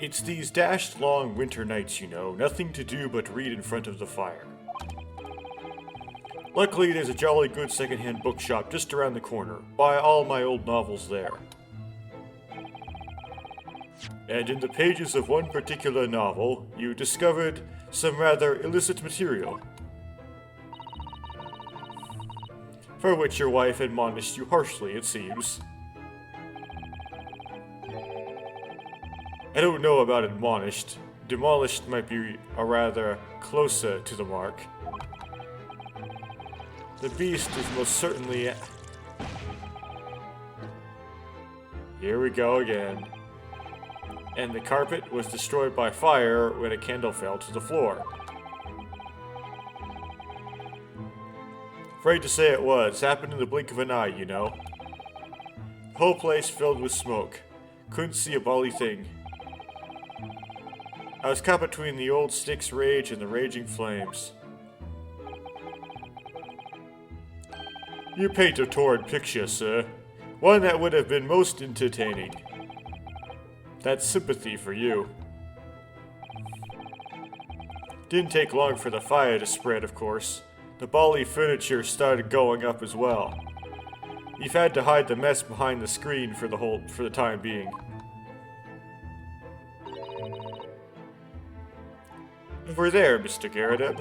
It's these dashed long winter nights, you know, nothing to do but read in front of the fire. Luckily, there's a jolly good secondhand bookshop just around the corner. Buy all my old novels there. And in the pages of one particular novel, you discovered some rather illicit material, for which your wife admonished you harshly, it seems. I don't know about admonished. Demolished might be a rather closer to the mark. The beast is most certainly... Here we go again. And the carpet was destroyed by fire when a candle fell to the floor. Afraid to say it was. Happened in the blink of an eye, you know. The whole place filled with smoke. Couldn't see a bally thing. I was caught between the old stick's rage and the raging flames. You paint a torrid picture, sir. One that would have been most entertaining. That's sympathy for you. Didn't take long for the fire to spread, of course. The bally furniture started going up as well. You've had to hide the mess behind the screen for the time being. Over there, Mr. Garrett.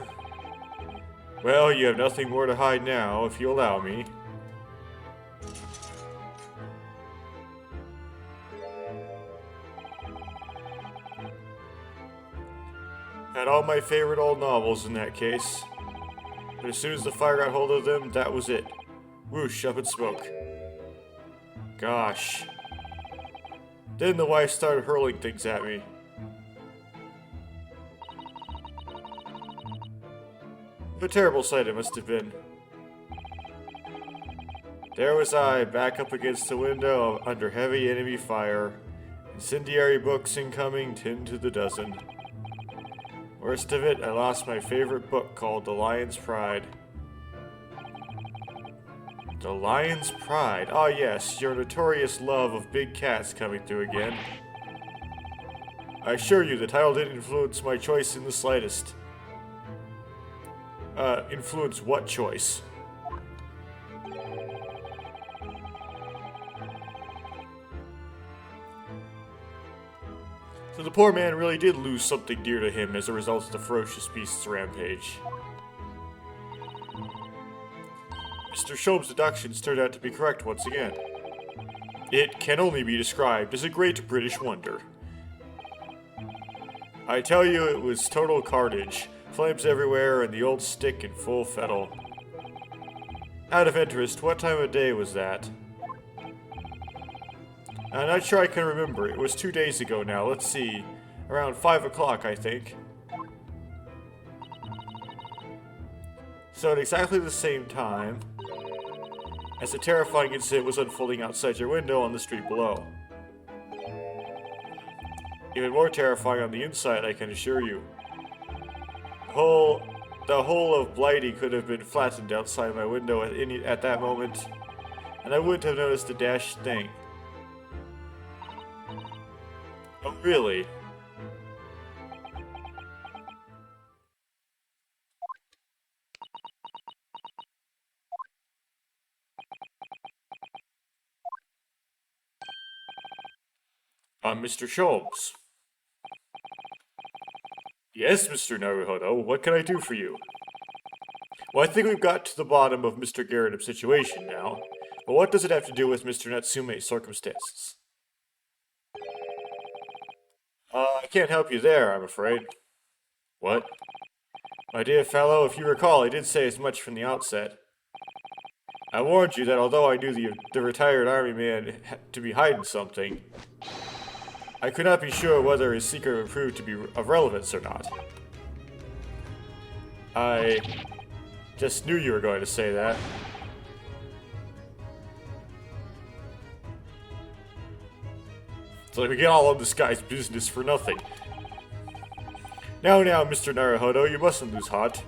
Well, you have nothing more to hide now, if you allow me. Had all my favorite old novels in that case. But as soon as the fire got hold of them, that was it. Whoosh, up in smoke. Gosh. Then the wife started hurling things at me. What a terrible sight it must have been. There was I, back up against the window, under heavy enemy fire. Incendiary books incoming, 10 to the dozen. Worst of it, I lost my favorite book called The Lion's Pride. The Lion's Pride? Ah yes, your notorious love of big cats coming through again. I assure you, the title didn't influence my choice in the slightest. Influence what choice? So the poor man really did lose something dear to him as a result of the ferocious beast's rampage. Mr. Sholmes' deductions turned out to be correct once again. It can only be described as a great British wonder. I tell you, it was total carnage. Flames everywhere and the old stick in full fettle. Out of interest, what time of day was that? I'm not sure I can remember. It was 2 days ago now. Let's see. Around 5 o'clock, I think. So at exactly the same time as the terrifying incident was unfolding outside your window on the street below. Even more terrifying on the inside, I can assure you. The whole of Blighty could have been flattened outside my window at that moment, and I wouldn't have noticed a dashed thing. Oh, really? I'm Mr. Sholmes. Yes, Mr. Naruhodo, what can I do for you? Well, I think we've got to the bottom of Mr. Garrett's situation now, but what does it have to do with Mr. Natsume's circumstances? I can't help you there, I'm afraid. What? My dear fellow, if you recall, I did say as much from the outset. I warned you that although I knew the retired army man to be hiding something, I could not be sure whether his secret would prove to be of relevance or not. I just knew you were going to say that. It's like we get all of this guy's business for nothing. Now, Mr. Naruhodo, you mustn't lose heart.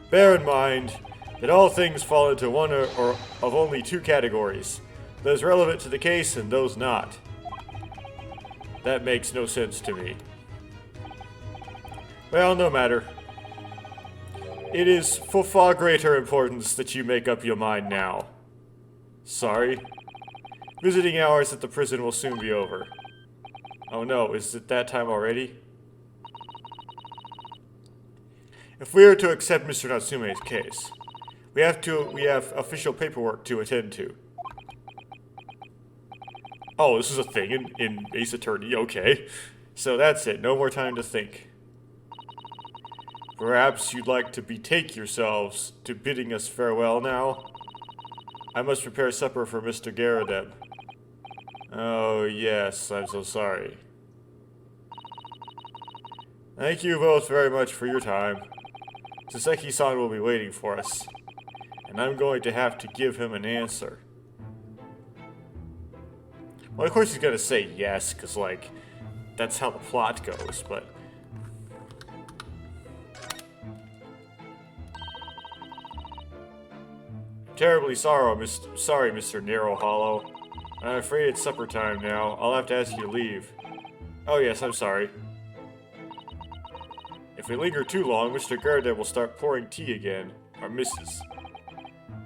Bear in mind that all things fall into one or of only two categories. Those relevant to the case and those not. That makes no sense to me. Well, no matter. It is for far greater importance that you make up your mind now. Sorry. Visiting hours at the prison will soon be over. Oh no, is it that time already? If we are to accept Mr. Natsume's case, we have official paperwork to attend to. Oh, this is a thing in Ace Attorney, okay. So that's it, no more time to think. Perhaps you'd like to betake yourselves to bidding us farewell now? I must prepare supper for Mr. Garadeb. Oh, yes, I'm so sorry. Thank you both very much for your time. Saseki-san will be waiting for us, and I'm going to have to give him an answer. Well, of course he's gonna say yes, because, like, that's how the plot goes, but... Terribly sorry, Mr. Narrow Hollow. I'm afraid it's supper time now. I'll have to ask you to leave. Oh yes, I'm sorry. If we linger too long, Mr. Garadeb will start pouring tea again. Or Mrs.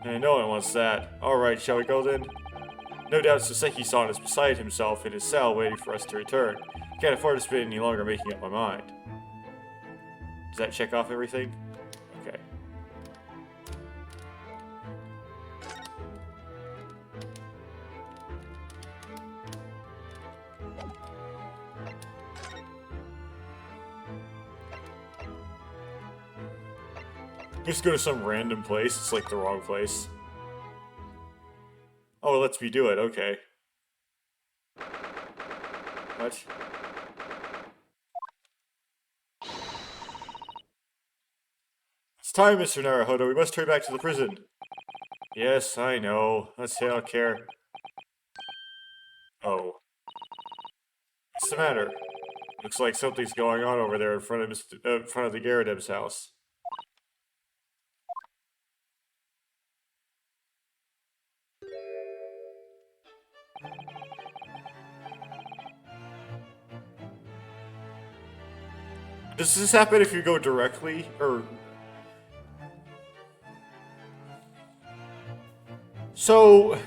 And no one wants that. Alright, shall we go then? No doubt Saseki-san is beside himself in his cell waiting for us to return. I can't afford to spend any longer making up my mind. Does that check off everything? Okay. Just go to some random place. It's like the wrong place. Oh, it lets me do it. Okay. What? It's time, Mr. Naruhodo. We must hurry back to the prison. Yes, I know. Let's say I don't care. Oh. What's the matter? Looks like something's going on over there in front of the Garadeb's house. Does this happen if you go directly, or... So,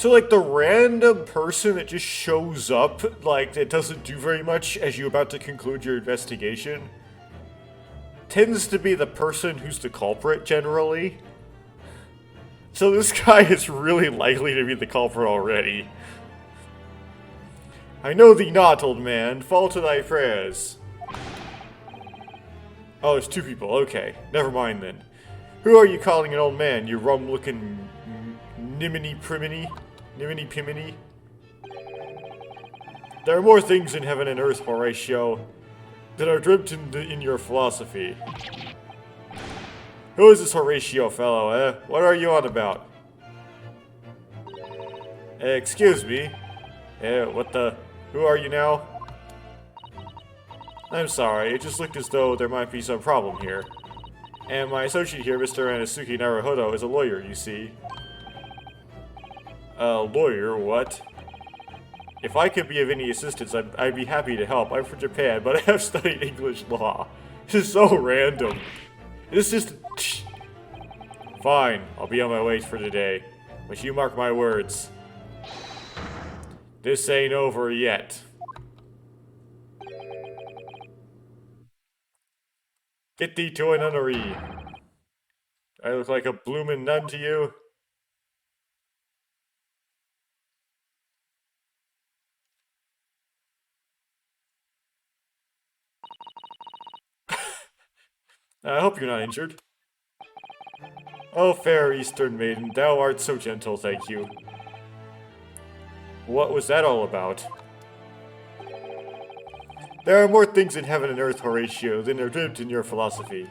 like, the random person that just shows up, like, that doesn't do very much as you're about to conclude your investigation, tends to be the person who's the culprit, generally. So this guy is really likely to be the culprit already. I know thee not, old man. Fall to thy prayers. Oh, there's two people. Okay. Never mind then. Who are you calling an old man, you rum-looking niminy-priminy? Niminy-piminy? There are more things in heaven and earth, Horatio, that are dreamt in your philosophy. Who is this Horatio fellow, eh? What are you on about? Excuse me. What the... Who are you now? I'm sorry, it just looked as though there might be some problem here. And my associate here, Mr. Anasuki Naruhodo, is a lawyer, you see. A lawyer? What? If I could be of any assistance, I'd be happy to help. I'm from Japan, but I have studied English law. This is so random. This is just... Fine, I'll be on my way for today. But you mark my words. This ain't over yet. Get thee to a nunnery. I look like a bloomin' nun to you? I hope you're not injured. Oh, fair Eastern maiden, thou art so gentle, thank you. What was that all about? There are more things in heaven and earth, Horatio, than are dreamt in your philosophy.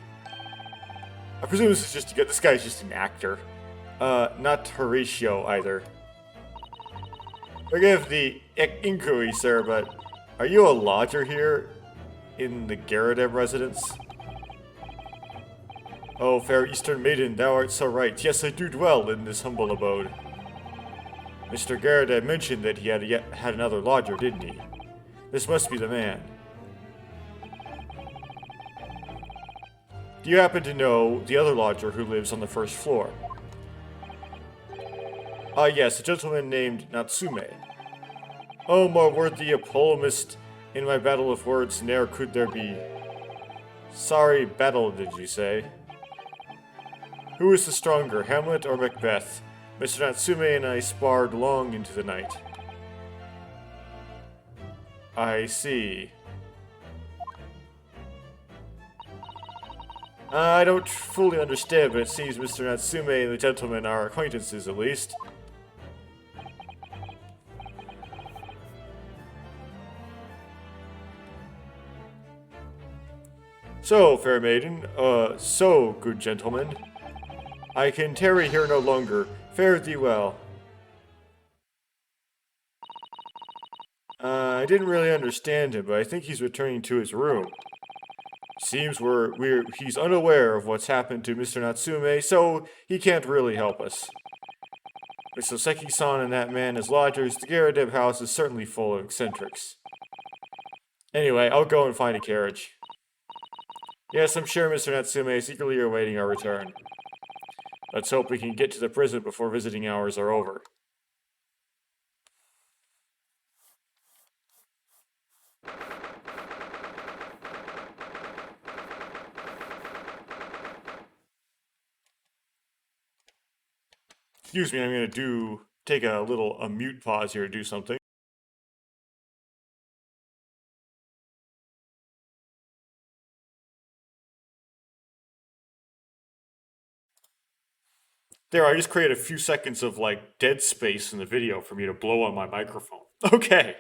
I presume this is just this guy's just an actor. Not Horatio either. Forgive the inquiry, sir, but are you a lodger here in the Garadeb residence? Oh, fair Eastern maiden, thou art so right. Yes, I do dwell in this humble abode. Mr. Garrett had mentioned that he had another lodger, didn't he? This must be the man. Do you happen to know the other lodger who lives on the first floor? Ah, yes, a gentleman named Natsume. Oh, more worthy a polemist in my battle of words ne'er could there be. Sorry, battle, did you say? Who is the stronger, Hamlet or Macbeth? Mr. Natsume and I sparred long into the night. I see. I don't fully understand, but it seems Mr. Natsume and the gentleman are acquaintances, at least. So, fair maiden, so, good gentleman. I can tarry here no longer. Fare thee well. I didn't really understand him, but I think he's returning to his room. Seems he's unaware of what's happened to Mr. Natsume, so he can't really help us. With Soseki-san and that man as lodgers, the Garrett house is certainly full of eccentrics. Anyway, I'll go and find a carriage. Yes, I'm sure Mr. Natsume is eagerly awaiting our return. Let's hope we can get to the prison before visiting hours are over. Excuse me, I'm gonna take a mute pause here to do something. There, I just created a few seconds of, like, dead space in the video for me to blow on my microphone. Okay.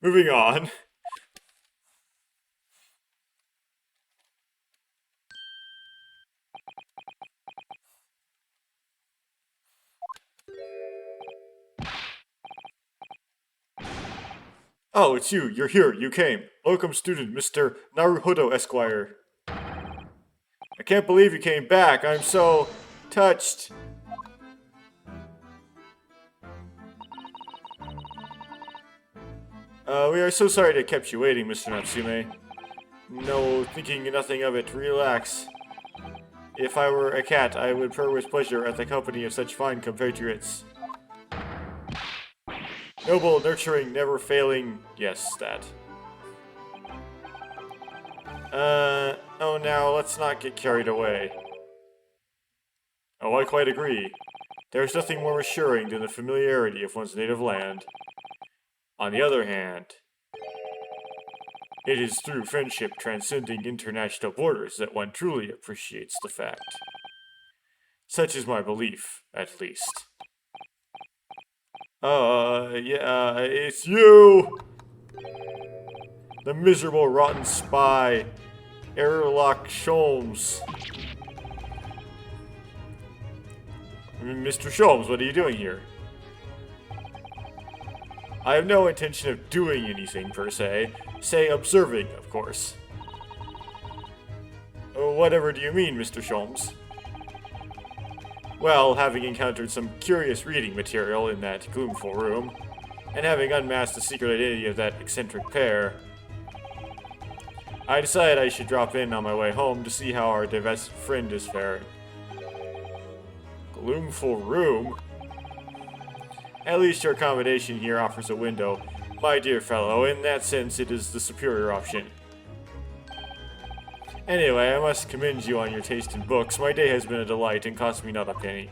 Moving on. Oh, it's you. You're here. You came. Welcome, student, Mr. Naruhodo Esquire. I can't believe you came back. I'm so touched. We are so sorry to have kept you waiting, Mr. Natsume. No, thinking nothing of it. Relax. If I were a cat, I would purr with pleasure at the company of such fine compatriots. Noble, nurturing, never failing. Yes, that. Oh, now, let's not get carried away. Oh, I quite agree. There's nothing more assuring than the familiarity of one's native land. On the other hand, it is through friendship transcending international borders that one truly appreciates the fact. Such is my belief, at least. Yeah, it's you! The miserable, rotten spy, Sherlock Sholmes. Mr. Sholmes, what are you doing here? I have no intention of doing anything, per se. Say, observing, of course. Whatever do you mean, Mr. Sholmes? Well, having encountered some curious reading material in that gloomful room, and having unmasked the secret identity of that eccentric pair, I decided I should drop in on my way home to see how our divest friend is faring. Gloomful room? At least your accommodation here offers a window. My dear fellow, in that sense it is the superior option. Anyway, I must commend you on your taste in books. My day has been a delight and cost me not a penny.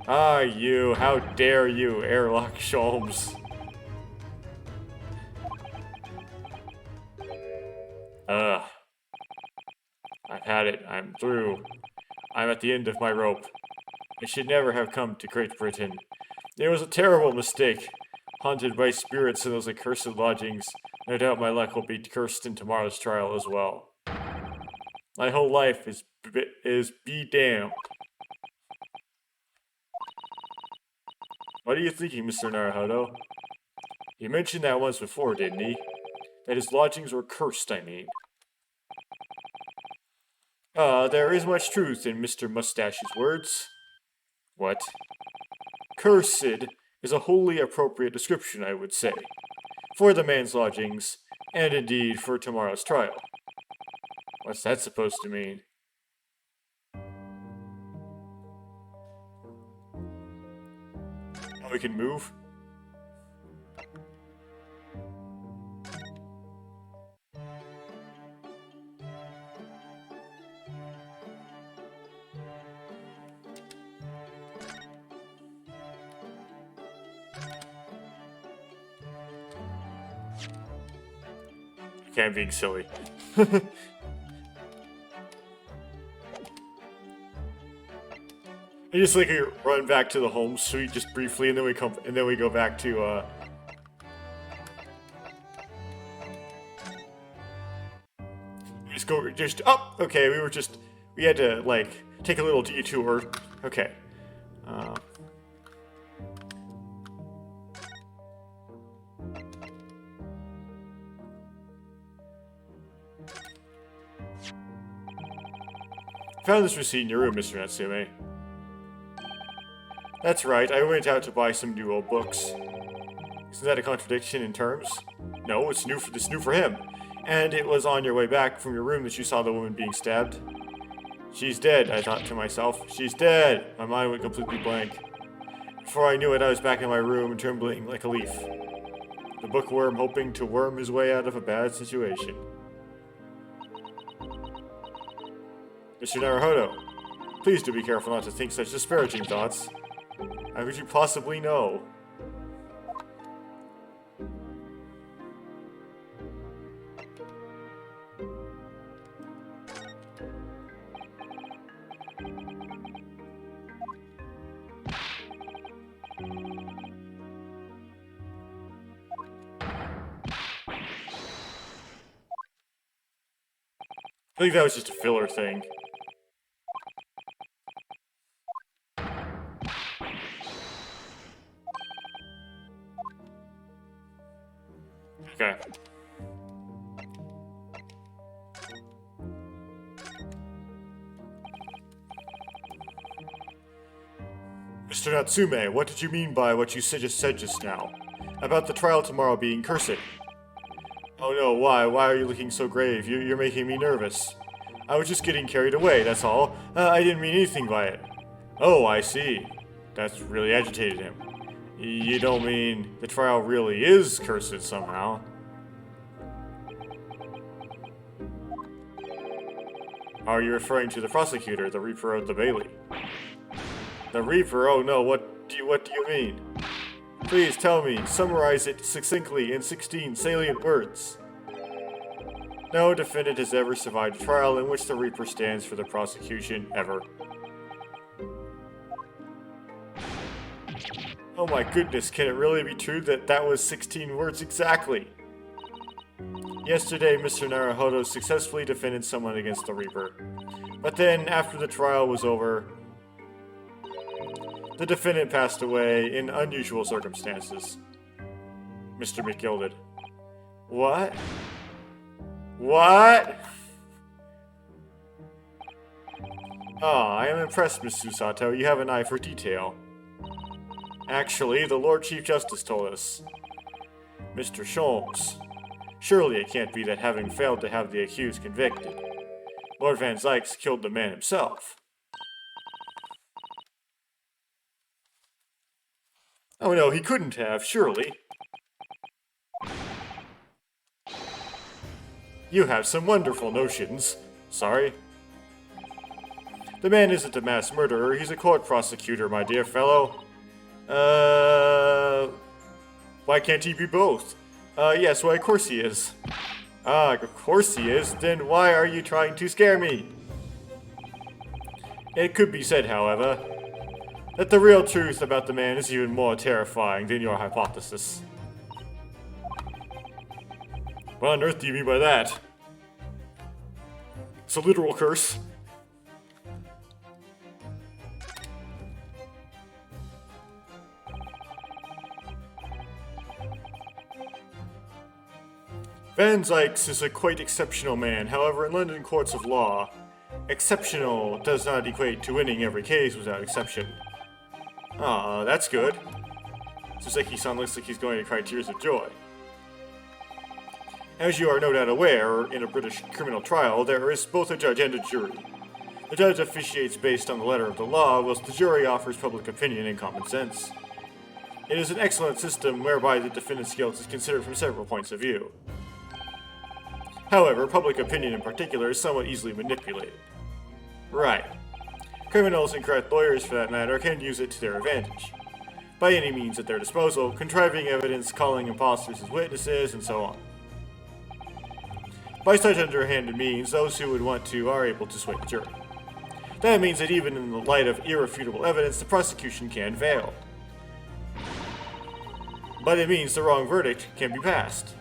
Ah, you, how dare you, Sherlock Sholmes. I've had it. I'm through. I'm at the end of my rope. I should never have come to Great Britain. It was a terrible mistake. Haunted by spirits in those accursed lodgings. No doubt my luck will be cursed in tomorrow's trial as well. My whole life is be damned. What are you thinking, Mr. Naruhodo? He mentioned that once before, didn't he? That his lodgings were cursed, I mean. There is much truth in Mr. Mustache's words. What? Cursed is a wholly appropriate description, I would say, for the man's lodgings, and indeed for tomorrow's trial. What's that supposed to mean? Now we can move? Okay, I'm being silly. I just like run back to the home suite just briefly, and then we go back to okay, we had to like take a little detour. Okay. Found this receipt in your room, Mr. Natsume. That's right, I went out to buy some new old books. Isn't that a contradiction in terms? No, it's new for him. And it was on your way back from your room that you saw the woman being stabbed. She's dead, I thought to myself. She's dead! My mind went completely blank. Before I knew it, I was back in my room and trembling like a leaf. The bookworm hoping to worm his way out of a bad situation. Mr. Naruhodo, please do be careful not to think such disparaging thoughts. How could you possibly know? I think that was just a filler thing. Okay. Mr. Natsume, what did you mean by what you just said just now? About the trial tomorrow being cursed? Oh no, why? Why are you looking so grave? You're making me nervous. I was just getting carried away, that's all. I didn't mean anything by it. Oh, I see. That's really agitated him. You don't mean the trial really is cursed somehow? Are you referring to the prosecutor, the Reaper of the Bailey? The Reaper? Oh no, what do you mean? Please tell me, summarize it succinctly in 16 salient words. No defendant has ever survived a trial in which the Reaper stands for the prosecution, ever. Oh my goodness, can it really be true that that was 16 words exactly? Yesterday, Mr. Naruhodo successfully defended someone against the Reaper. But then, after the trial was over, the defendant passed away in unusual circumstances. Mr. McGilded. What? What? Ah, I am impressed, Miss Susato. You have an eye for detail. Actually, the Lord Chief Justice told us. Mr. Sholmes. Surely it can't be that having failed to have the accused convicted, Lord Van Zykes killed the man himself. Oh no, he couldn't have, surely. You have some wonderful notions. Sorry. The man isn't a mass murderer, he's a court prosecutor, my dear fellow. Why can't he be both? Yes, why, of course he is. Ah, of course he is. Then why are you trying to scare me? It could be said, however, that the real truth about the man is even more terrifying than your hypothesis. What on earth do you mean by that? It's a literal curse. Van Zykes is a quite exceptional man. However, in London courts of law, exceptional does not equate to winning every case without exception. Ah, that's good. Suzeki-san looks like he's going to cry tears of joy. As you are no doubt aware, in a British criminal trial, there is both a judge and a jury. The judge officiates based on the letter of the law, whilst the jury offers public opinion and common sense. It is an excellent system whereby the defendant's guilt is considered from several points of view. However, public opinion in particular is somewhat easily manipulated. Right. Criminals and corrupt lawyers, for that matter, can use it to their advantage. By any means at their disposal, contriving evidence, calling imposters as witnesses, and so on. By such underhanded means, those who would want to are able to sway the jury. That means that even in the light of irrefutable evidence, the prosecution can fail. But it means the wrong verdict can be passed.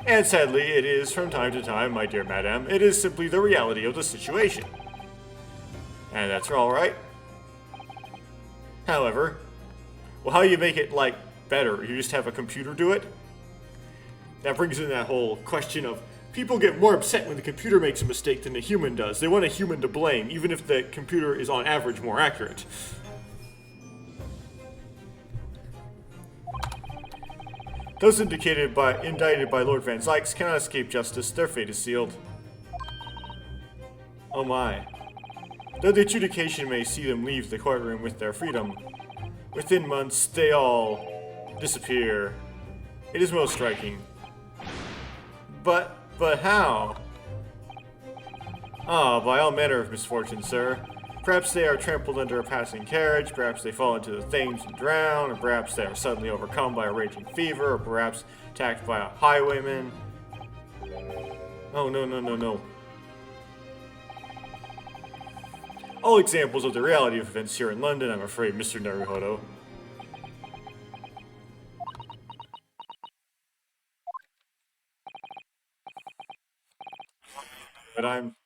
And sadly, it is from time to time, my dear madam, it is simply the reality of the situation. And that's all right. However, well, how do you make it, like, better? You just have a computer do it? That brings in that whole question of people get more upset when the computer makes a mistake than a human does. They want a human to blame, even if the computer is on average more accurate. Those indicted by Lord Van Zykes cannot escape justice. Their fate is sealed. Oh my. Though the adjudication may see them leave the courtroom with their freedom, within months they all disappear. It is most striking. But how? Ah, by all manner of misfortune, sir. Perhaps they are trampled under a passing carriage, perhaps they fall into the Thames and drown, or perhaps they are suddenly overcome by a raging fever, or perhaps attacked by a highwayman. Oh, no. All examples of the reality of events here in London, I'm afraid, Mr. Naruhodo. But I'm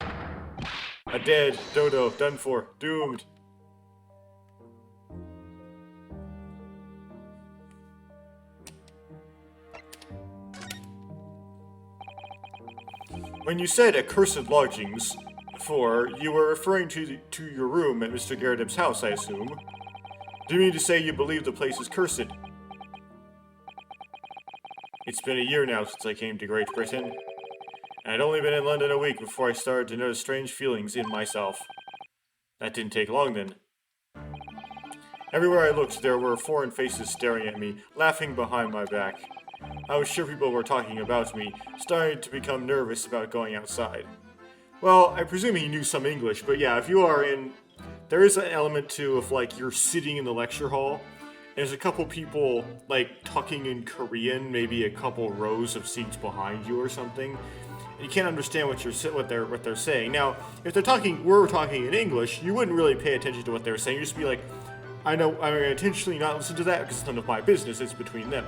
a dead dodo, done for, doomed. When you said accursed lodgings, you were referring to your room at Mr. Garrideb's house, I assume. Do you mean to say you believe the place is cursed? It's been a year now since I came to Great Britain. And I'd only been in London a week before I started to notice strange feelings in myself. That didn't take long then. Everywhere I looked, there were foreign faces staring at me, laughing behind my back. I was sure people were talking about me, starting to become nervous about going outside. Well, I presume he knew some English, but yeah, if you are in... There is an element, too, of, like, you're sitting in the lecture hall, and there's a couple people, like, talking in Korean, maybe a couple rows of seats behind you or something. You can't understand what they're saying. Now, if we're talking in English, you wouldn't really pay attention to what they're saying. You'd just be like, I know, I'm going to intentionally not listen to that because it's none of my business. It's between them.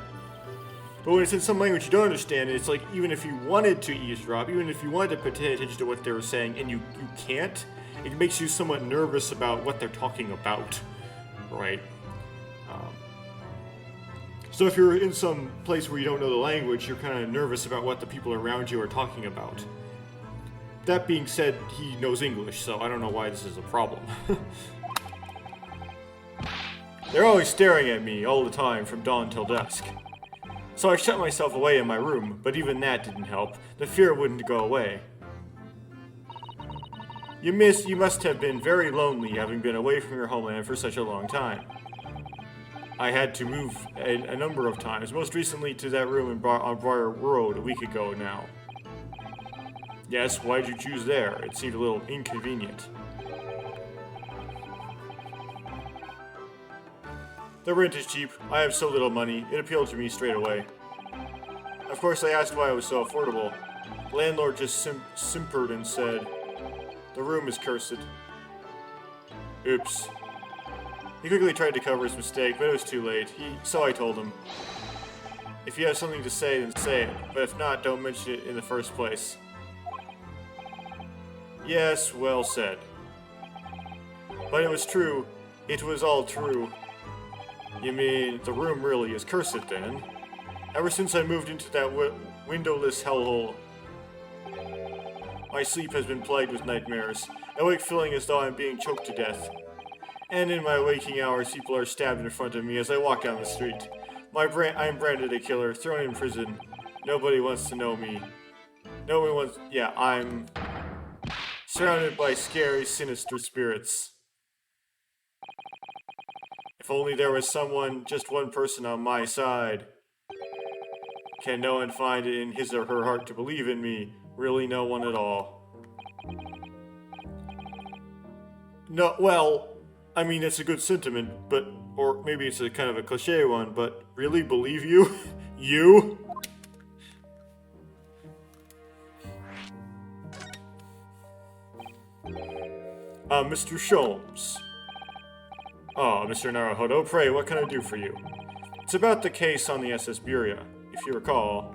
But when it's in some language you don't understand, it's like even if you wanted to eavesdrop, even if you wanted to pay attention to what they were saying, and you can't, it makes you somewhat nervous about what they're talking about, right? So if you're in some place where you don't know the language, you're kind of nervous about what the people around you are talking about. That being said, he knows English, so I don't know why this is a problem. They're always staring at me all the time from dawn till dusk. So I shut myself away in my room, but even that didn't help. The fear wouldn't go away. You must have been very lonely having been away from your homeland for such a long time. I had to move a number of times, most recently to that room on Briar Road a week ago now. Yes, why'd you choose there? It seemed a little inconvenient. The rent is cheap. I have so little money. It appealed to me straight away. Of course, I asked why it was so affordable. The landlord just simpered and said, "The room is cursed." Oops. He quickly tried to cover his mistake, but it was too late. So I told him, "If you have something to say, then say it. But if not, don't mention it in the first place." Yes, well said. But it was true. It was all true. You mean, the room really is cursed then? Ever since I moved into that windowless hellhole. My sleep has been plagued with nightmares. I wake feeling as though I'm being choked to death. And in my waking hours, people are stabbed in front of me as I walk down the street. I am branded a killer, thrown in prison. Nobody wants to know me. No one wants... Yeah, I'm surrounded by scary, sinister spirits. If only there was someone, just one person on my side. Can no one find it in his or her heart to believe in me? Really no one at all. No, well, I mean, it's a good sentiment, but... Or maybe it's a kind of a cliche one, but really believe you? You? Mr. Sholmes. Oh, Mr. Naruhodo, pray, what can I do for you? It's about the case on the SS Buria, if you recall.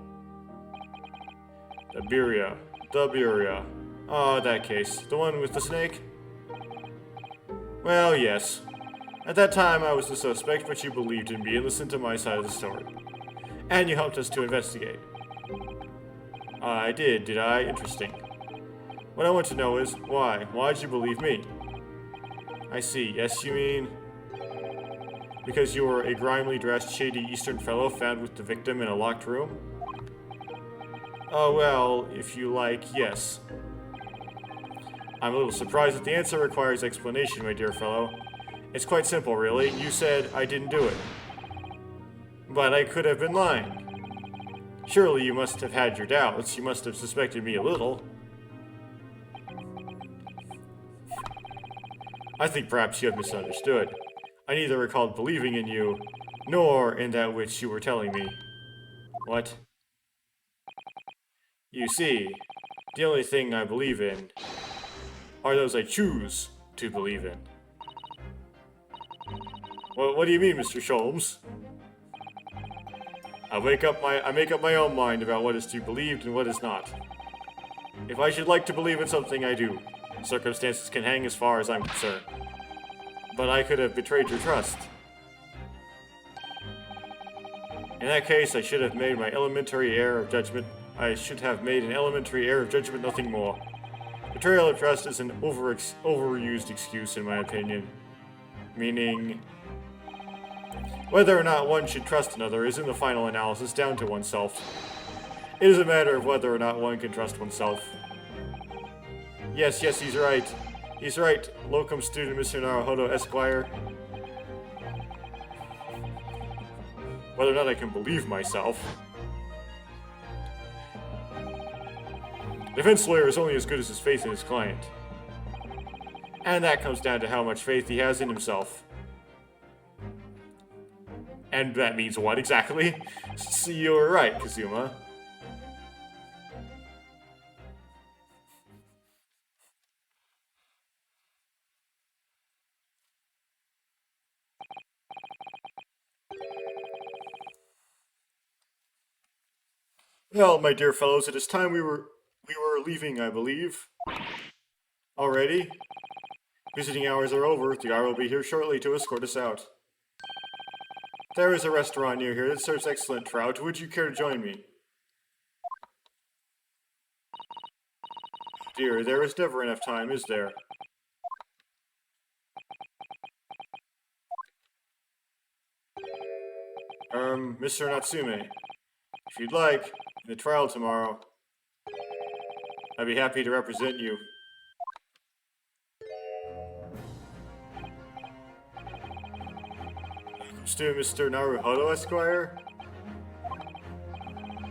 The Buria. Oh, that case. The one with the snake? Well, yes. At that time, I was the suspect, but you believed in me and listened to my side of the story. And you helped us to investigate. I did I? Interesting. What I want to know is, why? Why'd you believe me? I see. Yes, you mean... Because you were a grimly dressed, shady Eastern fellow found with the victim in a locked room? Oh, well, if you like, yes. I'm a little surprised that the answer requires explanation, my dear fellow. It's quite simple, really. You said I didn't do it. But I could have been lying. Surely you must have had your doubts. You must have suspected me a little. I think perhaps you have misunderstood. I neither recalled believing in you, nor in that which you were telling me. What? You see, the only thing I believe in are those I choose to believe in. Well, what do you mean, Mr. Sholmes? I make up my own mind about what is to be believed and what is not. If I should like to believe in something, I do. Circumstances can hang as far as I'm concerned. But I could have betrayed your trust. In that case, I should have made my elementary error of judgment. I should have made an elementary error of judgment, nothing more. Betrayal of trust is an overused excuse, in my opinion. Meaning, whether or not one should trust another is, in the final analysis, down to oneself. It is a matter of whether or not one can trust oneself. Yes, he's right. He's right, locum student Mr. Naruhodo Esquire. Whether or not I can believe myself. Defense lawyer is only as good as his faith in his client. And that comes down to how much faith he has in himself. And that means what exactly? So you're right, Kazuma. Well, my dear fellows, it is time we were leaving, I believe. Already? Visiting hours are over. The guard will be here shortly to escort us out. There is a restaurant near here that serves excellent trout. Would you care to join me? Dear, there is never enough time, is there? Mr. Natsume, if you'd like, in the trial tomorrow, I'd be happy to represent you. Student Mr. Naruhodo Esquire?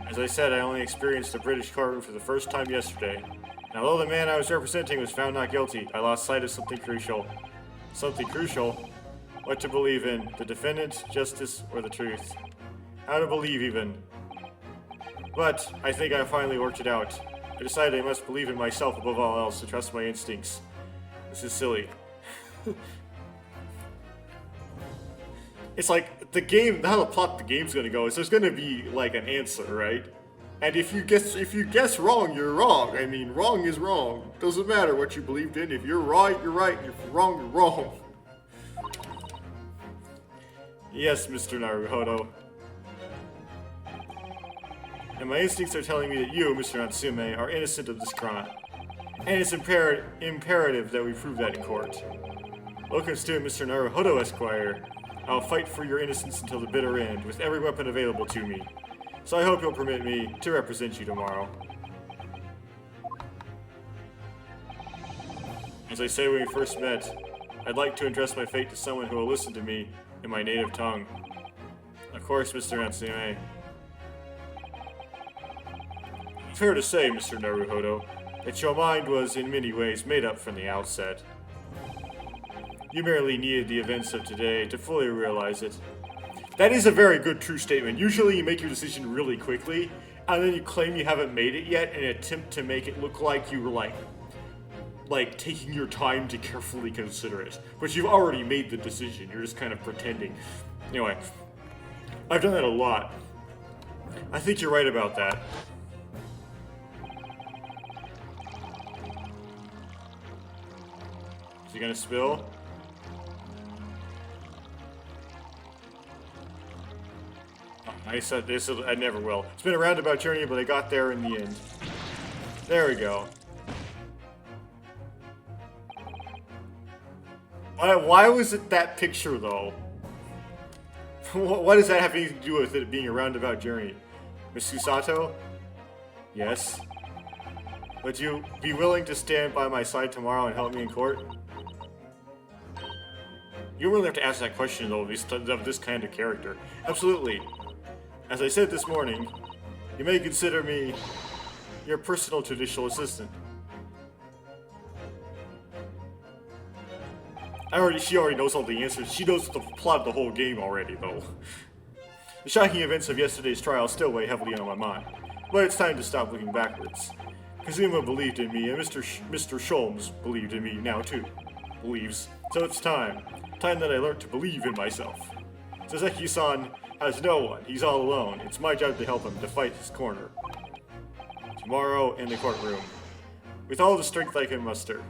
As I said, I only experienced the British courtroom for the first time yesterday. And although the man I was representing was found not guilty, I lost sight of something crucial. Something crucial? What to believe in, the defendant, justice, or the truth? How to believe, even. But I think I finally worked it out. I decided I must believe in myself above all else to trust my instincts. This is silly. It's like, the game, how the plot the game's gonna go is there's gonna be, like, an answer, right? And if you guess wrong, you're wrong. I mean, wrong is wrong. Doesn't matter what you believed in. If you're right, you're right. If you're wrong, you're wrong. Yes, Mr. Naruhodo. And my instincts are telling me that you, Mr. Natsume, are innocent of this crime. And it's imperative that we prove that in court. Welcome to Mr. Naruhodo, Esquire. I'll fight for your innocence until the bitter end, with every weapon available to me. So I hope you'll permit me to represent you tomorrow. As I say when we first met, I'd like to entrust my fate to someone who will listen to me in my native tongue. Of course, Mr. Natsume. Fair to say, Mr. Naruhodo, that your mind was in many ways made up from the outset. You merely needed the events of today to fully realize it. That is a very good true statement. Usually you make your decision really quickly, and then you claim you haven't made it yet and attempt to make it look like you were like taking your time to carefully consider it. But you've already made the decision. You're just kind of pretending. Anyway, I've done that a lot. I think you're right about that. Is he gonna spill? I never will. It's been a roundabout journey, but I got there in the end. There we go. Why was it that picture, though? What does that have anything to do with it being a roundabout journey? Miss Susato? Yes? Would you be willing to stand by my side tomorrow and help me in court? You really have to ask that question, though, of this kind of character. Absolutely. As I said this morning, you may consider me your personal judicial assistant. She already knows all the answers. She knows the plot of the whole game already, though. The shocking events of yesterday's trial still weigh heavily on my mind, but it's time to stop looking backwards. Kazuma believed in me, and Mr. Sholmes believed in me now too. Believes. So it's time. Time that I learned to believe in myself. Saseki-san has no one. He's all alone. It's my job to help him to fight his corner. Tomorrow in the courtroom. With all the strength I can muster.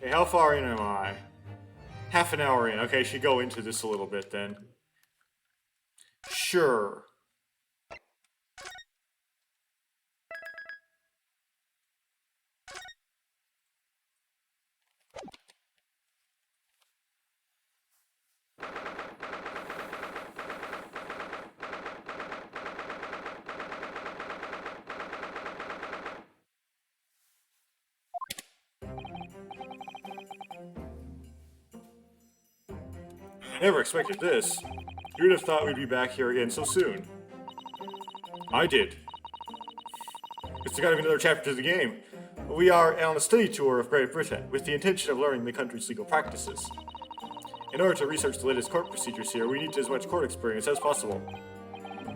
Okay, how far in am I? Half an hour in. Okay, I should go into this a little bit then. Sure. I never expected this. You would have thought we'd be back here again so soon. I did. It's gotta be another chapter to the game. We are on a study tour of Great Britain, with the intention of learning the country's legal practices. In order to research the latest court procedures here, we need as much court experience as possible.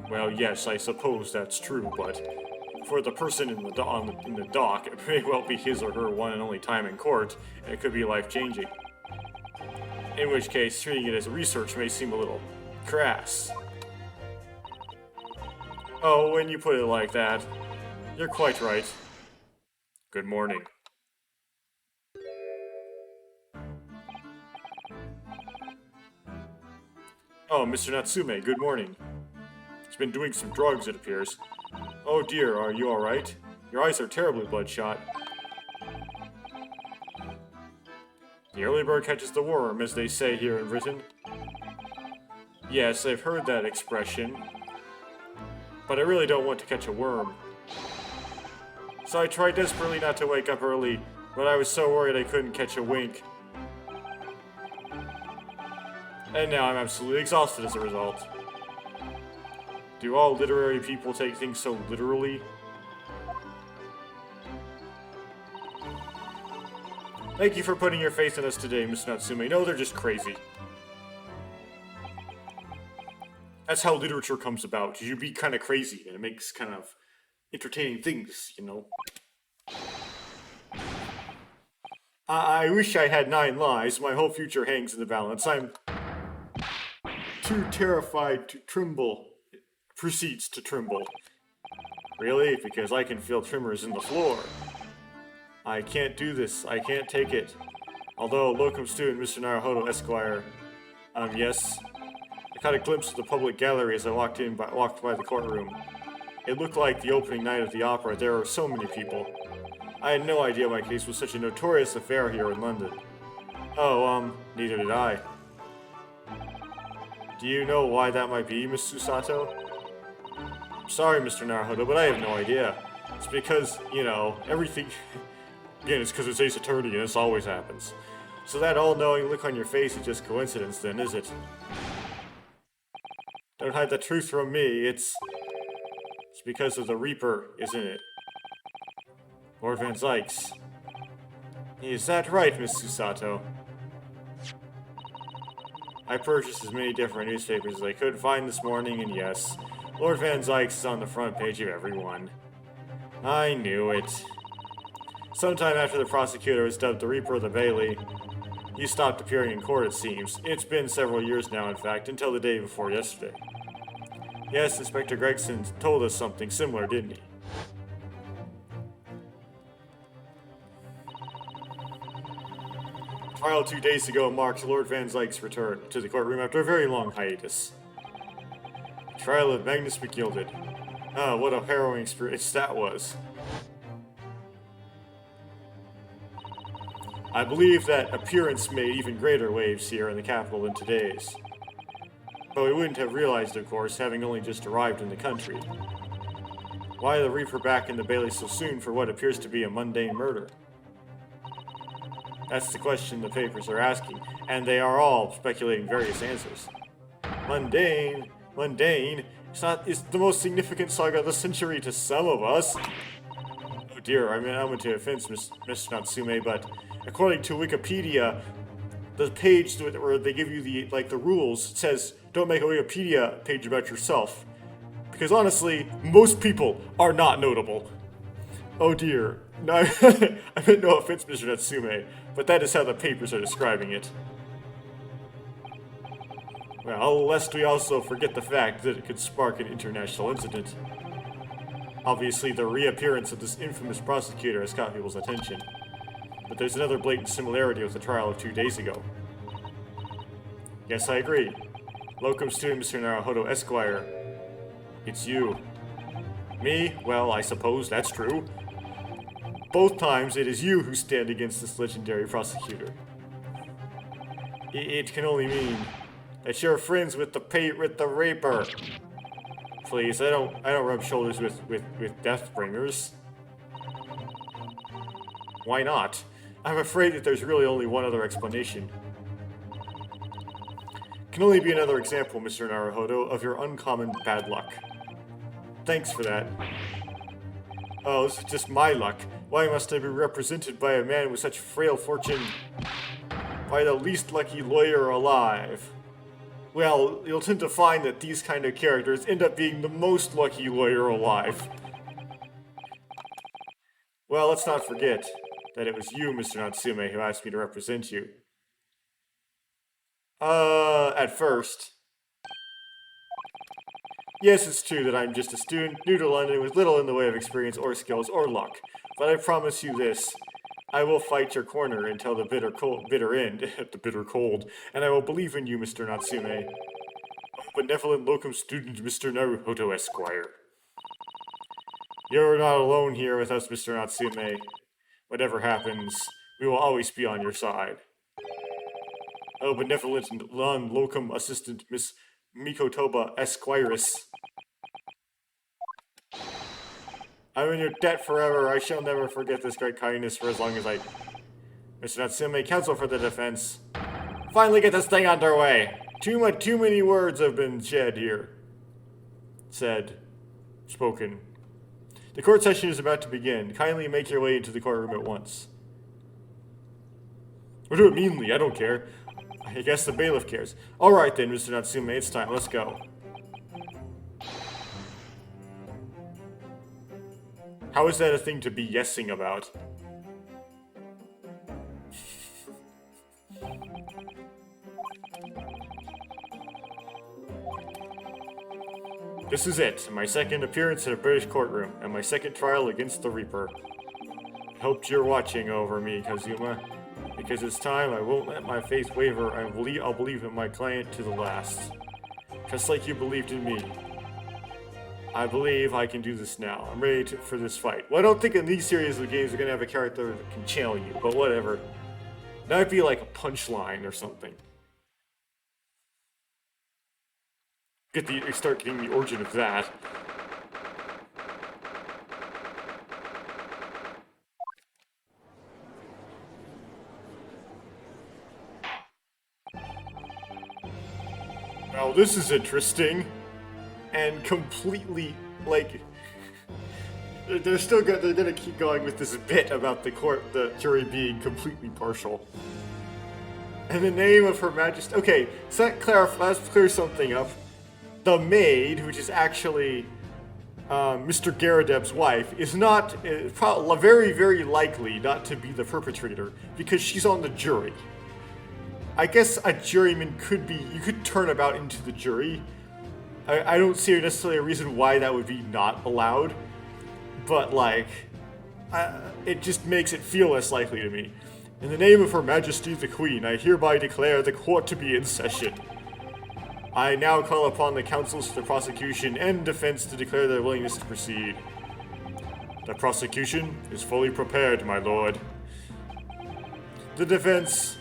Well, yes, I suppose that's true, but for the person in the dock, it may well be his or her one and only time in court, and it could be life-changing. In which case, treating it as research may seem a little crass. Oh, when you put it like that, you're quite right. Good morning. Oh, Mr. Natsume, good morning. He's been doing some drugs, it appears. Oh dear, are you alright? Your eyes are terribly bloodshot. The early bird catches the worm, as they say here in Britain. Yes, I've heard that expression. But I really don't want to catch a worm. So I tried desperately not to wake up early, but I was so worried I couldn't catch a wink. And now I'm absolutely exhausted as a result. Do all literary people take things so literally? Thank you for putting your faith in us today, Miss Natsume. No, they're just crazy. That's how literature comes about. You be kind of crazy, and it makes kind of entertaining things, you know? I wish I had 9 lives. My whole future hangs in the balance. I'm too terrified to tremble. Proceeds to tremble. Really? Because I can feel tremors in the floor. I can't do this. I can't take it. Although, locum student Mr. Naruhodo Esquire, yes. I caught a glimpse of the public gallery as I walked by the courtroom. It looked like the opening night of the opera. There were so many people. I had no idea my case was such a notorious affair here in London. Oh, neither did I. Do you know why that might be, Miss Susato? I'm sorry, Mr. Naruhodo, but I have no idea. It's because, you know, everything... Again, it's because it's Ace Attorney and this always happens. So that all-knowing look on your face is just coincidence then, is it? Don't hide the truth from me, it's because of the Reaper, isn't it? Lord Van Zykes. Is that right, Miss Susato? I purchased as many different newspapers as I could find this morning, and yes, Lord Van Zykes is on the front page of every one. I knew it. Sometime after the prosecutor was dubbed the Reaper of the Bailey, he stopped appearing in court, it seems. It's been several years now, in fact, until the day before yesterday. Yes, Inspector Gregson told us something similar, didn't he? Trial 2 days ago marked Lord Van Zykes' return to the courtroom after a very long hiatus. The trial of Magnus McGilded. Ah, what a harrowing experience that was. I believe that appearance made even greater waves here in the capital than today's. But we wouldn't have realized, of course, having only just arrived in the country. Why the Reaper back in the Bailey so soon for what appears to be a mundane murder? That's the question the papers are asking, and they are all speculating various answers. Mundane? It's the most significant saga of the century to some of us. Oh dear, I meant to offense Mr. Natsume, but according to Wikipedia, the page where they give you the rules says don't make a Wikipedia page about yourself. Because honestly, most people are not notable. Oh dear. No, I meant no offense, Mr. Natsume, but that is how the papers are describing it. Well, lest we also forget the fact that it could spark an international incident. Obviously, the reappearance of this infamous prosecutor has caught people's attention. But there's another blatant similarity with the trial of 2 days ago. Yes, I agree. Locum student Mr. Naruhodo Esquire. It's you. Me? Well, I suppose that's true. Both times, it is you who stand against this legendary prosecutor. It can only mean that you're friends with the Reaper. Please, I don't rub shoulders with Deathbringers. Why not? I'm afraid that there's really only one other explanation. Can only be another example, Mr. Naruhodo, of your uncommon bad luck. Thanks for that. Oh, this is just my luck. Why must I be represented by a man with such frail fortune? By the least lucky lawyer alive. Well, you'll tend to find that these kind of characters end up being the most lucky lawyer alive. Well, let's not forget that it was you, Mr. Natsume, who asked me to represent you. At first. Yes, it's true that I'm just a student, new to London, with little in the way of experience or skills or luck. But I promise you this. I will fight your corner until the bitter end, the bitter cold, and I will believe in you, Mr. Natsume. Benevolent locum student, Mr. Naruhodo Esquire. You're not alone here with us, Mr. Natsume. Whatever happens, we will always be on your side. Oh, benevolent locum assistant, Miss Mikotoba Esquirus. I'm in your debt forever. I shall never forget this great kindness for as long as I... Mr. Natsume, counsel for the defense. Finally get this thing underway. Too many words have been shed here. Said. Spoken. The court session is about to begin. Kindly make your way into the courtroom at once. Or do it meanly, I don't care. I guess the bailiff cares. Alright then, Mr. Natsume, it's time. Let's go. How is that a thing to be yesing about? This is it, my second appearance in a British courtroom, and my second trial against the Reaper. hoped you're watching over me, Kazuma. Because it's time, I won't let my faith waver. I'll believe in my client to the last. Just like you believed in me. I believe I can do this now. I'm ready for this fight. Well, I don't think in these series of games we're going to have a character that can channel you, but whatever. That would be like a punchline or something. Start getting the origin of that. Now this is interesting, and completely, like, they're gonna keep going with this bit about the jury being completely partial. In the name of Her Majesty. Okay, so let's clear something up. The maid, which is actually Mr. Garadeb's wife, is not very, very likely not to be the perpetrator because she's on the jury. I guess a juryman you could turn about into the jury. I don't see necessarily a reason why that would be not allowed, but like, it just makes it feel less likely to me. In the name of Her Majesty the Queen, I hereby declare the court to be in session. I now call upon the counsels for the prosecution and defense to declare their willingness to proceed. The prosecution is fully prepared, my lord. The defense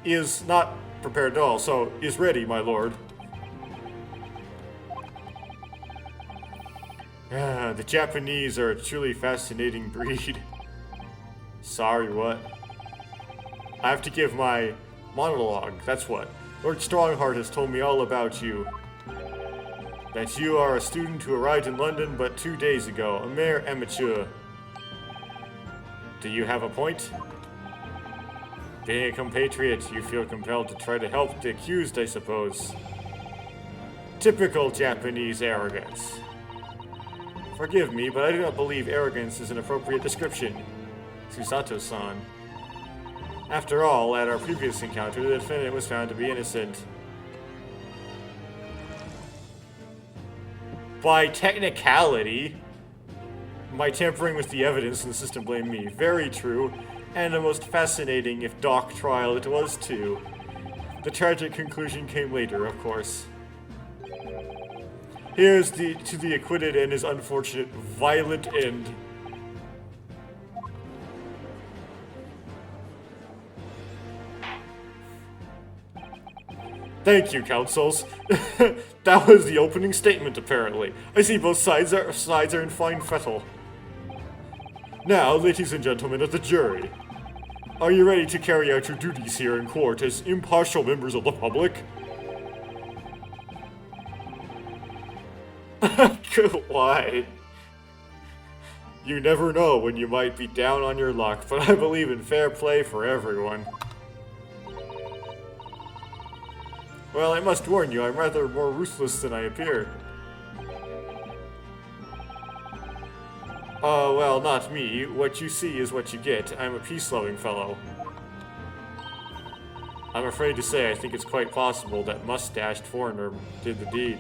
is not prepared at all, so is ready, my lord. The Japanese are a truly fascinating breed. Sorry, what? I have to give my monologue, that's what. Lord Strongheart has told me all about you. That you are a student who arrived in London but 2 days ago, a mere amateur. Do you have a point? Being a compatriot, you feel compelled to try to help the accused, I suppose. Typical Japanese arrogance. Forgive me, but I do not believe arrogance is an appropriate description. Susato-san. After all, at our previous encounter, the defendant was found to be innocent. By technicality, by tampering with the evidence and the system blamed me. Very true, and a most fascinating, if dark, trial it was too. The tragic conclusion came later, of course. Here's to the acquitted and his unfortunate, violent end. Thank you, counsels. That was the opening statement, apparently. I see both sides are in fine fettle. Now, ladies and gentlemen of the jury, are you ready to carry out your duties here in court as impartial members of the public? Why? You never know when you might be down on your luck, but I believe in fair play for everyone. Well, I must warn you, I'm rather more ruthless than I appear. Well, not me. What you see is what you get. I'm a peace-loving fellow. I'm afraid to say I think it's quite possible that mustached foreigner did the deed.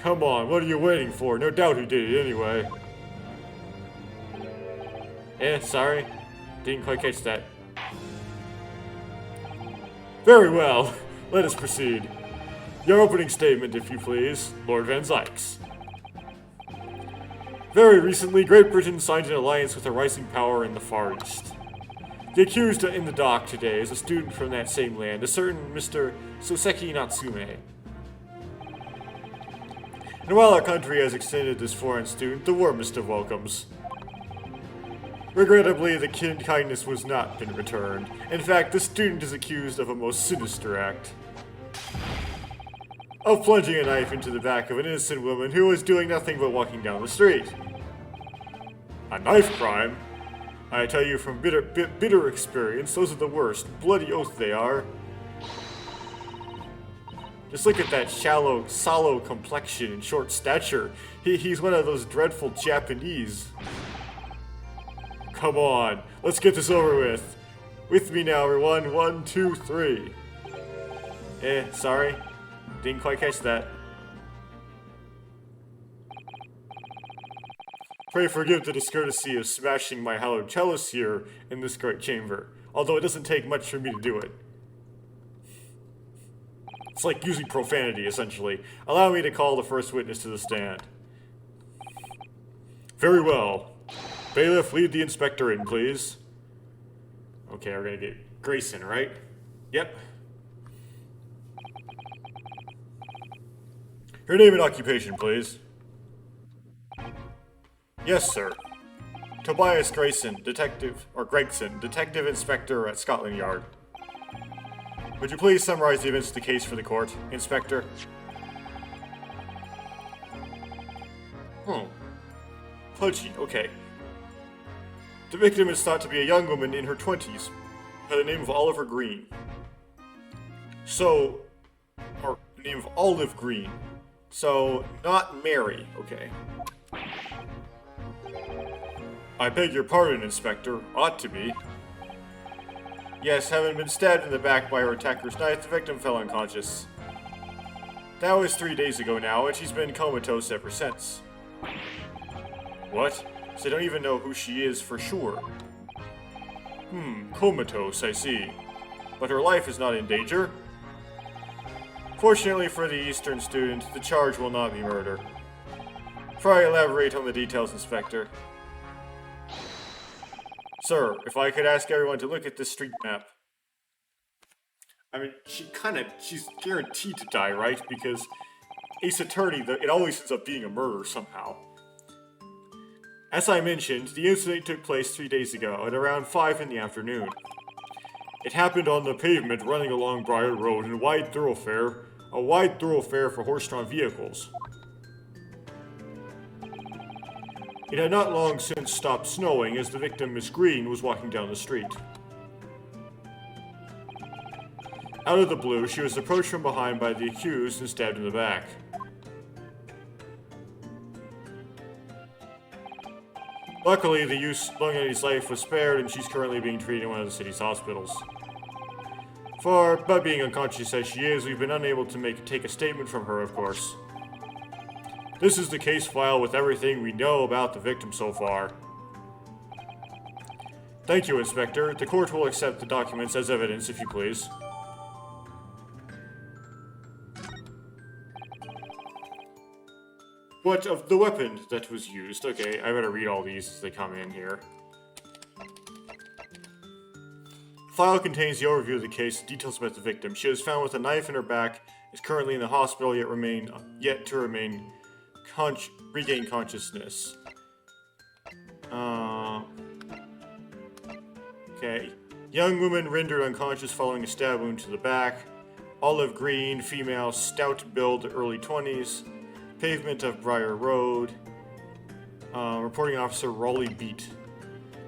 Come on, what are you waiting for? No doubt he did it anyway. Sorry. Didn't quite catch that. Very well. Let us proceed. Your opening statement, if you please, Lord Van Zykes. Very recently, Great Britain signed an alliance with a rising power in the Far East. The accused in the dock today is a student from that same land, a certain Mr. Soseki Natsume. And while our country has extended this foreign student the warmest of welcomes, regrettably, the kindness was not been returned. In fact, the student is accused of a most sinister act. Of plunging a knife into the back of an innocent woman who was doing nothing but walking down the street. A knife crime? I tell you from bitter experience, those are the worst. Bloody oath they are. Just look at that sallow complexion and short stature. He's one of those dreadful Japanese. Come on, let's get this over with. With me now, everyone. 1, 2, 3. Sorry. Didn't quite catch that. Pray forgive the discourtesy of smashing my hallowed chalice here in this great chamber, although it doesn't take much for me to do it. It's like using profanity, essentially. Allow me to call the first witness to the stand. Very well. Bailiff, lead the inspector in, please. Okay, we're gonna get Grayson, right? Yep. Your name and occupation, please. Yes, sir. Tobias Grayson, detective inspector at Scotland Yard. Would you please summarize the events of the case for the court, Inspector? Pudgy, okay. The victim is thought to be a young woman in her 20s, by the name of Oliver Green. Name of Olive Green. So, not Mary, okay. I beg your pardon, Inspector. Ought to be. Yes, having been stabbed in the back by her attacker's knife, the victim fell unconscious. That was 3 days ago now, and she's been comatose ever since. What? So they don't even know who she is for sure. Comatose, I see. But her life is not in danger? Fortunately for the Eastern student, the charge will not be murder. Before I elaborate on the details, Inspector. Sir, if I could ask everyone to look at this street map. I mean, she's guaranteed to die, right? Because Ace Attorney, it always ends up being a murder somehow. As I mentioned, the incident took place 3 days ago at around 5 in the afternoon. It happened on the pavement running along Briar Road in a wide thoroughfare for horse-drawn vehicles. It had not long since stopped snowing as the victim, Miss Green, was walking down the street. Out of the blue, she was approached from behind by the accused and stabbed in the back. Luckily, the youth's young life was spared and she's currently being treated in one of the city's hospitals. But being unconscious as she is, we've been unable to take a statement from her, of course. This is the case file with everything we know about the victim so far. Thank you, Inspector. The court will accept the documents as evidence, if you please. What of the weapon that was used? Okay, I better read all these as they come in here. The file contains the overview of the case and details about the victim. She was found with a knife in her back, is currently in the hospital, yet to regain consciousness. Okay. Young woman rendered unconscious following a stab wound to the back. Olive green, female, stout build, early 20s. Pavement of Briar Road. Reporting officer Raleigh Beat.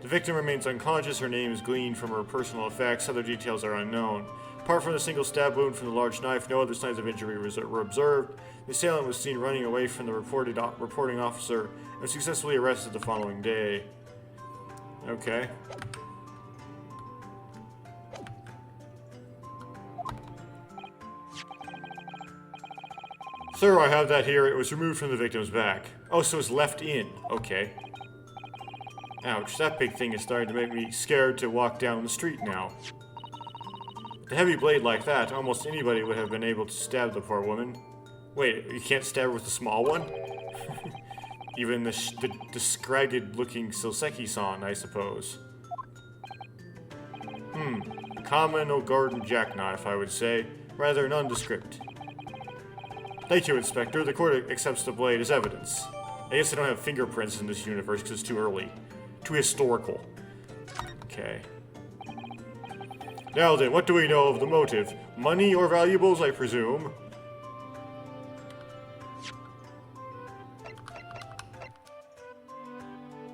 The victim remains unconscious. Her name is gleaned from her personal effects. Other details are unknown. Apart from the single stab wound from the large knife, no other signs of injury were observed. The assailant was seen running away from the reporting officer and was successfully arrested the following day. Okay. Sir, I have that here. It was removed from the victim's back. Oh, so it's left in. Okay. Ouch, that big thing is starting to make me scared to walk down the street now. With a heavy blade like that, almost anybody would have been able to stab the poor woman. Wait, you can't stab her with a small one? Even the scragged-looking Silseki-san, I suppose. A common old garden jackknife, I would say. Rather nondescript. Thank you, Inspector. The court accepts the blade as evidence. I guess they don't have fingerprints in this universe because it's too early. Too historical. Okay. Now then, what do we know of the motive? Money or valuables, I presume?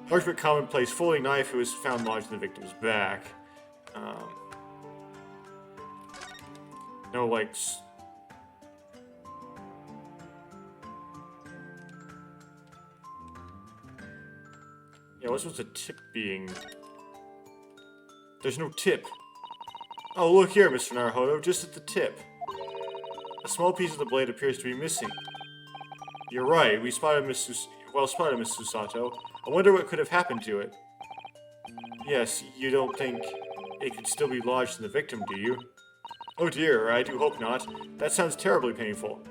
Large but commonplace folding knife was found lodged in the victim's back. No, like... Yeah, what's with the tip being... There's no tip. Oh, look here, Mr. Naruhodo, just at the tip. A small piece of the blade appears to be missing. You're right, we spotted Well spotted, Miss Susato. I wonder what could have happened to it. Yes, you don't think it could still be lodged in the victim, do you? Oh dear, I do hope not. That sounds terribly painful.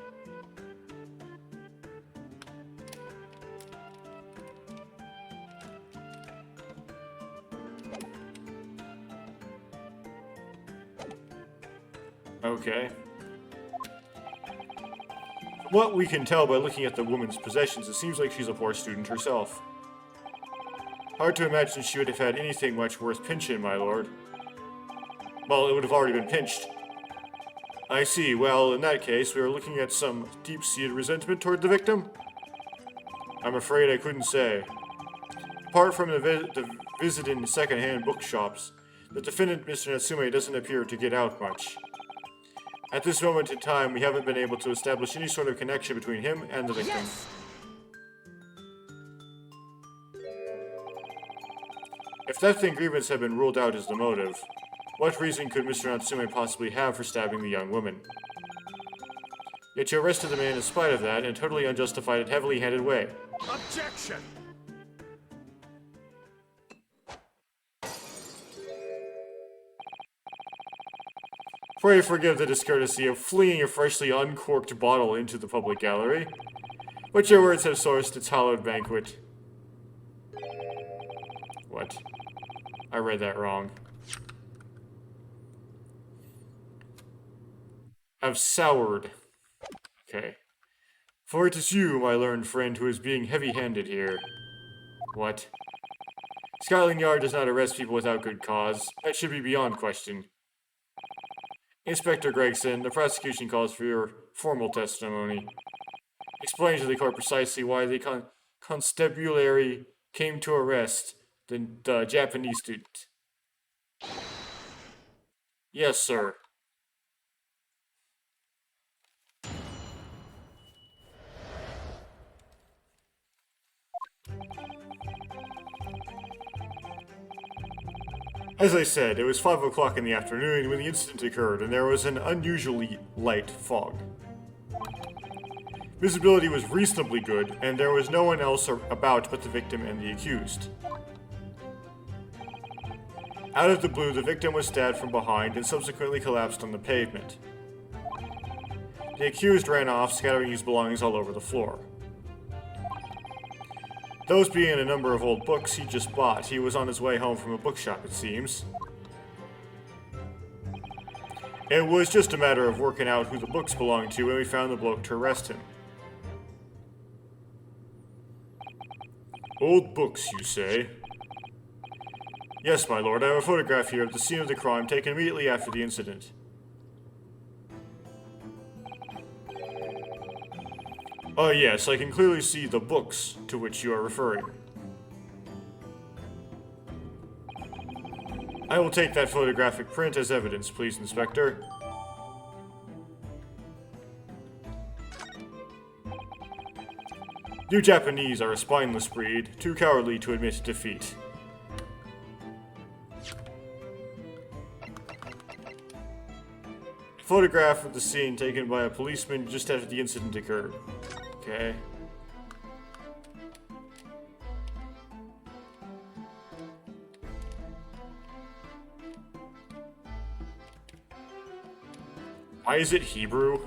Okay. From what we can tell by looking at the woman's possessions, it seems like she's a poor student herself. Hard to imagine she would have had anything much worth pinching, my lord. Well, it would have already been pinched. I see. Well, in that case, we are looking at some deep-seated resentment toward the victim? I'm afraid I couldn't say. Apart from the visit in second-hand bookshops, the defendant, Mr. Natsume, doesn't appear to get out much. At this moment in time, we haven't been able to establish any sort of connection between him and the victim. Yes! If theft and grievance had been ruled out as the motive, what reason could Mr. Natsume possibly have for stabbing the young woman? Yet you arrested the man in spite of that in a totally unjustified and heavily-handed way. Objection! Pray forgive the discourtesy of flinging a freshly uncorked bottle into the public gallery. But your words have sourced its hallowed banquet. What? I read that wrong. Have soured. Okay. For it is you, my learned friend, who is being heavy-handed here. What? Scotland Yard does not arrest people without good cause. That should be beyond question. Inspector Gregson, the prosecution calls for your formal testimony. Explain to the court precisely why the constabulary came to arrest the Japanese student. Yes, sir. As I said, it was 5 o'clock in the afternoon when the incident occurred, and there was an unusually light fog. Visibility was reasonably good, and there was no one else about but the victim and the accused. Out of the blue, the victim was stabbed from behind and subsequently collapsed on the pavement. The accused ran off, scattering his belongings all over the floor. Those being a number of old books he just bought. He was on his way home from a bookshop, it seems. It was just a matter of working out who the books belonged to when we found the bloke to arrest him. Old books, you say? Yes, my lord, I have a photograph here of the scene of the crime taken immediately after the incident. Oh yes, I can clearly see the books to which you are referring. I will take that photographic print as evidence, please, Inspector. You Japanese are a spineless breed, too cowardly to admit defeat. Photograph of the scene taken by a policeman just after the incident occurred. Okay. Why is it Hebrew?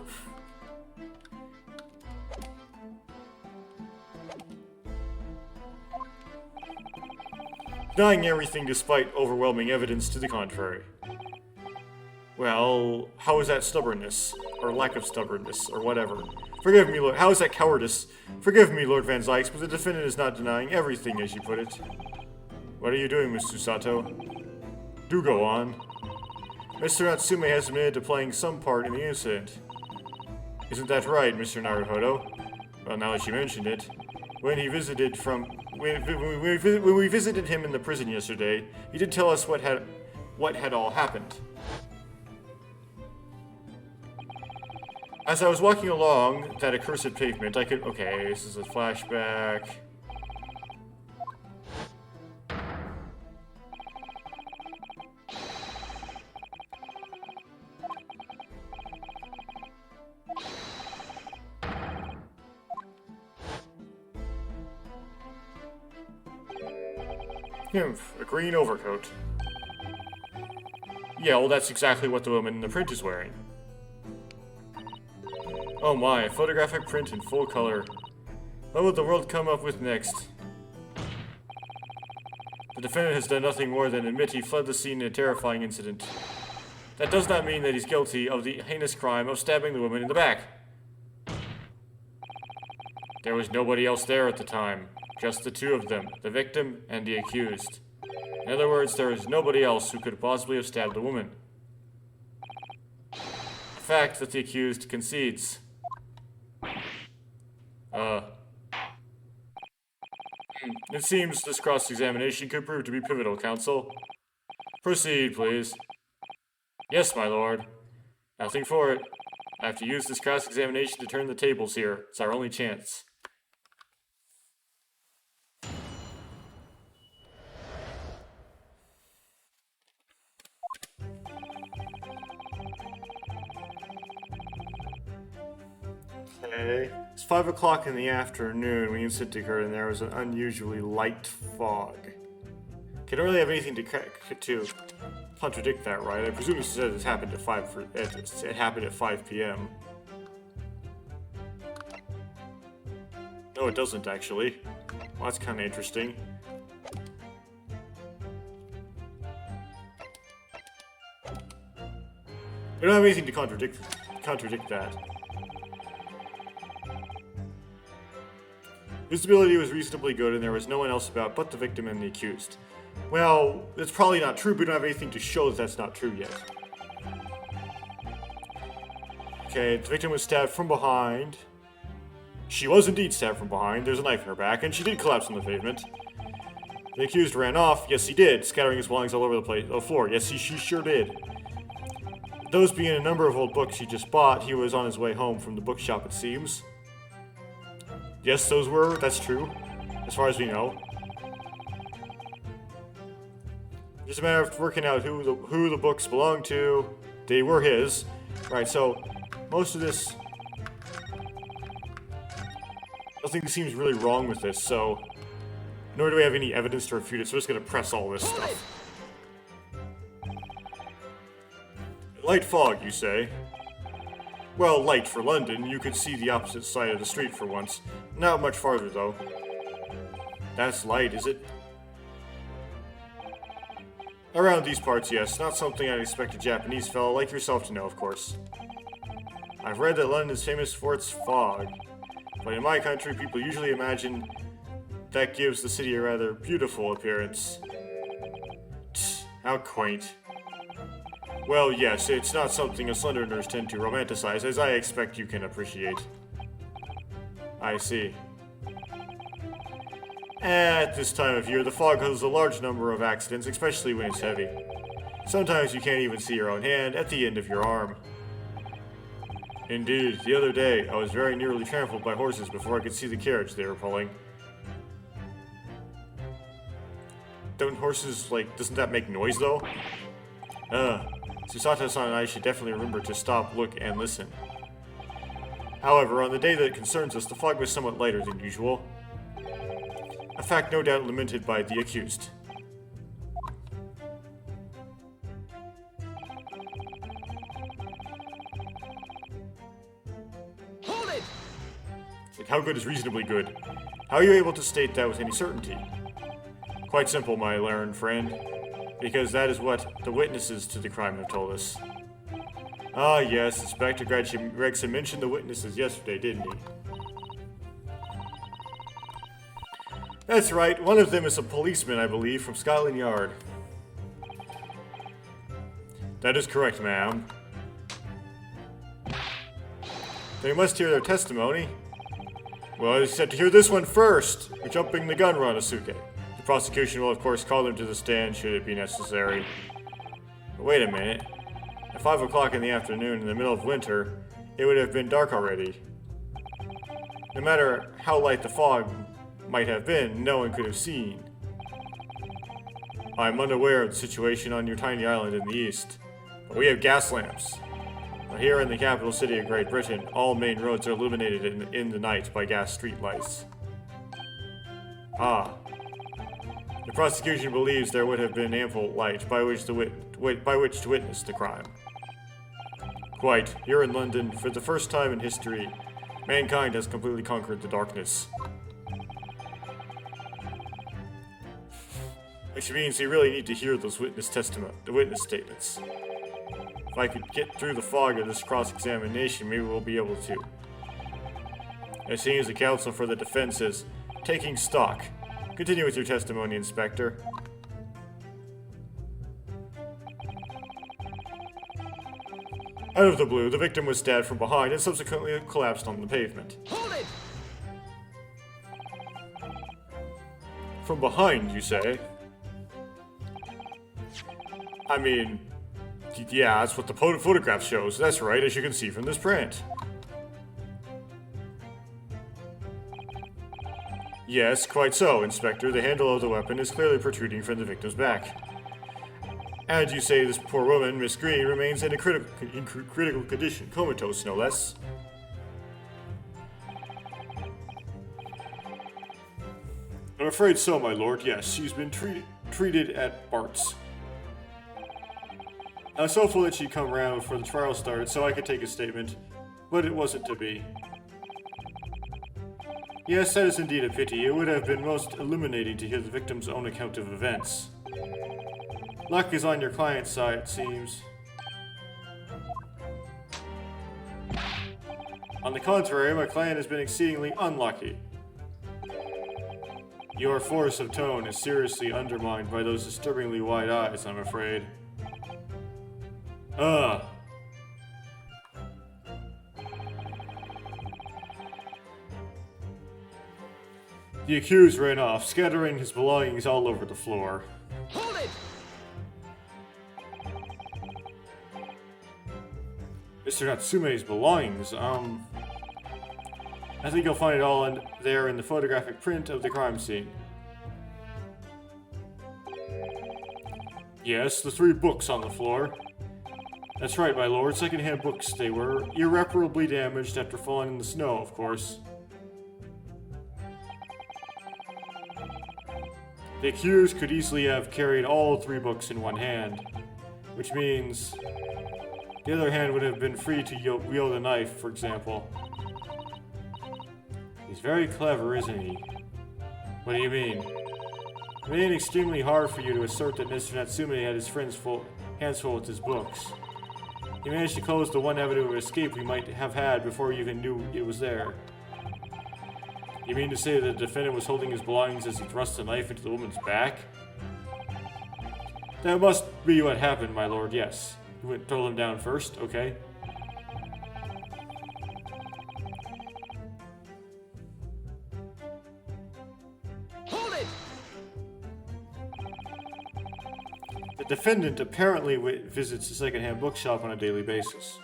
Denying everything despite overwhelming evidence to the contrary. Well, how is that stubbornness? Or lack of stubbornness, or whatever. Forgive me, Lord. How is that cowardice? Forgive me, Lord Van Zykes, but the defendant is not denying everything, as you put it. What are you doing, Miss Susato? Do go on. Mr. Natsume has admitted to playing some part in the incident. Isn't that right, Mr. Naruhodo? Well, now that you mentioned it. When he visited when we visited him in the prison yesterday, he did tell us what had all happened. As I was walking along that accursed pavement, I could... Okay, this is a flashback. A green overcoat. Yeah, well, that's exactly what the woman in the print is wearing. Oh my, a photographic print in full color. What would the world come up with next? The defendant has done nothing more than admit he fled the scene in a terrifying incident. That does not mean that he's guilty of the heinous crime of stabbing the woman in the back. There was nobody else there at the time. Just the two of them, the victim and the accused. In other words, there is nobody else who could possibly have stabbed the woman. A fact that the accused concedes. It seems this cross-examination could prove to be pivotal, counsel. Proceed, please. Yes, my lord. Nothing for it. I have to use this cross-examination to turn the tables here. It's our only chance. Okay. It's 5 o'clock in the afternoon when you sit occurred, and there was an unusually light fog. Okay, don't really have anything to contradict that, right? I presume it said it happened at 5 p.m. No, it doesn't actually. Well, that's kind of interesting. I don't have anything to contradict that. Visibility was reasonably good, and there was no one else about but the victim and the accused. Well, that's probably not true, but we don't have anything to show that that's not true yet. Okay, the victim was stabbed from behind. She was indeed stabbed from behind. There's a knife in her back, and she did collapse on the pavement. The accused ran off. Yes, he did, scattering his belongings all over the floor. Yes, she sure did. Those being a number of old books he just bought, he was on his way home from the bookshop, it seems. Yes, those were. That's true, as far as we know. Just a matter of working out who the books belonged to. They were his, right? So most of this, nothing seems really wrong with this. So nor do we have any evidence to refute it. So we're just gonna press all this stuff. Light fog, you say? Well, light for London. You could see the opposite side of the street for once. Not much farther, though. That's light, is it? Around these parts, yes. Not something I'd expect a Japanese fellow like yourself to know, of course. I've read that London is famous for its fog. But in my country, people usually imagine that gives the city a rather beautiful appearance. Tch, how quaint. Well, yes, it's not something us Londoners tend to romanticize, as I expect you can appreciate. I see. At this time of year, the fog causes a large number of accidents, especially when it's heavy. Sometimes you can't even see your own hand at the end of your arm. Indeed, the other day, I was very nearly trampled by horses before I could see the carriage they were pulling. Don't horses, doesn't that make noise, though? Susato-san and I should definitely remember to stop, look, and listen. However, on the day that concerns us, the fog was somewhat lighter than usual. A fact no doubt lamented by the accused. Hold it! How good is reasonably good? How are you able to state that with any certainty? Quite simple, my learned friend. Because that is what the witnesses to the crime have told us. Ah, yes, Inspector Gregson mentioned the witnesses yesterday, didn't he? That's right, one of them is a policeman, I believe, from Scotland Yard. That is correct, ma'am. Then we must hear their testimony. Well, I said to hear this one first. You're jumping the gun, Ranosuke. The prosecution will, of course, call them to the stand should it be necessary. But wait a minute. At 5 o'clock in the afternoon in the middle of winter, it would have been dark already. No matter how light the fog might have been, no one could have seen. I'm unaware of the situation on your tiny island in the east, but we have gas lamps. But here in the capital city of Great Britain, all main roads are illuminated in the night by gas street lights. Ah. The prosecution believes there would have been ample light by which to witness the crime. Quite. Here in London, for the first time in history, mankind has completely conquered the darkness. Which means we really need to hear those the witness statements. If I could get through the fog of this cross-examination, maybe we'll be able to. It seems the counsel for the defense is taking stock. Continue with your testimony, Inspector. Out of the blue, the victim was stabbed from behind and subsequently collapsed on the pavement. Hold it! From behind, you say? I mean, yeah, that's what the photograph shows. That's right, as you can see from this print. Yes, quite so, Inspector. The handle of the weapon is clearly protruding from the victim's back. And you say this poor woman, Miss Green, remains in a critical condition, comatose no less. I'm afraid so, my lord, yes. She's been treated at Bart's. I was hopeful that she'd come round before the trial started so I could take a statement, but it wasn't to be. Yes, that is indeed a pity. It would have been most illuminating to hear the victim's own account of events. Luck is on your client's side, it seems. On the contrary, my client has been exceedingly unlucky. Your force of tone is seriously undermined by those disturbingly wide eyes, I'm afraid. The accused ran off, scattering his belongings all over the floor. Hold it! Mr. Natsume's belongings, I think you'll find it all there in the photographic print of the crime scene. Yes, the 3 books on the floor. That's right, my lord, second-hand books they were, irreparably damaged after falling in the snow, of course. The accused could easily have carried all 3 books in one hand, which means the other hand would have been free to wield a knife, for example. He's very clever, isn't he? What do you mean? It made it extremely hard for you to assert that Mr. Natsume had his hands full with his books. He managed to close the one avenue of escape we might have had before you even knew it was there. You mean to say that the defendant was holding his belongings as he thrust a knife into the woman's back? That must be what happened, my lord, yes. You went and throw them down first, okay? Hold it! The defendant apparently visits the second-hand bookshop on a daily basis.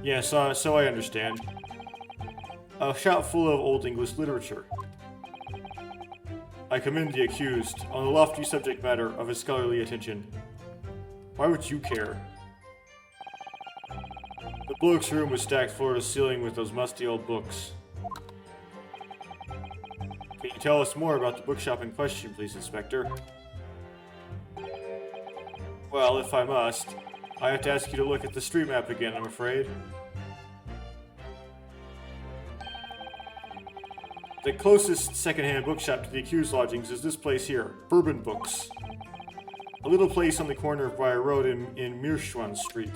Yes, so I understand. A shop full of Old English literature. I commend the accused on the lofty subject matter of his scholarly attention. Why would you care? The bloke's room was stacked floor to ceiling with those musty old books. Can you tell us more about the bookshop in question, please, Inspector? Well, if I must, I have to ask you to look at the street map again, I'm afraid. The closest second-hand bookshop to the accused lodgings is this place here, Bourbon Books. A little place on the corner of Briar Road in Meerschaum Street.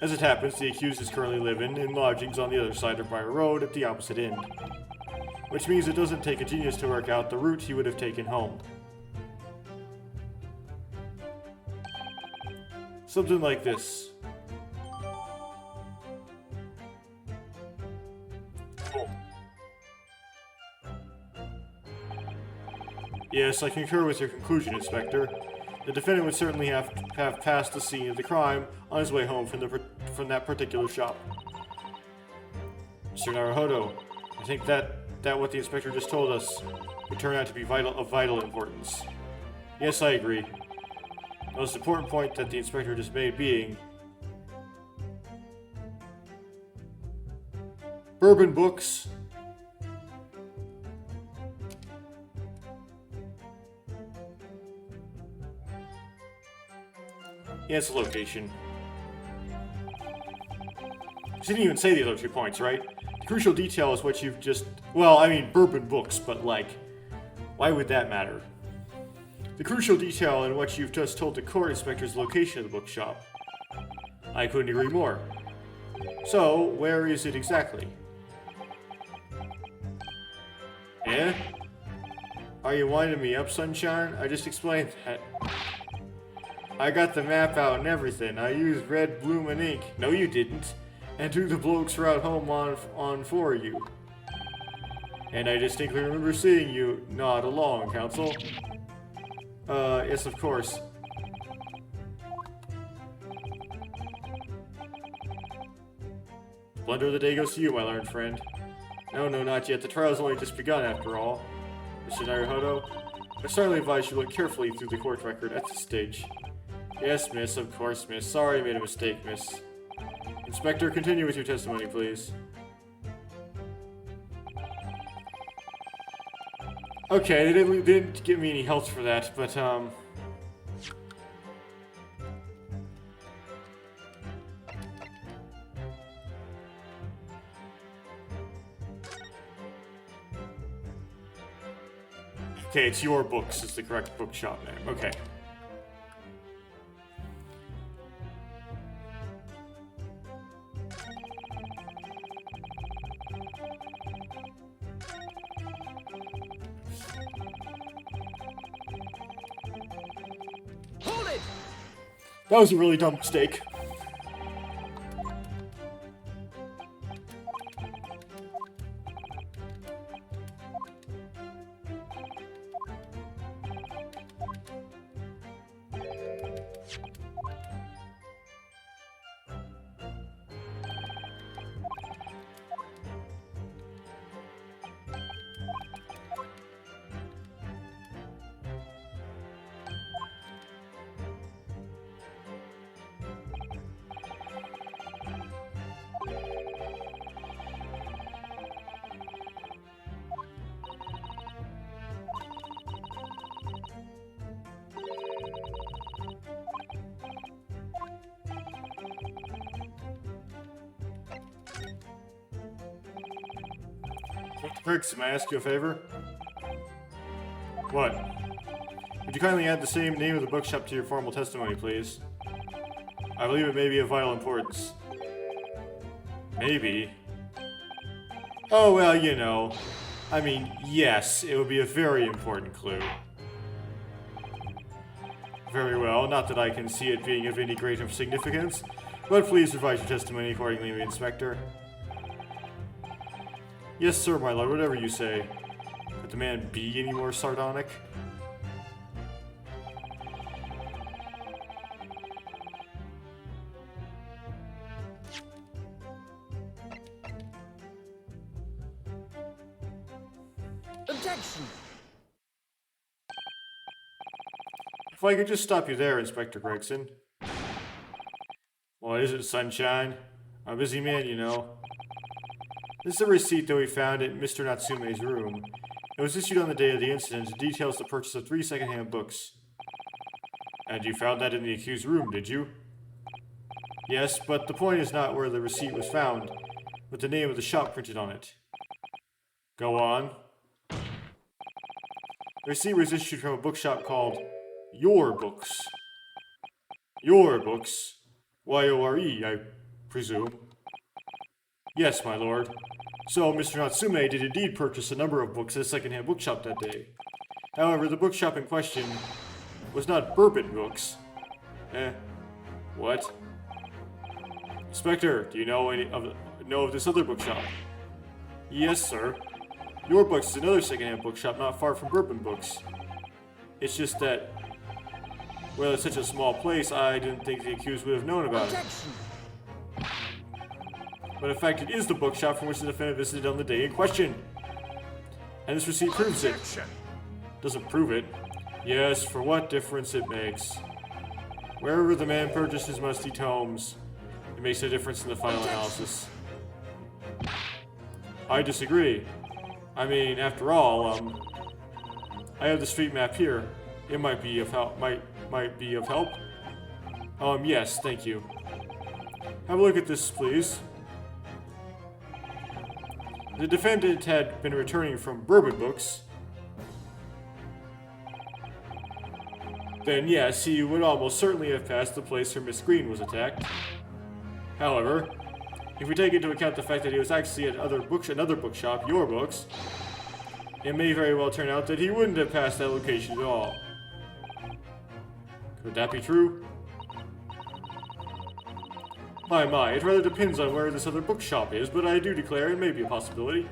As it happens, the accused is currently living in lodgings on the other side of Briar Road at the opposite end. Which means it doesn't take a genius to work out the route he would have taken home. Something like this. Yes, I concur with your conclusion, Inspector. The defendant would certainly have passed the scene of the crime on his way home from that particular shop. Mr. Naruhodo, I think that what the inspector just told us would turn out to be of vital importance. Yes, I agree. The most important point that the inspector just made being Bourbon Books Yeah, it's a location. She didn't even say the other 2 points, right? The crucial detail is what you've just... Well, I mean, bourbon books, but like... Why would that matter? The crucial detail in what you've just told the court inspector is the location of the bookshop. I couldn't agree more. So, where is it exactly? Eh? Are you winding me up, Sunshine? I just explained that. I got the map out and everything. I used red, bloom, and ink. No, you didn't. And threw the blokes route home on for you. And I distinctly remember seeing you nod along, Counsel. Yes, of course. Splendor of the day goes to you, my learned friend. No, not yet. The trial's only just begun, after all. Mr. Naruhodo, I strongly advise you look carefully through the court record at this stage. Yes, miss, of course, miss. Sorry I made a mistake, miss. Inspector, continue with your testimony, please. Okay, they didn't give me any help for that, but, okay, it's Your Books is the correct bookshop name. Okay. Hold it! That was a really dumb mistake. Briggs, may I ask you a favor? What? Would you kindly add the same name of the bookshop to your formal testimony, please? I believe it may be of vital importance. Maybe. Oh, well, you know. I mean, yes, it would be a very important clue. Very well, not that I can see it being of any great significance, but please revise your testimony accordingly, Inspector. Yes, sir, my lord, whatever you say. Could the man be any more sardonic? Objection! If I could just stop you there, Inspector Gregson. What is it, Sunshine? I'm a busy man, you know. This is a receipt that we found in Mr. Natsume's room. It was issued on the day of the incident. It details the purchase of 3 second-hand books. And you found that in the accused room, did you? Yes, but the point is not where the receipt was found, but the name of the shop printed on it. Go on. The receipt was issued from a bookshop called Your Books. Your Books? Y-O-R-E, I presume. Yes, my lord. So, Mr. Natsume did indeed purchase a number of books at a second-hand bookshop that day. However, the bookshop in question was not Bourbon Books. What? Inspector, do you know of this other bookshop? Yes, sir. Your Books is another second-hand bookshop not far from Bourbon Books. It's just that, well, it's such a small place, I didn't think the accused would have known about it. But in fact, it is the bookshop from which the defendant visited on the day in question. And this receipt proves it. Doesn't prove it. Yes, for what difference it makes. Wherever the man purchased his musty tomes, it makes a difference in the final analysis. I disagree. I mean, after all, I have the street map here. It might be of help. Might be of help. Yes, thank you. Have a look at this, please. The defendant had been returning from bourbon books. Then yes, he would almost certainly have passed the place where Miss Green was attacked. However, if we take into account the fact that he was actually at another bookshop, your books, it may very well turn out that he wouldn't have passed that location at all. Could that be true? My, it rather depends on where this other bookshop is, but I do declare it may be a possibility.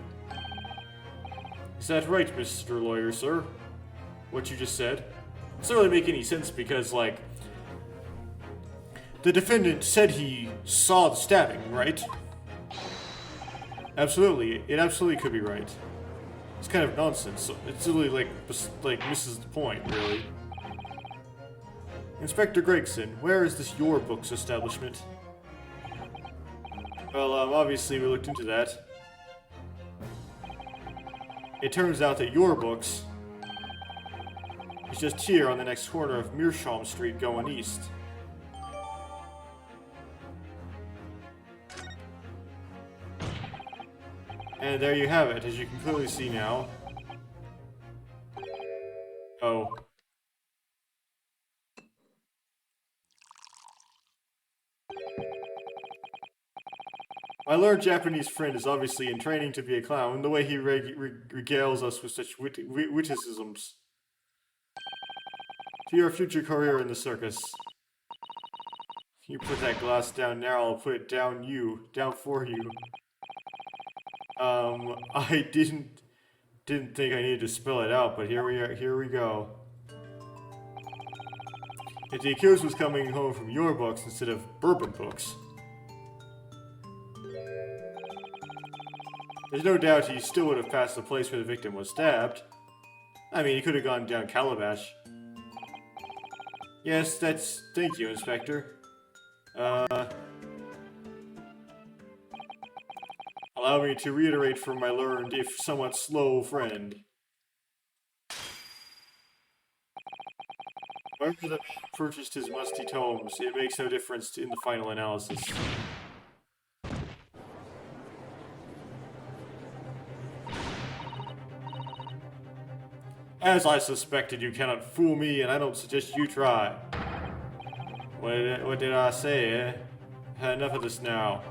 Is that right, Mr. Lawyer, sir? What you just said? It doesn't really make any sense because, like, the defendant said he saw the stabbing, right? Absolutely, it absolutely could be right. It's kind of nonsense. It's really like misses the point, really. Inspector Gregson, where is this Your Books establishment? Well, obviously we looked into that. It turns out that Your Books is just here on the next corner of Meerschaum Street going east. And there you have it, as you can clearly see now. Oh. My learned Japanese friend is obviously in training to be a clown, the way he regales us with such witticisms. To your future career in the circus. You put that glass down now, I'll put it down for you. I didn't think I needed to spell it out, but here we go. If the accused was coming home from Your Books instead of bourbon books, there's no doubt he still would have passed the place where the victim was stabbed. I mean, he could have gone down Calabash. Yes, thank you, Inspector. Allow me to reiterate for my learned, if somewhat slow, friend. Wherever the man purchased his musty tomes, it makes no difference in the final analysis. As I suspected, you cannot fool me, and I don't suggest you try. What did I say, eh? Enough of this now.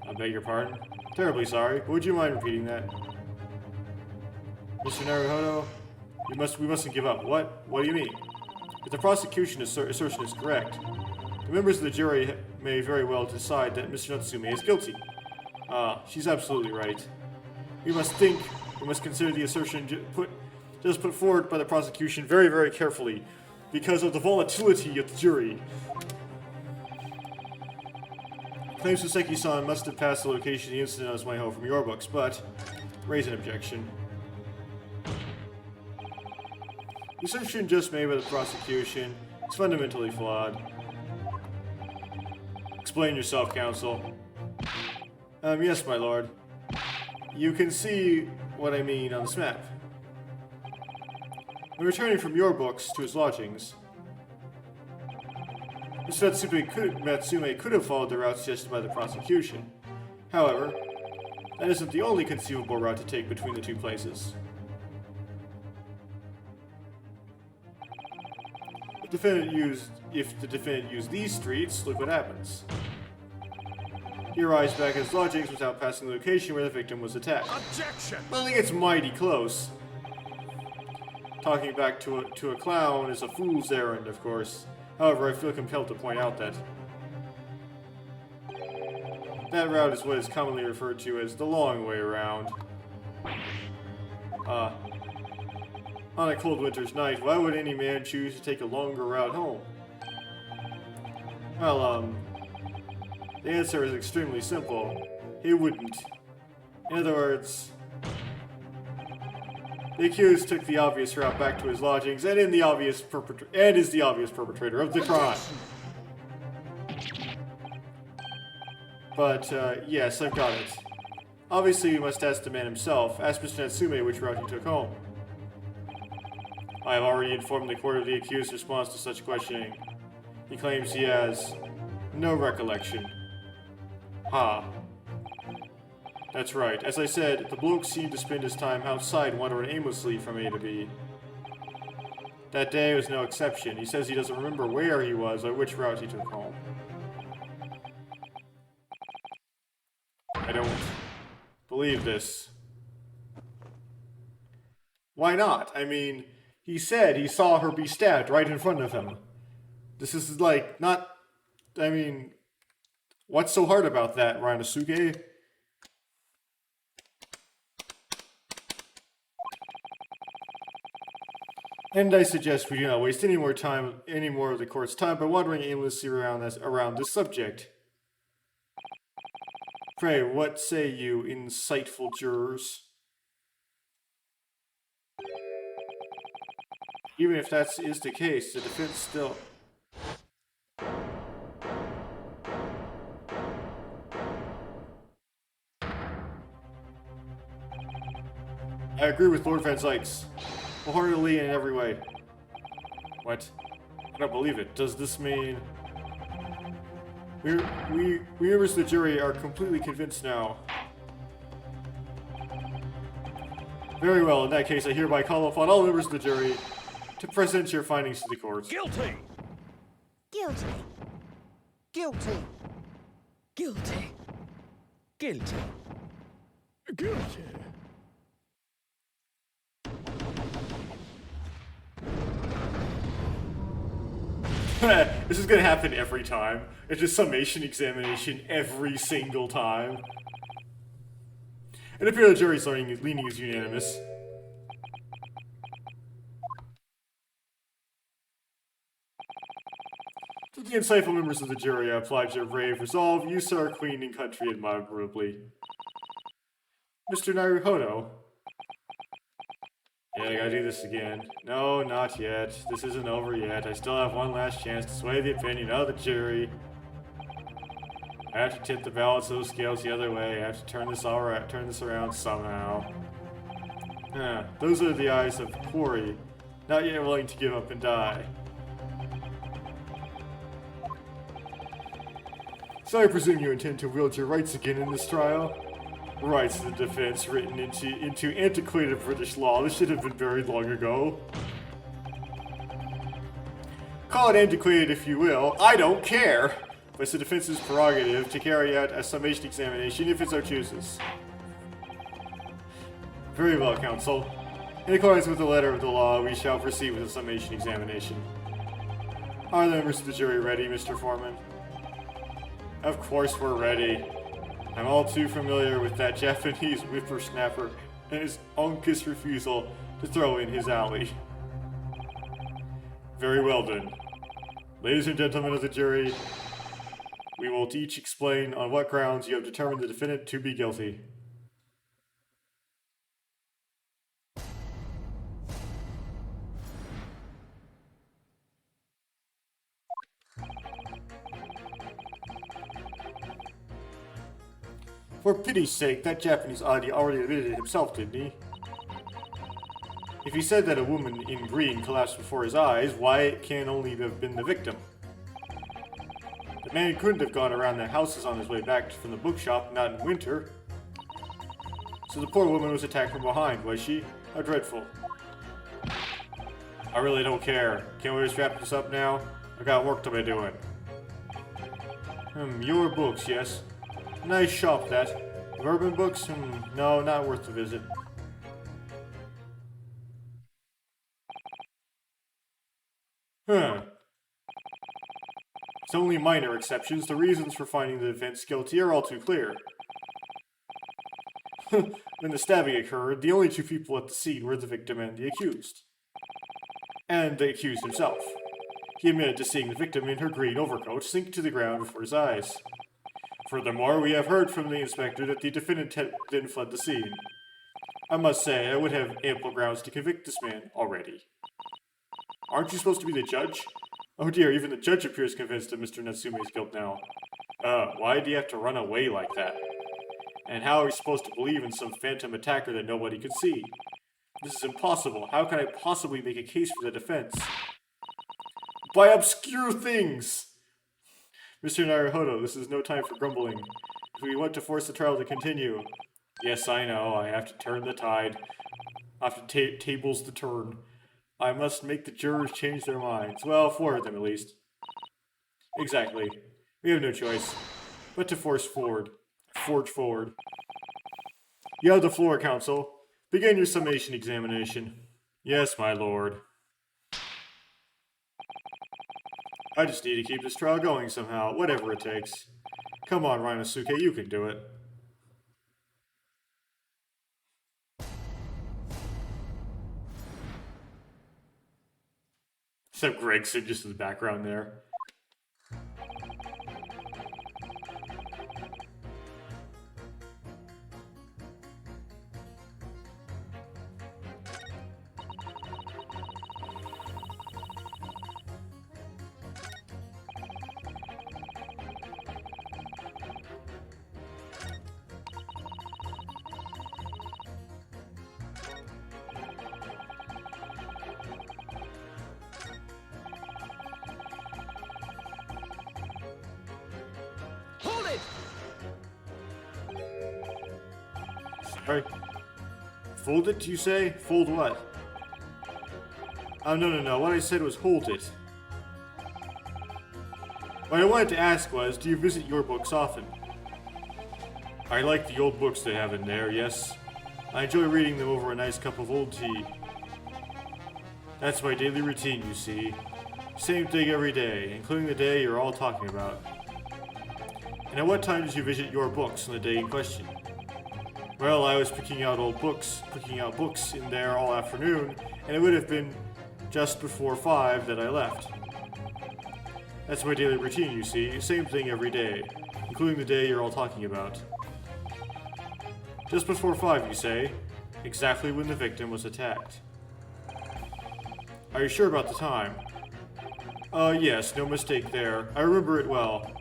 I beg your pardon? Terribly sorry, but would you mind repeating that? Mr. Naruhodo, we mustn't give up. What? What do you mean? If the prosecution assertion is correct, the members of the jury may very well decide that Mr. Natsume is guilty. She's absolutely right. We must consider the assertion just put forward by the prosecution very, very carefully, because of the volatility of the jury. Claims Soseki-san must have passed the location of the incident on his way home from Your Books, but raise an objection. The assertion just made by the prosecution is fundamentally flawed. Explain yourself, counsel. Yes, my lord. You can see what I mean on this map. When returning from Your Books to his lodgings, Mr. Natsume could have followed the route suggested by the prosecution. However, that isn't the only conceivable route to take between the two places. If the defendant used these streets, look what happens. He arrives back at his lodgings without passing the location where the victim was attacked. Objection! Well, I think it's mighty close. Talking back to a clown is a fool's errand, of course. However, I feel compelled to point out that that route is what is commonly referred to as the long way around. On a cold winter's night, why would any man choose to take a longer route home? Well, the answer is extremely simple. He wouldn't. In other words, the accused took the obvious route back to his lodgings and is the obvious perpetrator of the crime. But, yes, I've got it. Obviously, we must ask the man himself. Ask Mr. Natsume which route he took home. I have already informed the court of the accused's response to such questioning. He claims he has no recollection. Ha. That's right. As I said, the bloke seemed to spend his time outside wandering aimlessly from A to B. That day was no exception. He says he doesn't remember where he was or which route he took home. I don't believe this. Why not? I mean, he said he saw her be stabbed right in front of him. This is like, not... I mean, what's so hard about that, Rinosuke? And I suggest we do not waste any more of the court's time by wandering aimlessly around this subject. Pray, what say you, insightful jurors? Even if that is the case, the defense still... I agree with Lord Van Zykes. Wholeheartedly and in every way. What? I don't believe it. Does this mean... We members of the jury are completely convinced now. Very well, in that case I hereby call upon all members of the jury to present your findings to the court. Guilty! Guilty. Guilty! Guilty. Guilty! Guilty. This is gonna happen every time. It's just summation examination every single time. It appears the jury's leaning is unanimous. To the insightful members of the jury, I applaud your brave resolve. You serve our queen and country admirably. Mr. Naruhodo. Yeah, I gotta do this again. No, not yet. This isn't over yet. I still have one last chance to sway the opinion of the jury. I have to tip the balance of those scales the other way. I have to turn this around somehow. Those are the eyes of Quarry, not yet willing to give up and die. So I presume you intend to wield your rights again in this trial? Rights of the defense written into antiquated British law. This should have been very long ago. Call it antiquated if you will. I don't care. But it's the defense's prerogative to carry out a summation examination if it so chooses. Very well, counsel. In accordance with the letter of the law, we shall proceed with the summation examination. Are the members of the jury ready, Mr. Foreman? Of course we're ready. I'm all too familiar with that Japanese whippersnapper and his unctuous refusal to throw in his alley. Very well then. Ladies and gentlemen of the jury, we will each explain on what grounds you have determined the defendant to be guilty. For pity's sake, that Japanese oddity already admitted it himself, didn't he? If he said that a woman in green collapsed before his eyes, why it can only have been the victim? The man couldn't have gone around the houses on his way back from the bookshop, not in winter. So the poor woman was attacked from behind, was she? How dreadful. I really don't care. Can't we just wrap this up now? I got work to be doing. Your books, yes. Nice shop, that. Urban books? No, not worth the visit. It's only minor exceptions. The reasons for finding the defense guilty are all too clear. When the stabbing occurred, the only two people at the scene were the victim and the accused. And the accused himself. He admitted to seeing the victim in her green overcoat sink to the ground before his eyes. Furthermore, we have heard from the inspector that the defendant had then fled the scene. I must say, I would have ample grounds to convict this man already. Aren't you supposed to be the judge? Oh dear, even the judge appears convinced of Mr. Natsume's guilt now. Why do you have to run away like that? And how are we supposed to believe in some phantom attacker that nobody could see? This is impossible. How can I possibly make a case for the defense? by obscure things. Mr. Naruhodo, this is no time for grumbling. If we want to force the trial to continue... Yes, I know, I have to turn the tide. I have to tables to turn. I must make the jurors change their minds. Well, 4 of them at least. Exactly. We have no choice but to forge forward. You have the floor, counsel. Begin your summation examination. Yes, my lord. I just need to keep this trial going somehow, whatever it takes. Come on, Rinosuke, you can do it. Except Gregson just in the background there. Hold it! Sorry. Fold it, you say? Fold what? Oh, no. What I said was hold it. What I wanted to ask was, do you visit your books often? I like the old books they have in there, yes. I enjoy reading them over a nice cup of old tea. That's my daily routine, you see. Same thing every day, including the day you're all talking about. And at what time did you visit your books on the day in question? Well, I was picking out books in there all afternoon, and it would have been just before 5 that I left. That's my daily routine, you see. Same thing every day, including the day you're all talking about. Just before 5, you say? Exactly when the victim was attacked. Are you sure about the time? Yes, no mistake there. I remember it well.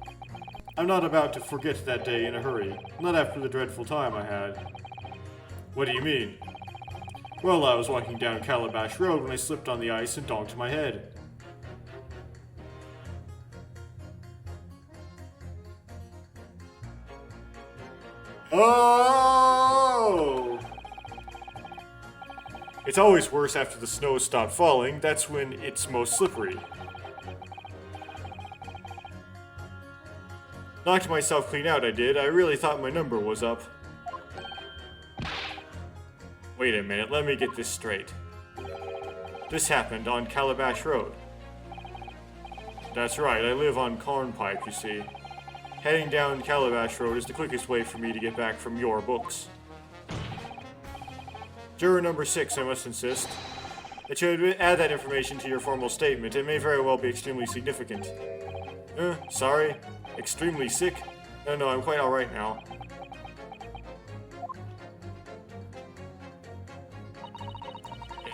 I'm not about to forget that day in a hurry. Not after the dreadful time I had. What do you mean? Well, I was walking down Calabash Road when I slipped on the ice and donked my head. Oh! It's always worse after the snow stopped falling. That's when it's most slippery. Knocked myself clean out, I did. I really thought my number was up. Wait a minute, let me get this straight. This happened on Calabash Road. That's right, I live on Cornpipe, you see. Heading down Calabash Road is the quickest way for me to get back from your books. Juror number 6, I must insist that you add that information to your formal statement. It may very well be extremely significant. Sorry. Extremely sick? No, I'm quite alright now.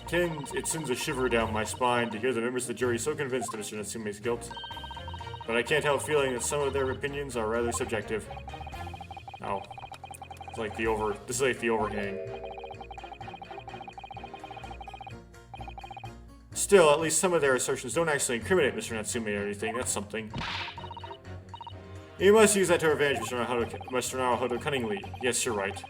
It sends a shiver down my spine to hear the members of the jury so convinced of Mr. Natsume's guilt. But I can't help feeling that some of their opinions are rather subjective. Oh. This is like the overhang. Still, at least some of their assertions don't actually incriminate Mr. Natsume or anything. That's something. You must use that to our advantage, Mr. Naruhodo cunningly. Yes, you're right.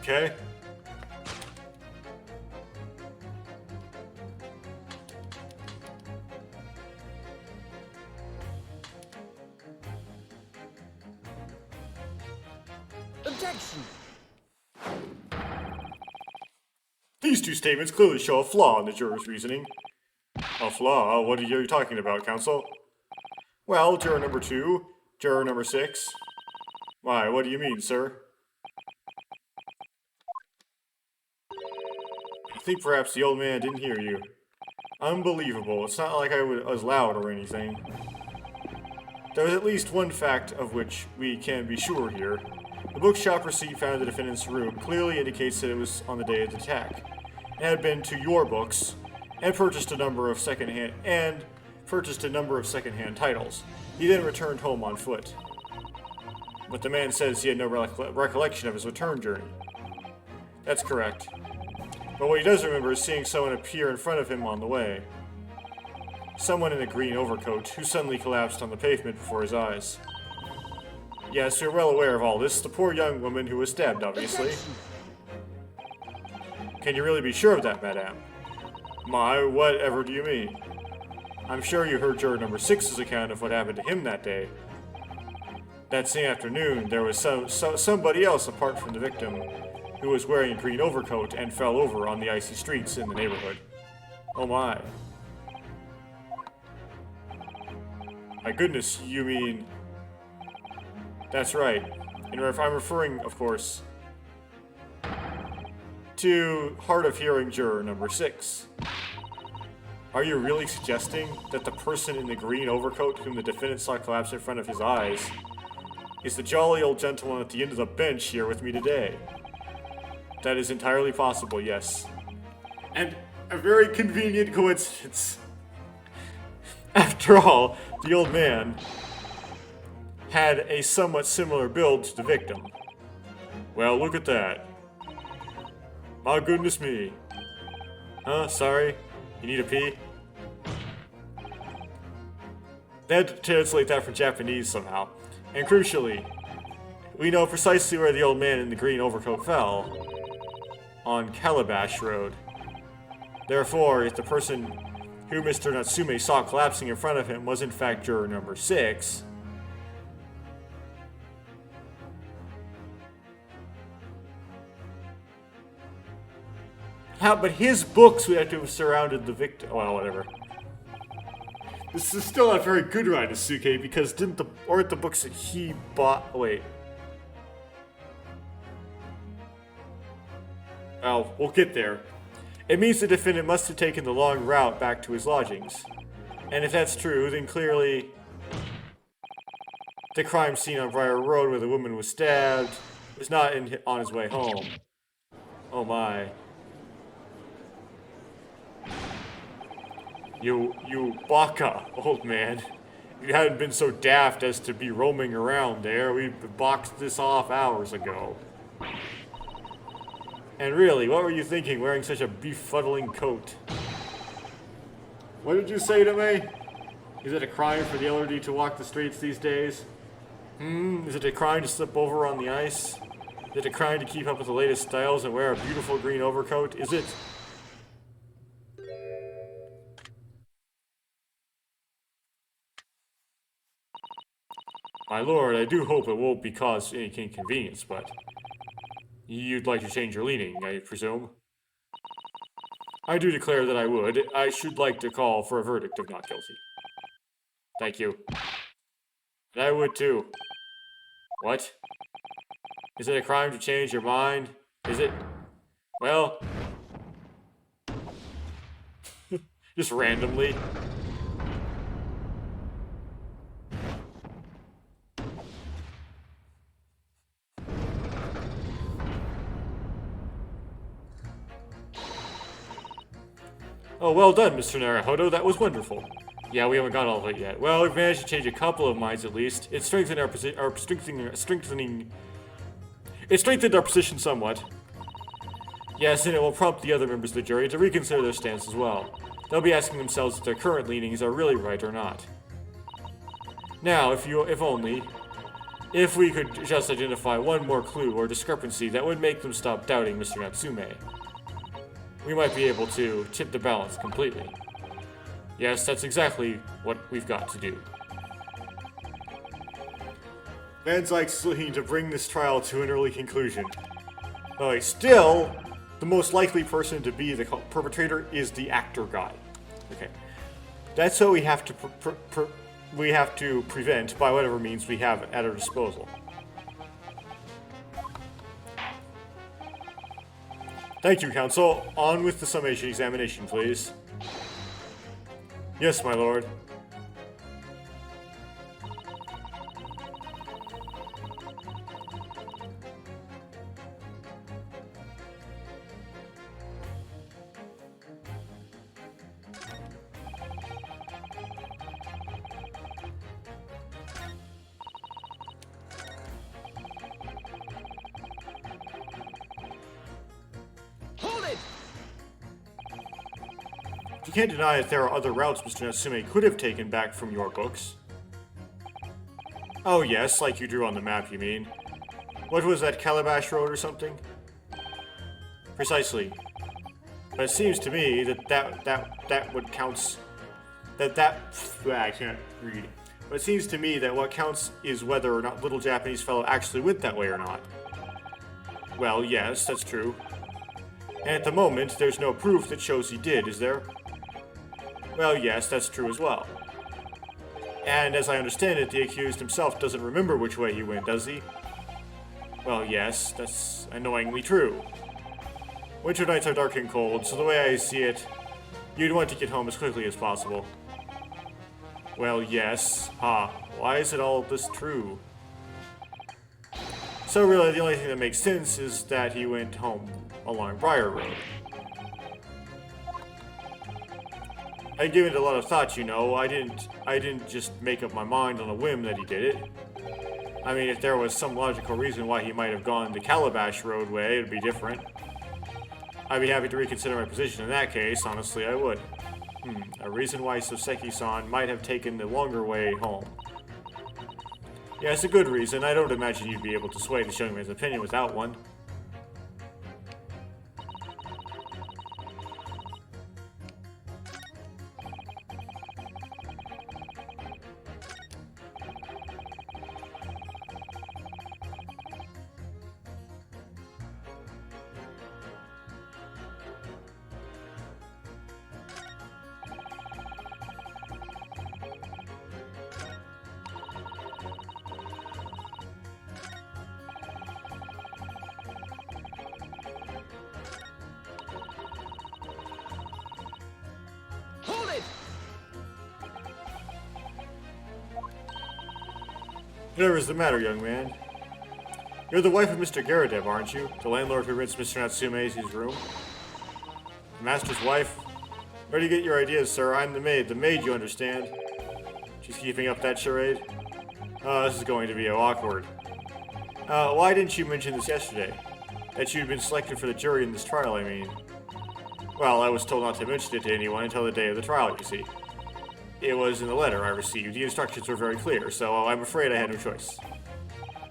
Okay. Objection! These two statements clearly show a flaw in the juror's reasoning. A flaw? What are you talking about, counsel? Well, juror number 2, juror number 6. Why, what do you mean, sir? I think perhaps the old man didn't hear you. Unbelievable. It's not like I was loud or anything. There was at least one fact of which we can be sure here. The bookshop receipt found in the defendant's room clearly indicates that it was on the day of the attack, and had been to your books, and purchased a number of secondhand titles. He then returned home on foot. But the man says he had no recollection of his return journey. That's correct. But what he does remember is seeing someone appear in front of him on the way. Someone in a green overcoat who suddenly collapsed on the pavement before his eyes. Yes, you're well aware of all this. The poor young woman who was stabbed, obviously. Can you really be sure of that, madame? My, whatever do you mean? I'm sure you heard juror number 6's account of what happened to him that day. That same afternoon, there was somebody else apart from the victim who was wearing a green overcoat and fell over on the icy streets in the neighborhood. Oh my. My goodness, you mean... That's right. And I'm referring, of course, to hard of hearing juror number 6. Are you really suggesting that the person in the green overcoat whom the defendant saw collapse in front of his eyes is the jolly old gentleman at the end of the bench here with me today? That is entirely possible, yes. And a very convenient coincidence. After all, the old man had a somewhat similar build to the victim. Well, look at that. My goodness me. Huh? Sorry? You need a pee? They had to translate that from Japanese somehow. And crucially, we know precisely where the old man in the green overcoat fell. On Calabash Road. Therefore, if the person who Mr. Natsume saw collapsing in front of him was in fact juror number 6, but his books would have to have surrounded the victim. Well, whatever. This is still not very good, Rinosuke, because aren't the books that he bought? Wait. Well, we'll get there. It means the defendant must have taken the long route back to his lodgings. And if that's true, then clearly the crime scene on Briar Road where the woman was stabbed was not on his way home. Oh my. You baka, old man. If you hadn't been so daft as to be roaming around there, we'd boxed this off hours ago. And really, what were you thinking wearing such a befuddling coat? What did you say to me? Is it a crime for the elderly to walk the streets these days? Is it a crime to slip over on the ice? Is it a crime to keep up with the latest styles and wear a beautiful green overcoat? Is it? My lord, I do hope it won't be cause any inconvenience, but... You'd like to change your leaning, I presume? I do declare that I would. I should like to call for a verdict of not guilty. Thank you. And I would too. What? Is it a crime to change your mind? Is it? Well... just randomly. Oh, well done, Mr. Naruhodo. That was wonderful. Yeah, we haven't got all of it yet. Well, we've managed to change a couple of minds at least. It strengthened our position somewhat. Yes, and it will prompt the other members of the jury to reconsider their stance as well. They'll be asking themselves if their current leanings are really right or not. Now, if we could just identify one more clue or discrepancy that would make them stop doubting Mr. Natsume, we might be able to tip the balance completely. Yes, that's exactly what we've got to do. Van Zyke's looking to bring this trial to an early conclusion. Though he still the most likely person to be the perpetrator is the actor guy. Okay. That's what we have to prevent by whatever means we have at our disposal. Thank you, Counsel. On with the summation examination, please. Yes, my lord. Hold it! You can't deny that there are other routes Mr. Natsume could have taken back from your books. Oh yes, like you drew on the map, you mean. What was that, Calabash Road or something? Precisely. But it seems to me that what counts... I can't read. But it seems to me that what counts is whether or not little Japanese fellow actually went that way or not. Well, yes, that's true. And at the moment, there's no proof that shows he did, is there? Well, yes, that's true as well. And as I understand it, the accused himself doesn't remember which way he went, does he? Well, yes, that's annoyingly true. Winter nights are dark and cold, so the way I see it, you'd want to get home as quickly as possible. Well, yes. Why is it all this true? So really, the only thing that makes sense is that he went home along Briar Road. I gave it a lot of thought, you know. I didn't just make up my mind on a whim that he did it. I mean, if there was some logical reason why he might have gone the Calabash Road way, it would be different. I'd be happy to reconsider my position in that case, honestly I would. A reason why Soseki-san might have taken the longer way home. Yeah, it's a good reason. I don't imagine you'd be able to sway the young man's opinion without one. Hold it! Whatever's the matter, young man? You're the wife of Mr. Garadev, aren't you? The landlord who rents Mr. Natsume's room? The master's wife? Where do you get your ideas, sir? I'm the maid, you understand? She's keeping up that charade? This is going to be awkward. Why didn't you mention this yesterday? That you'd been selected for the jury in this trial, I mean. Well, I was told not to mention it to anyone until the day of the trial, you see. It was in the letter I received. The instructions were very clear, so I'm afraid I had no choice.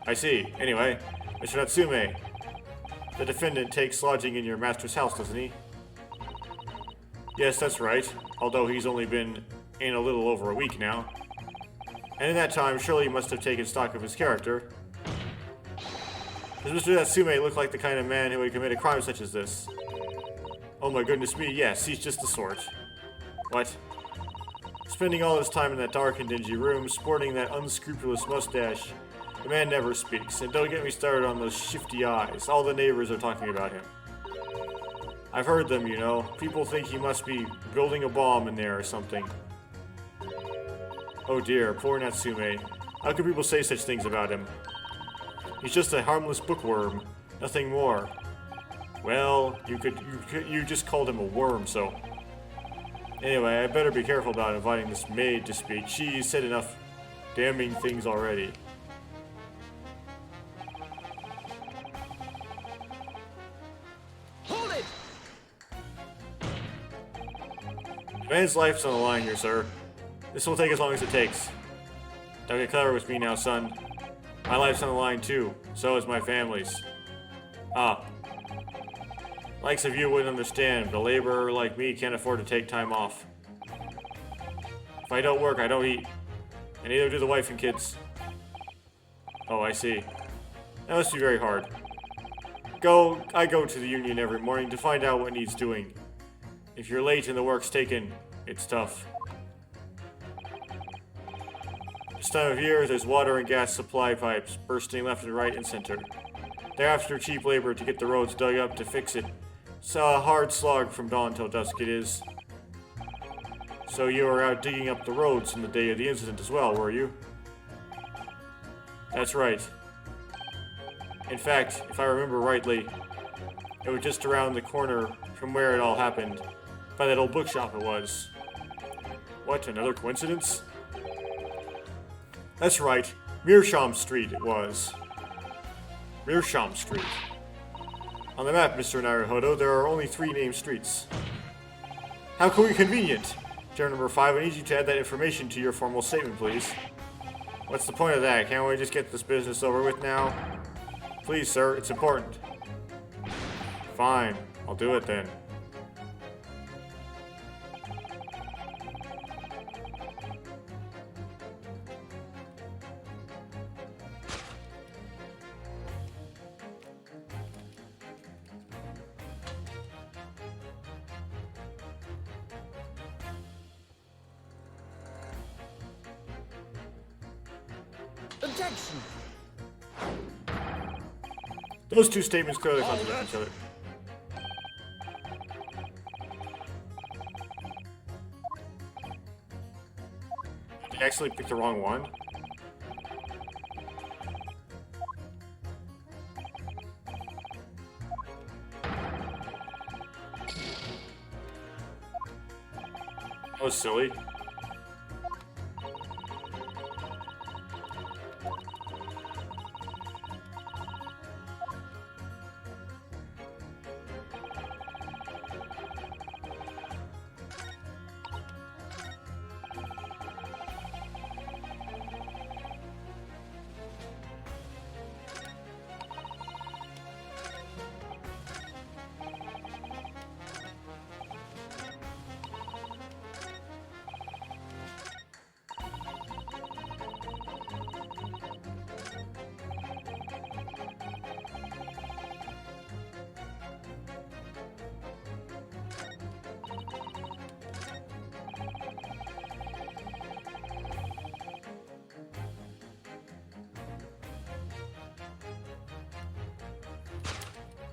I see. Anyway, Mr. Natsume, the defendant takes lodging in your master's house, doesn't he? Yes, that's right, although he's only been in a little over a week now. And in that time, surely he must have taken stock of his character. Does Mr. Natsume look like the kind of man who would commit a crime such as this? Oh my goodness me, yes, he's just the sort. What? Spending all his time in that dark and dingy room, sporting that unscrupulous mustache. The man never speaks, and don't get me started on those shifty eyes. All the neighbors are talking about him. I've heard them, you know. People think he must be building a bomb in there or something. Oh dear, poor Natsume. How could people say such things about him? He's just a harmless bookworm, nothing more. Well, you just called him a worm, so... Anyway, I better be careful about inviting this maid to speak. She said enough damning things already. Hold it! Man's life's on the line here, sir. This will take as long as it takes. Don't get clever with me now, son. My life's on the line too. So is my family's. Likes of you wouldn't understand, but a laborer like me can't afford to take time off. If I don't work, I don't eat. And neither do the wife and kids. Oh, I see. That must be very hard. I go to the union every morning to find out what needs doing. If you're late and the work's taken, it's tough. This time of year, there's water and gas supply pipes bursting left and right and center. They're after cheap labor to get the roads dug up to fix it. It's a hard slog from dawn till dusk it is. So you were out digging up the roads on the day of the incident as well, were you? That's right. In fact, if I remember rightly, it was just around the corner from where it all happened. By that old bookshop it was. What, another coincidence? That's right. Meerschaum Street it was. Meerschaum Street. On the map, Mr. Naruhodo, there are only 3 named streets. How convenient! Chair number 5, I need you to add that information to your formal statement, please. What's the point of that? Can't we just get this business over with now? Please, sir, it's important. Fine, I'll do it then. Objection! Those 2 statements clearly contradict each other. Did I actually pick the wrong one? That was silly.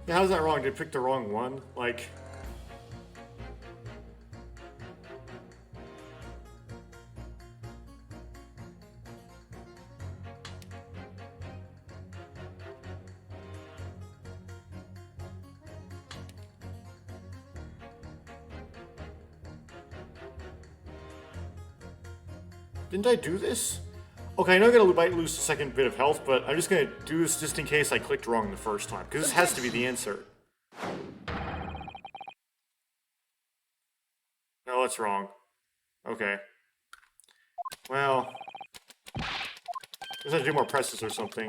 Yeah, how's that wrong? Did I pick the wrong one? Like... Didn't I do this? Okay, I know I might lose a second bit of health, but I'm just gonna do this just in case I clicked wrong the first time, because this has to be the answer. No, that's wrong. Okay. Well... I guess I have to do more presses or something.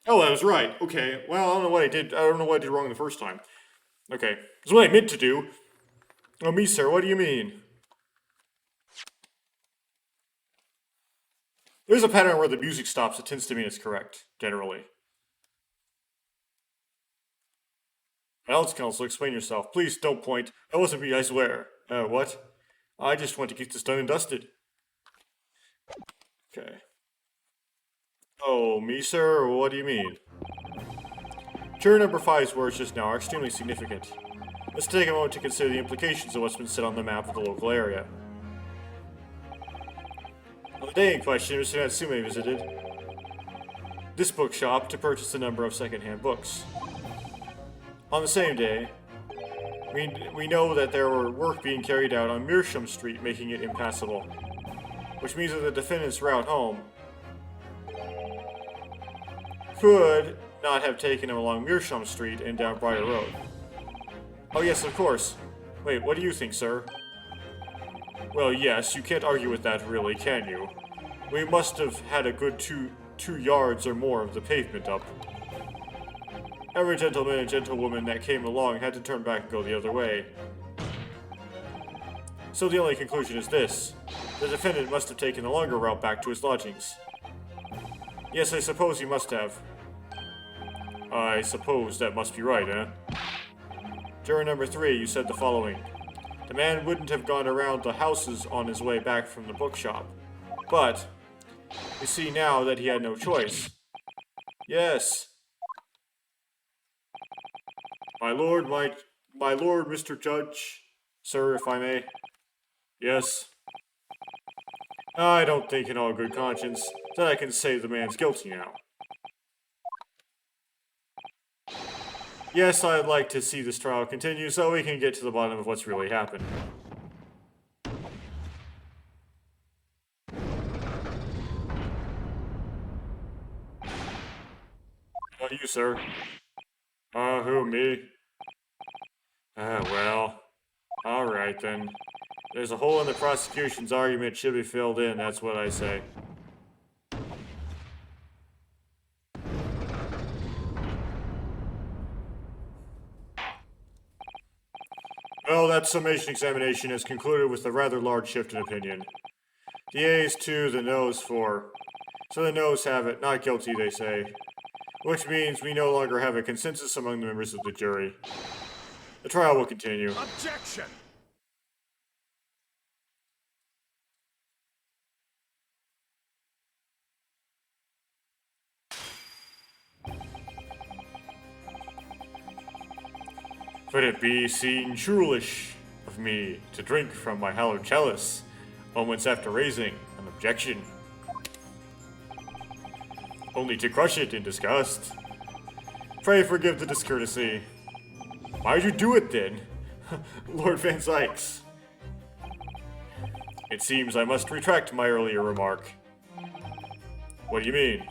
Oh, I was right. Okay. Well, I don't know what I did. I don't know what I did wrong the first time. Okay. That's what I meant to do. Oh, me, sir. What do you mean? There's a pattern where the music stops. It tends to mean it's correct, generally. Else, counsel, explain yourself. Please don't point. That wasn't me, I swear. What? I just want to get this done and dusted. Okay. Oh, me, sir? What do you mean? Chair number 5's words just now are extremely significant. Let's take a moment to consider the implications of what's been said on the map of the local area. On the day in question, Mr. Natsume visited this bookshop to purchase a number of second-hand books. On the same day, we know that there were work being carried out on Meerschaum Street, making it impassable, which means that the defendant's route home could not have taken him along Meerschaum Street and down Briar Road. Oh yes, of course. Wait, what do you think, sir? Well, yes, you can't argue with that really, can you? We must have had a good two yards or more of the pavement up. Every gentleman and gentlewoman that came along had to turn back and go the other way. So the only conclusion is this. The defendant must have taken the longer route back to his lodgings. Yes, I suppose he must have. I suppose that must be right, eh? Juror number 3, you said the following. The man wouldn't have gone around the houses on his way back from the bookshop. But, you see now that he had no choice. Yes. My lord, Mr. Judge. Sir, if I may. Yes. I don't think in all good conscience that I can say the man's guilty now. Yes, I'd like to see this trial continue so we can get to the bottom of what's really happened. You, sir. Who, me? Well. Alright, then. There's a hole in the prosecution's argument should be filled in, that's what I say. Well, that summation examination has concluded with a rather large shift in opinion. The A's 2, the no's 4. So the no's have it, not guilty, they say. Which means we no longer have a consensus among the members of the jury. The trial will continue. Objection! Could it be seen churlish of me to drink from my hallowed chalice, moments after raising an objection? Only to crush it in disgust. Pray forgive the discourtesy. Why'd you do it then, Lord Van Zykes? It seems I must retract my earlier remark. What do you mean?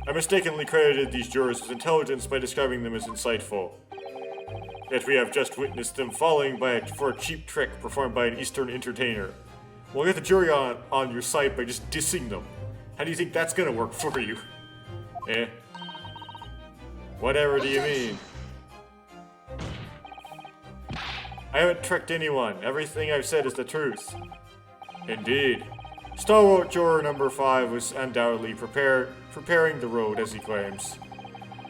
I mistakenly credited these jurors with intelligence by describing them as insightful. Yet we have just witnessed them falling for a cheap trick performed by an Eastern entertainer. We'll get the jury on your side by just dissing them. How do you think that's gonna work for you? Eh? Whatever do you mean? I haven't tricked anyone. Everything I've said is the truth. Indeed. Stalwart juror number 5 was undoubtedly preparing the road, as he claims.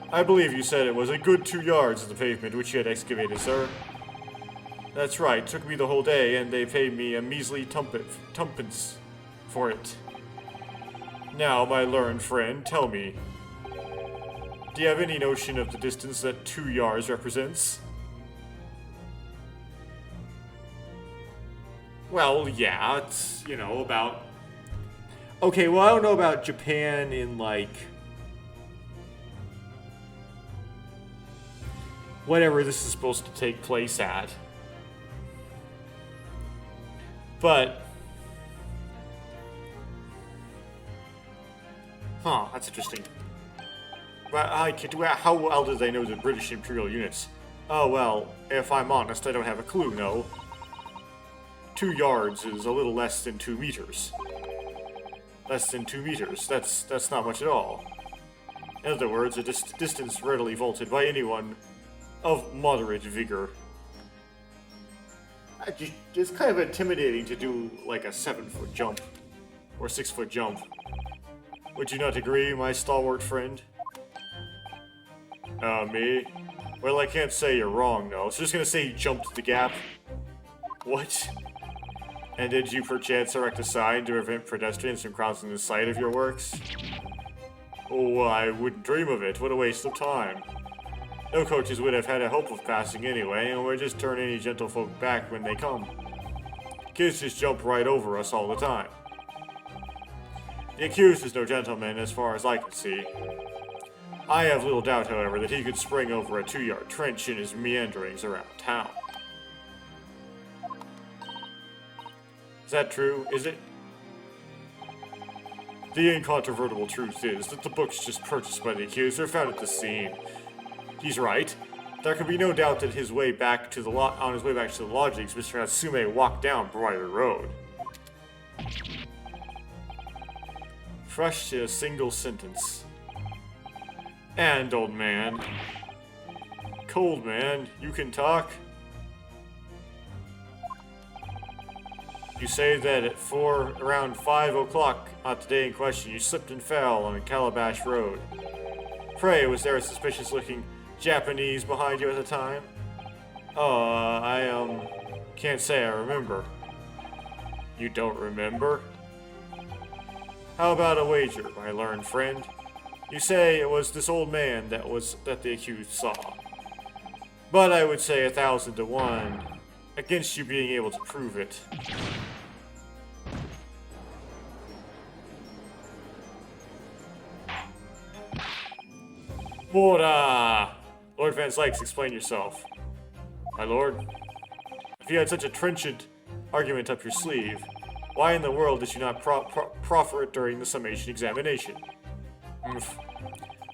I believe you said it was a good 2 yards of the pavement which you had excavated, sir. That's right. Took me the whole day, and they paid me a measly tuppence for it. Now, my learned friend, tell me. Do you have any notion of the distance that 2 yards represents? Well, yeah, it's, about... Okay, well, I don't know about Japan in, whatever this is supposed to take place at. But... that's interesting. But how well do they know the British Imperial units? Oh, well, if I'm honest, I don't have a clue, no. 2 yards is a little less than 2 meters. Less than 2 meters, that's not much at all. In other words, a distance readily vaulted by anyone of moderate vigor. It's kind of intimidating to do, like, a 7-foot jump. Or 6-foot jump. Would you not agree, my stalwart friend? Me? Well, I can't say you're wrong, no. So just gonna say you jumped the gap. What? And did you perchance erect a sign to prevent pedestrians from crossing the site of your works? Oh, I wouldn't dream of it. What a waste of time. No coaches would have had a hope of passing anyway, and we'd just turn any gentlefolk back when they come. Kids just jump right over us all the time. The accused is no gentleman as far as I can see. I have little doubt, however, that he could spring over a 2-yard trench in his meanderings around town. Is that true? Is it? The incontrovertible truth is that the books just purchased by the accused are found at the scene. He's right. There can be no doubt that on his way back to the lodgings, Mr. Natsume walked down Briar Road. Fresh to a single sentence. And, old man. Cold man, you can talk? You say that at around 5 o'clock on the day in question, you slipped and fell on Calabash Road. Pray, was there a suspicious-looking Japanese behind you at the time? Oh, I can't say I remember. You don't remember? How about a wager, my learned friend? You say it was this old man that the accused saw. But I would say 1,000 to 1 against you being able to prove it. Bora! Lord Van Slyke, explain yourself. My lord, if you had such a trenchant argument up your sleeve, why in the world did you not proffer it during the summation examination?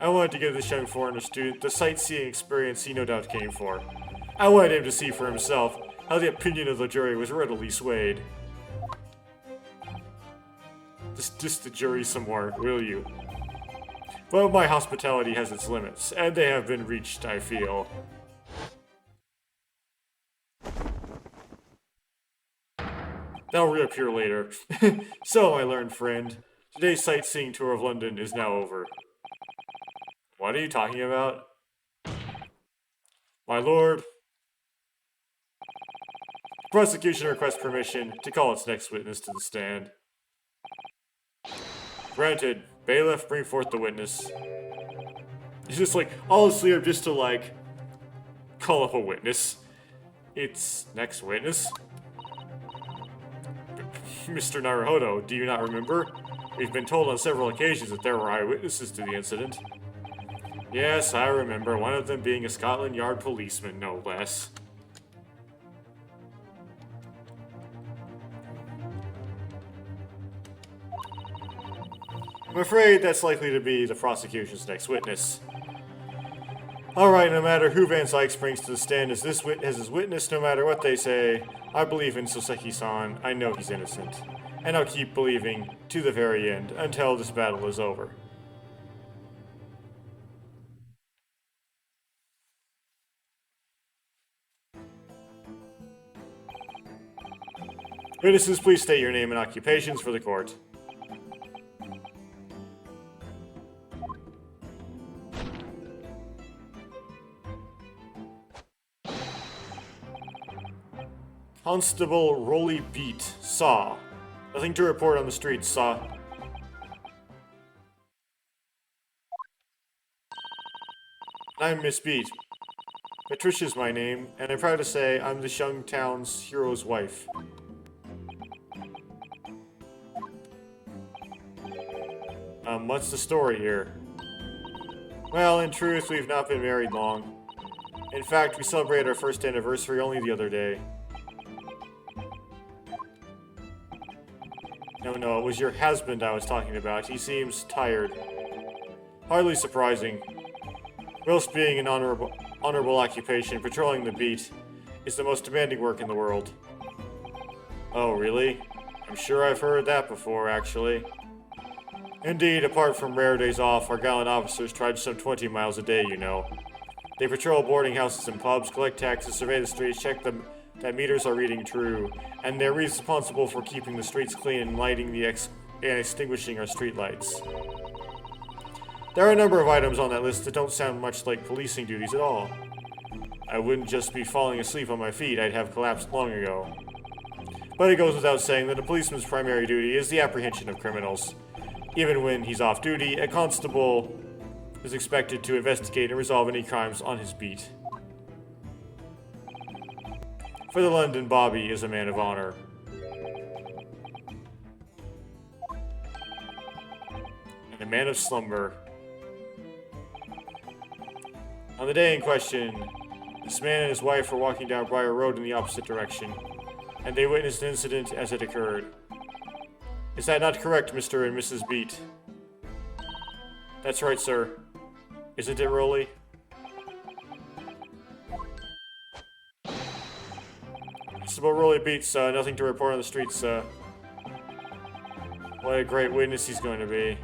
I wanted to give this young foreigner student the sightseeing experience he no doubt came for. I wanted him to see for himself how the opinion of the jury was readily swayed. Just the jury some more, will you? Well, my hospitality has its limits, and they have been reached, I feel. They'll reappear later. So, my learned friend, today's sightseeing tour of London is now over. What are you talking about? My lord, the prosecution requests permission to call its next witness to the stand. Granted. Bailiff, bring forth the witness. He's just like, all asleep just to, like, call up a witness. It's next witness. Mr. Naruhodo, do you not remember? We've been told on several occasions that there were eyewitnesses to the incident. Yes, I remember, one of them being a Scotland Yard policeman, no less. I'm afraid that's likely to be the prosecution's next witness. Alright, no matter who Van Slyke brings to the stand as his witness, no matter what they say, I believe in Soseki-san. I know he's innocent. And I'll keep believing to the very end, until this battle is over. Witnesses, please state your name and occupations for the court. Constable Rolly Beat, Saw. Nothing to report on the streets, Saw. I'm Miss Beat. Patricia's my name, and I'm proud to say I'm this young town's hero's wife. What's the story here? Well, in truth, we've not been married long. In fact, we celebrated our first anniversary only the other day. No, it was your husband I was talking about. He seems tired. Hardly surprising. Whilst being an honorable occupation, patrolling the beat is the most demanding work in the world. Oh, really? I'm sure I've heard that before, actually. Indeed, apart from rare days off, our gallant officers trudge some 20 miles a day, you know. They patrol boarding houses and pubs, collect taxes, survey the streets, check them that meters are reading true, and they're responsible for keeping the streets clean and lighting and extinguishing our streetlights. There are a number of items on that list that don't sound much like policing duties at all. I wouldn't just be falling asleep on my feet, I'd have collapsed long ago. But it goes without saying that a policeman's primary duty is the apprehension of criminals. Even when he's off duty, a constable is expected to investigate and resolve any crimes on his beat. For the London, Bobby is a man of honor. And a man of slumber. On the day in question, this man and his wife were walking down Briar Road in the opposite direction, and they witnessed an incident as it occurred. Is that not correct, Mr. and Mrs. Beat? That's right, sir. Isn't it, Rolly? Constable Rolly Beat, nothing to report on the streets, What a great witness he's going to be.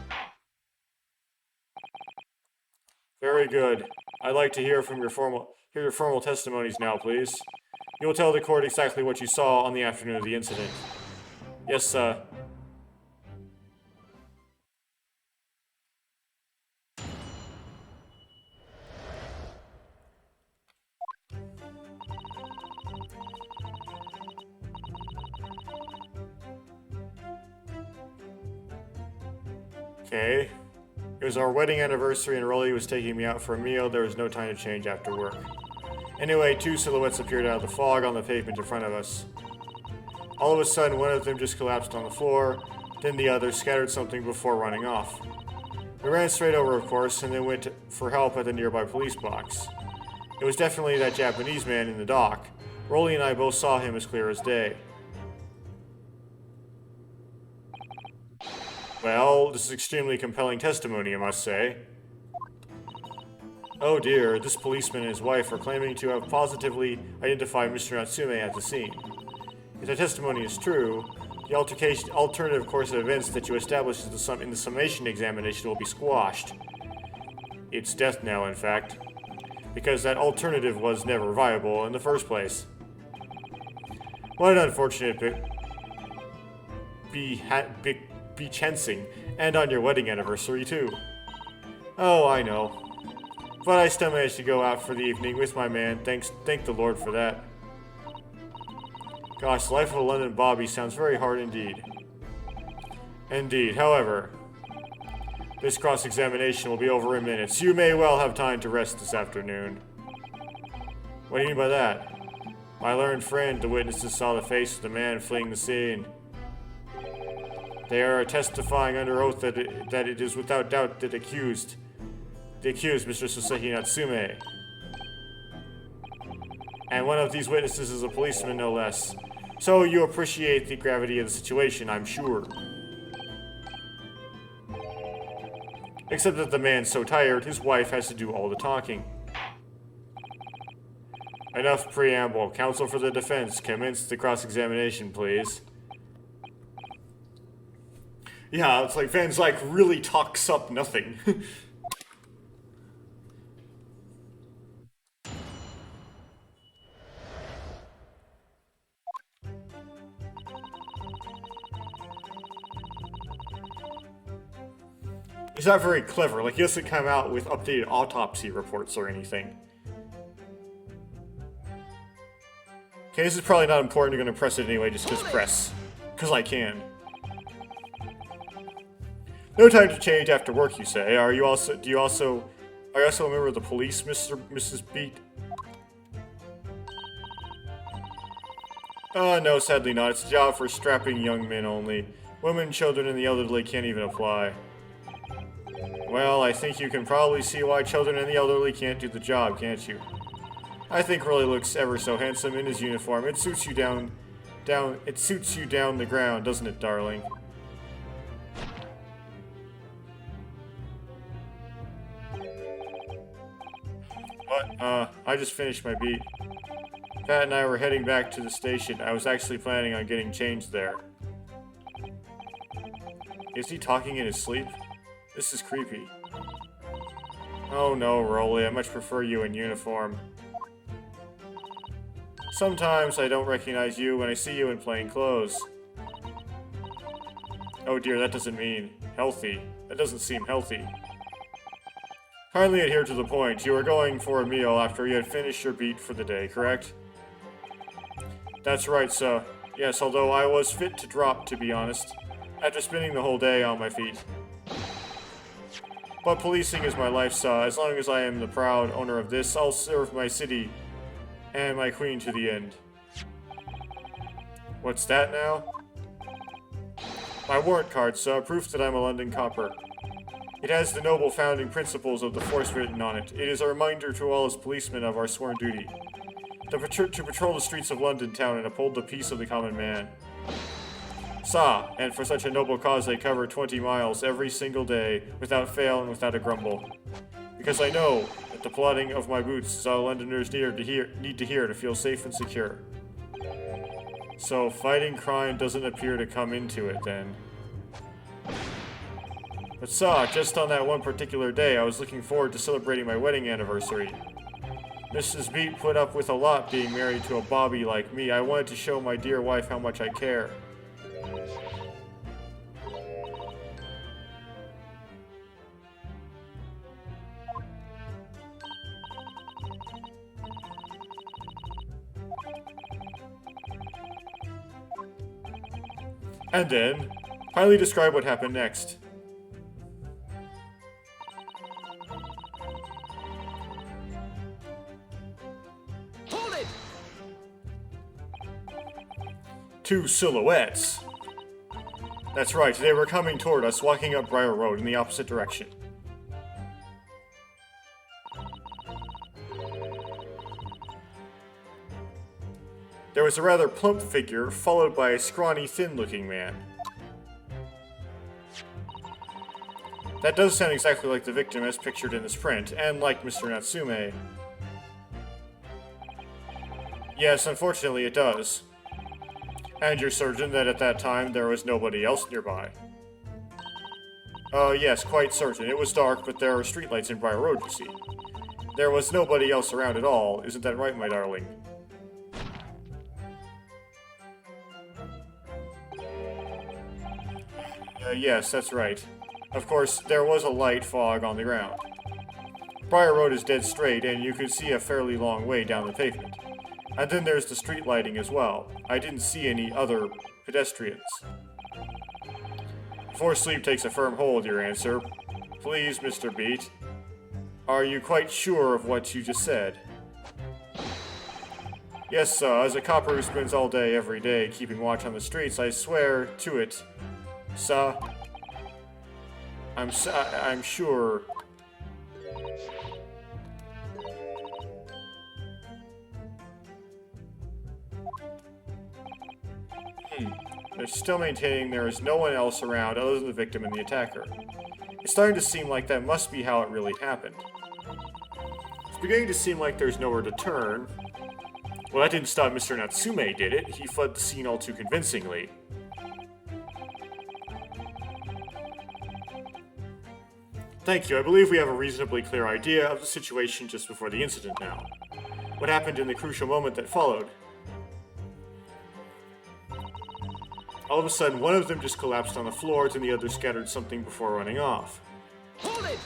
Very good. I'd like to hear your formal testimonies now, please. You will tell the court exactly what you saw on the afternoon of the incident. Yes, Okay. It was our wedding anniversary and Rolly was taking me out for a meal. There was no time to change after work. Anyway, two silhouettes appeared out of the fog on the pavement in front of us. All of a sudden, one of them just collapsed on the floor, then the other scattered something before running off. We ran straight over, of course, and then went for help at the nearby police box. It was definitely that Japanese man in the dock. Rolly and I both saw him as clear as day. Well, this is extremely compelling testimony, I must say. Oh dear, this policeman and his wife are claiming to have positively identified Mr. Natsume at the scene. If the testimony is true, the alternative course of events that you established in the summation examination will be squashed. It's death knell, in fact, because that alternative was never viable in the first place. What an unfortunate be chancing, and on your wedding anniversary too. Oh, I know. But I still managed to go out for the evening with my man, thank the Lord for that. Gosh, the life of a London Bobby sounds very hard indeed. Indeed, however, this cross-examination will be over in minutes. You may well have time to rest this afternoon. What do you mean by that? My learned friend, the witnesses saw the face of the man fleeing the scene. They are testifying under oath that it is without doubt the accused, Mr. Soseki Natsume. And one of these witnesses is a policeman, no less. So you appreciate the gravity of the situation, I'm sure. Except that the man's so tired, his wife has to do all the talking. Enough preamble. Counsel for the defense, commence the cross-examination, please. Yeah, it's like Van Zyke really talks up nothing. He's not very clever. Like, he doesn't come out with updated autopsy reports or anything. Okay, this is probably not important. You're gonna press it anyway, just press. Because I can. No time to change after work, you say. Are you also a member of the police, Mrs. Beat? No, sadly not. It's a job for strapping young men only. Women, children, and the elderly can't even apply. Well, I think you can probably see why children and the elderly can't do the job, can't you? I think Rolly looks ever so handsome in his uniform. It suits you down the ground, doesn't it, darling? What? I just finished my beat. Pat and I were heading back to the station. I was actually planning on getting changed there. Is he talking in his sleep? This is creepy. Oh no, Rolly, I much prefer you in uniform. Sometimes I don't recognize you when I see you in plain clothes. Oh dear, that doesn't mean healthy. That doesn't seem healthy. Kindly adhere to the point. You were going for a meal after you had finished your beat for the day, correct? That's right, sir. Yes, although I was fit to drop, to be honest, after spending the whole day on my feet. But policing is my life, sir. As long as I am the proud owner of this, I'll serve my city and my queen to the end. What's that now? My warrant card, sir, proof that I'm a London copper. It has the noble founding principles of the force written on it. It is a reminder to all us policemen of our sworn duty. To patrol the streets of London town and uphold the peace of the common man. Sa, and for such a noble cause I cover 20 miles every single day, without fail and without a grumble. Because I know that the plodding of my boots is all Londoners need to hear to feel safe and secure. So fighting crime doesn't appear to come into it then. But Sa, just on that one particular day, I was looking forward to celebrating my wedding anniversary. Mrs. Beat put up with a lot being married to a Bobby like me. I wanted to show my dear wife how much I care. And then, kindly describe what happened next. Hold it! Two silhouettes. That's right, they were coming toward us, walking up Briar Road in the opposite direction. There was a rather plump figure, followed by a scrawny, thin-looking man. That does sound exactly like the victim as pictured in this print, and like Mr. Natsume. Yes, unfortunately it does. And you're certain that at that time there was nobody else nearby? Yes, quite certain. It was dark, but there are streetlights in Briar Road, you see. There was nobody else around at all, isn't that right, my darling? Yes, that's right. Of course, there was a light fog on the ground. Briar Road is dead straight, and you could see a fairly long way down the pavement. And then there's the street lighting as well. I didn't see any other pedestrians. Before sleep takes a firm hold, your answer. Please, Mr. Beat. Are you quite sure of what you just said? Yes, sir. As a copper who spends all day, every day, keeping watch on the streets, I swear to it. Sir. I'm sure. They're still maintaining there is no one else around other than the victim and the attacker. It's starting to seem like that must be how it really happened. It's beginning to seem like there's nowhere to turn. Well, that didn't stop Mr. Natsume, did it? He fled the scene all too convincingly. Thank you. I believe we have a reasonably clear idea of the situation just before the incident now. What happened in the crucial moment that followed? All of a sudden, one of them just collapsed on the floor, and the other scattered something before running off. Hold it!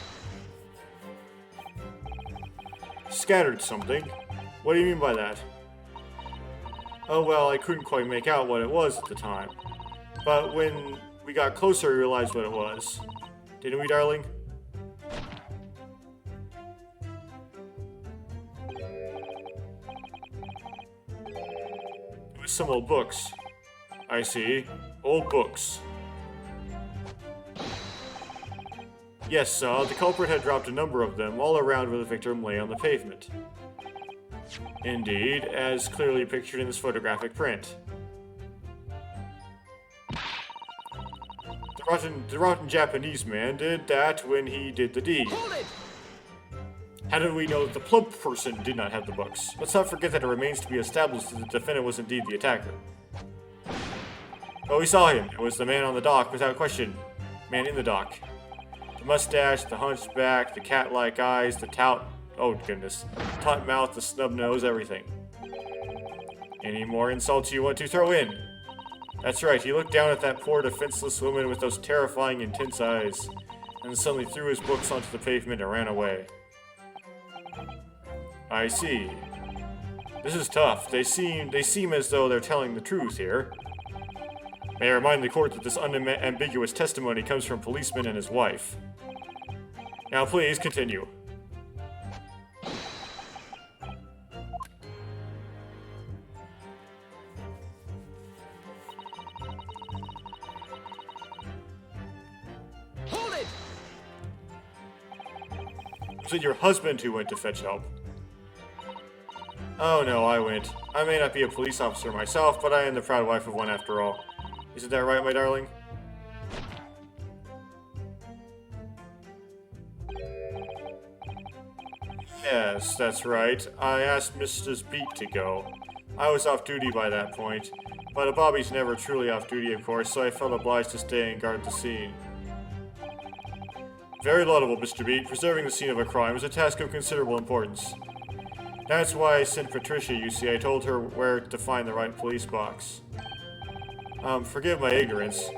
Scattered something? What do you mean by that? Oh well, I couldn't quite make out what it was at the time. But when we got closer, we realized what it was. Didn't we, darling? It was some old books. I see. Old books. Yes, sir, the culprit had dropped a number of them all around where the victim lay on the pavement. Indeed, as clearly pictured in this photographic print. The rotten Japanese man did that when he did the deed. Hold it! How did we know that the plump person did not have the books? Let's not forget that it remains to be established that the defendant was indeed the attacker. Oh, we saw him. It was the man on the dock, without question. Man in the dock. The mustache, the hunchback, the cat-like eyes, the oh goodness. Taut mouth, the snub nose, everything. Any more insults you want to throw in? That's right, he looked down at that poor defenseless woman with those terrifying, intense eyes, and suddenly threw his books onto the pavement and ran away. I see. This is tough. They seem as though they're telling the truth here. May I remind the court that this unambiguous testimony comes from a policeman and his wife. Now please, continue. Hold it! Was it your husband who went to fetch help? Oh no, I went. I may not be a police officer myself, but I am the proud wife of one after all. Isn't that right, my darling? Yes, that's right. I asked Mrs. Beat to go. I was off duty by that point, but a Bobby's never truly off duty, of course, so I felt obliged to stay and guard the scene. Very laudable, Mr. Beat. Preserving the scene of a crime is a task of considerable importance. That's why I sent Patricia, you see. I told her where to find the right police box. Forgive my ignorance,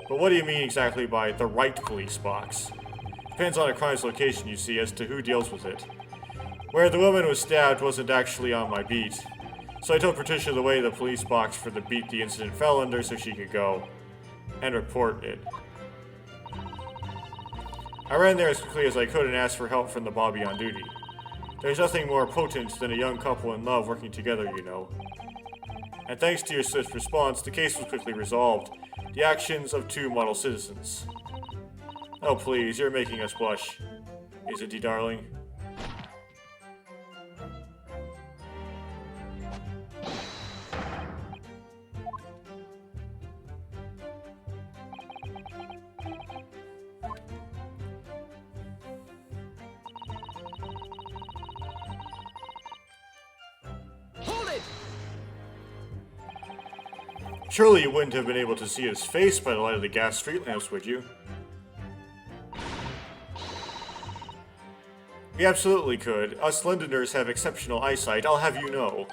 but what do you mean exactly by the right police box? Depends on a crime's location, you see, as to who deals with it. Where the woman was stabbed wasn't actually on my beat, so I told Patricia the way the police box for the beat the incident fell under so she could go. and report it. I ran there as quickly as I could and asked for help from the Bobby on duty. There's nothing more potent than a young couple in love working together, you know. And thanks to your swift response, the case was quickly resolved. The actions of 2 model citizens. Oh please, you're making us blush. Isn't he, darling? Hold it! Surely you wouldn't have been able to see his face by the light of the gas street lamps, would you? We absolutely could. Us Londoners have exceptional eyesight, I'll have you know.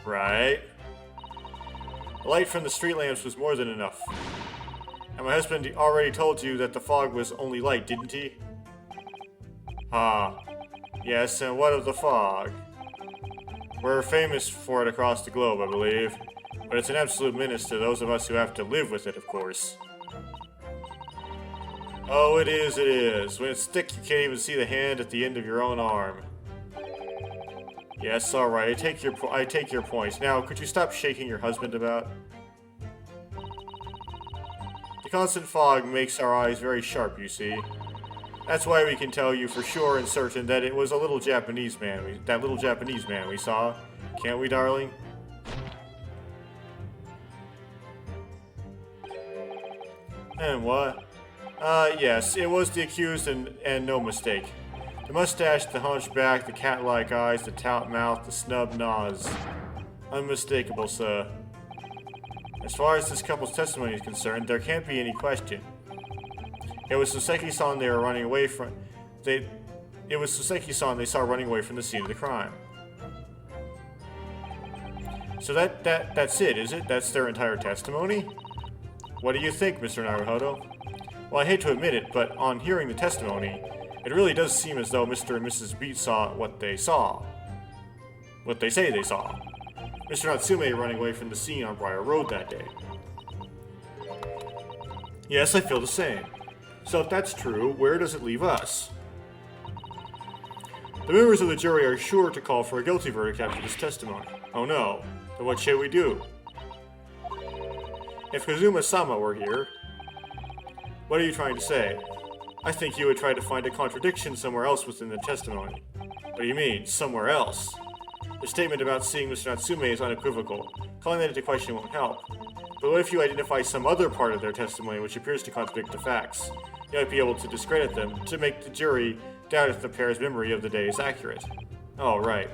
Right. The light from the street lamps was more than enough. And my husband already told you that the fog was only light, didn't he? Ah. Yes, and what of the fog? We're famous for it across the globe, I believe. But it's an absolute menace to those of us who have to live with it, of course. Oh, it is, it is. When it's thick, you can't even see the hand at the end of your own arm. Yes, alright, I take your point. Now, could you stop shaking your husband about? The constant fog makes our eyes very sharp, you see. That's why we can tell you for sure and certain that it was a little Japanese man, that little Japanese man we saw. Can't we, darling? And what? Yes, it was the accused and no mistake. The mustache, the hunchback, the cat-like eyes, the tout mouth, the snub nose. Unmistakable, sir. As far as this couple's testimony is concerned, there can't be any question. It was Soseki-san they were running away from. It was Soseki-san they saw running away from the scene of the crime. So that's it, is it? That's their entire testimony? What do you think, Mr. Naruhodo? Well, I hate to admit it, but on hearing the testimony, it really does seem as though Mr. and Mrs. Beat saw what they saw. What they say they saw. Mr. Natsume running away from the scene on Briar Road that day. Yes, I feel the same. So if that's true, where does it leave us? The members of the jury are sure to call for a guilty verdict after this testimony. Oh no. Then what shall we do? If Kazuma-sama were here... What are you trying to say? I think you would try to find a contradiction somewhere else within the testimony. What do you mean, somewhere else? The statement about seeing Mr. Natsume is unequivocal. Calling that into question won't help. But what if you identify some other part of their testimony which appears to contradict the facts? You might be able to discredit them, to make the jury doubt if the pair's memory of the day is accurate. Oh, right.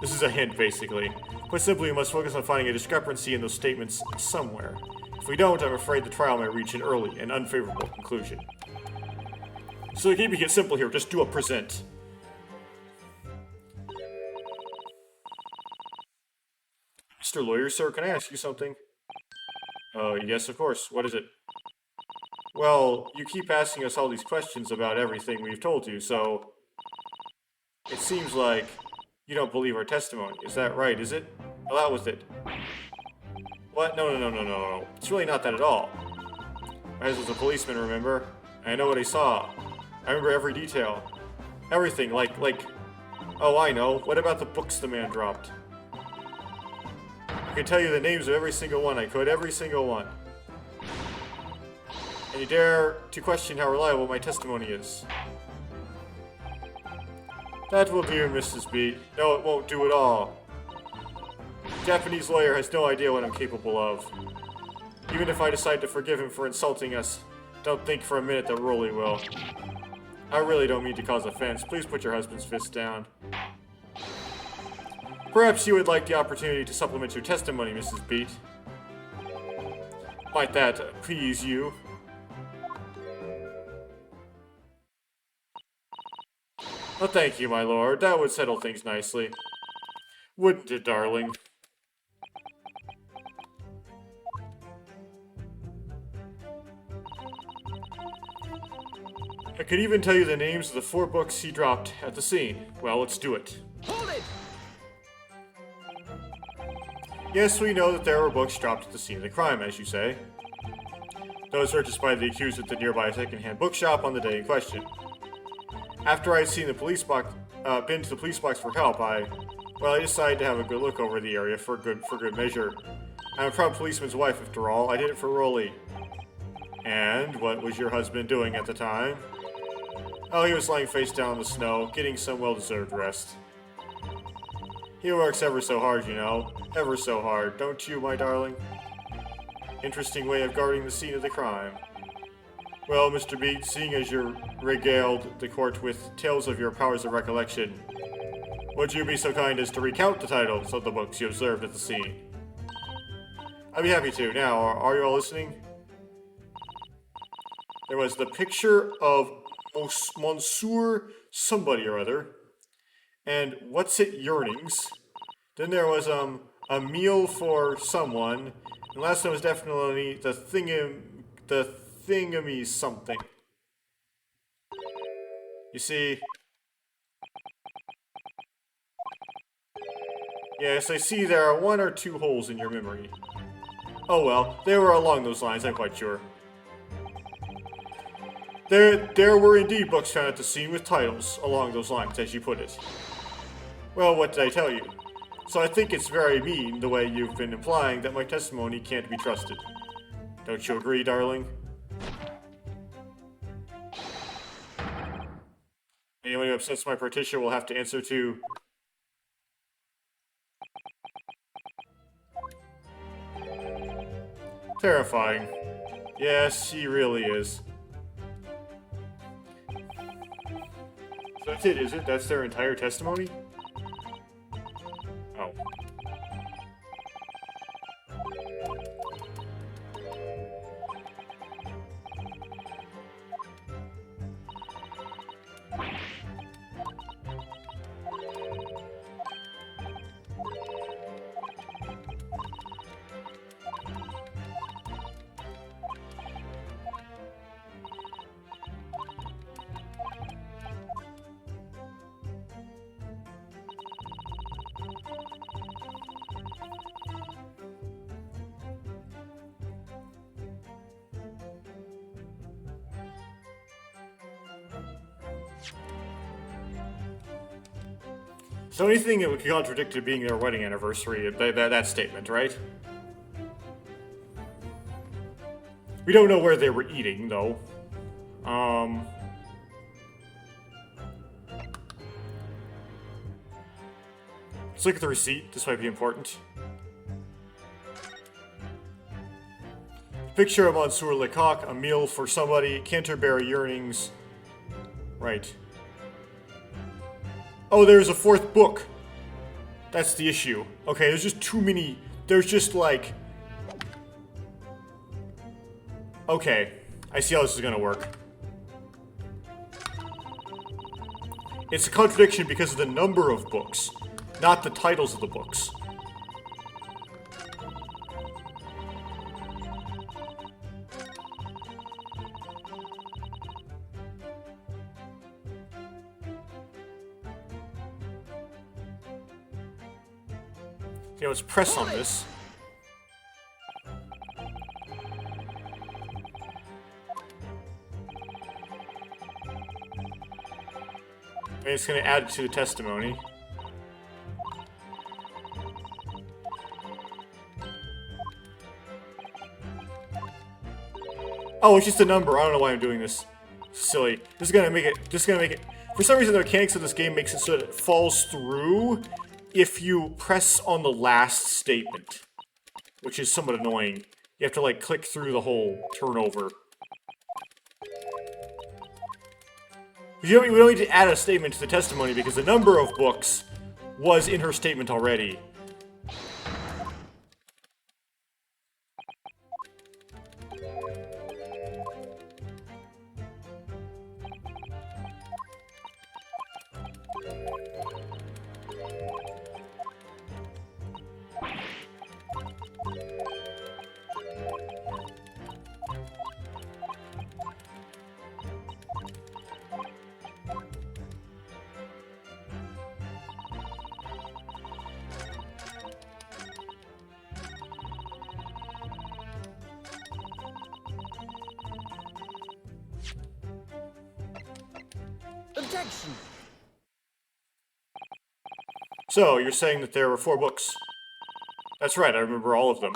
This is a hint, basically. Quite simply, we must focus on finding a discrepancy in those statements somewhere. If we don't, I'm afraid the trial may reach an early and unfavorable conclusion. So keeping it simple here, just do a present. Mr. Lawyer, sir, can I ask you something? Yes, of course. What is it? Well, you keep asking us all these questions about everything we've told you, so... It seems like you don't believe our testimony. Is that right, is it? Well, out with it. What? No. It's really not that at all. My husband's a policeman, remember? I know what I saw. I remember every detail. Everything, like... Oh, I know. What about the books the man dropped? I could tell you the names of every single one. I could. Every single one. And you dare to question how reliable my testimony is. That will do, Mrs. B. No, it won't do at all. Japanese lawyer has no idea what I'm capable of. Even if I decide to forgive him for insulting us, don't think for a minute that Rolly will. I really don't mean to cause offense. Please put your husband's fist down. Perhaps you would like the opportunity to supplement your testimony, Mrs. Beat. Might that please you? Oh, thank you, my lord. That would settle things nicely. Wouldn't it, darling? I could even tell you the names of the 4 books he dropped at the scene. Well, let's do it. Hold it! Yes, we know that there were books dropped at the scene of the crime, as you say. Those purchased by the accused at the nearby second-hand bookshop on the day in question. After I had seen the police box, been to the police box for help, I decided to have a good look over the area for good measure. I'm a proud policeman's wife, after all. I did it for Rolly. And what was your husband doing at the time? Oh, he was lying face down in the snow, getting some well-deserved rest. He works ever so hard, you know. Ever so hard, don't you, my darling? Interesting way of guarding the scene of the crime. Well, Mr. Beat, seeing as you regaled the court with tales of your powers of recollection, would you be so kind as to recount the titles of the books you observed at the scene? I'd be happy to. Now, are you all listening? There was the picture of Monsieur somebody or other, and what's it yearnings. Then there was a meal for someone, and last one was definitely the thingamy something. You see. Yes, I see there are 1 or 2 holes in your memory. Oh well, they were along those lines, I'm quite sure. There were indeed books found at the scene with titles along those lines, as you put it. Well, what did I tell you? So I think it's very mean the way you've been implying that my testimony can't be trusted. Don't you agree, darling? Anyone who upsets my partition will have to answer to... Terrifying. Yes, she really is. So that's it, is it? That's their entire testimony? Oh. So anything that would contradict it being their wedding anniversary, that statement, right? We don't know where they were eating, though. Let's look at the receipt. This might be important. Picture of Monsieur Lecoq, a meal for somebody, Canterbury earnings. Right. Oh, there's a 4th book. That's the issue. Okay, there's just too many. There's just like... Okay, I see how this is gonna work. It's a contradiction because of the number of books, not the titles of the books. Okay, let's press on this. And it's going to add it to the testimony. Oh, it's just a number. I don't know why I'm doing this. Silly. This is gonna make it. For some reason, the mechanics of this game makes it so that it falls through if you press on the last statement, which is somewhat annoying. You have to like click through the whole turnover. We don't need to add a statement to the testimony because the number of books was in her statement already. Objection! So, you're saying that there were 4 books? That's right, I remember all of them.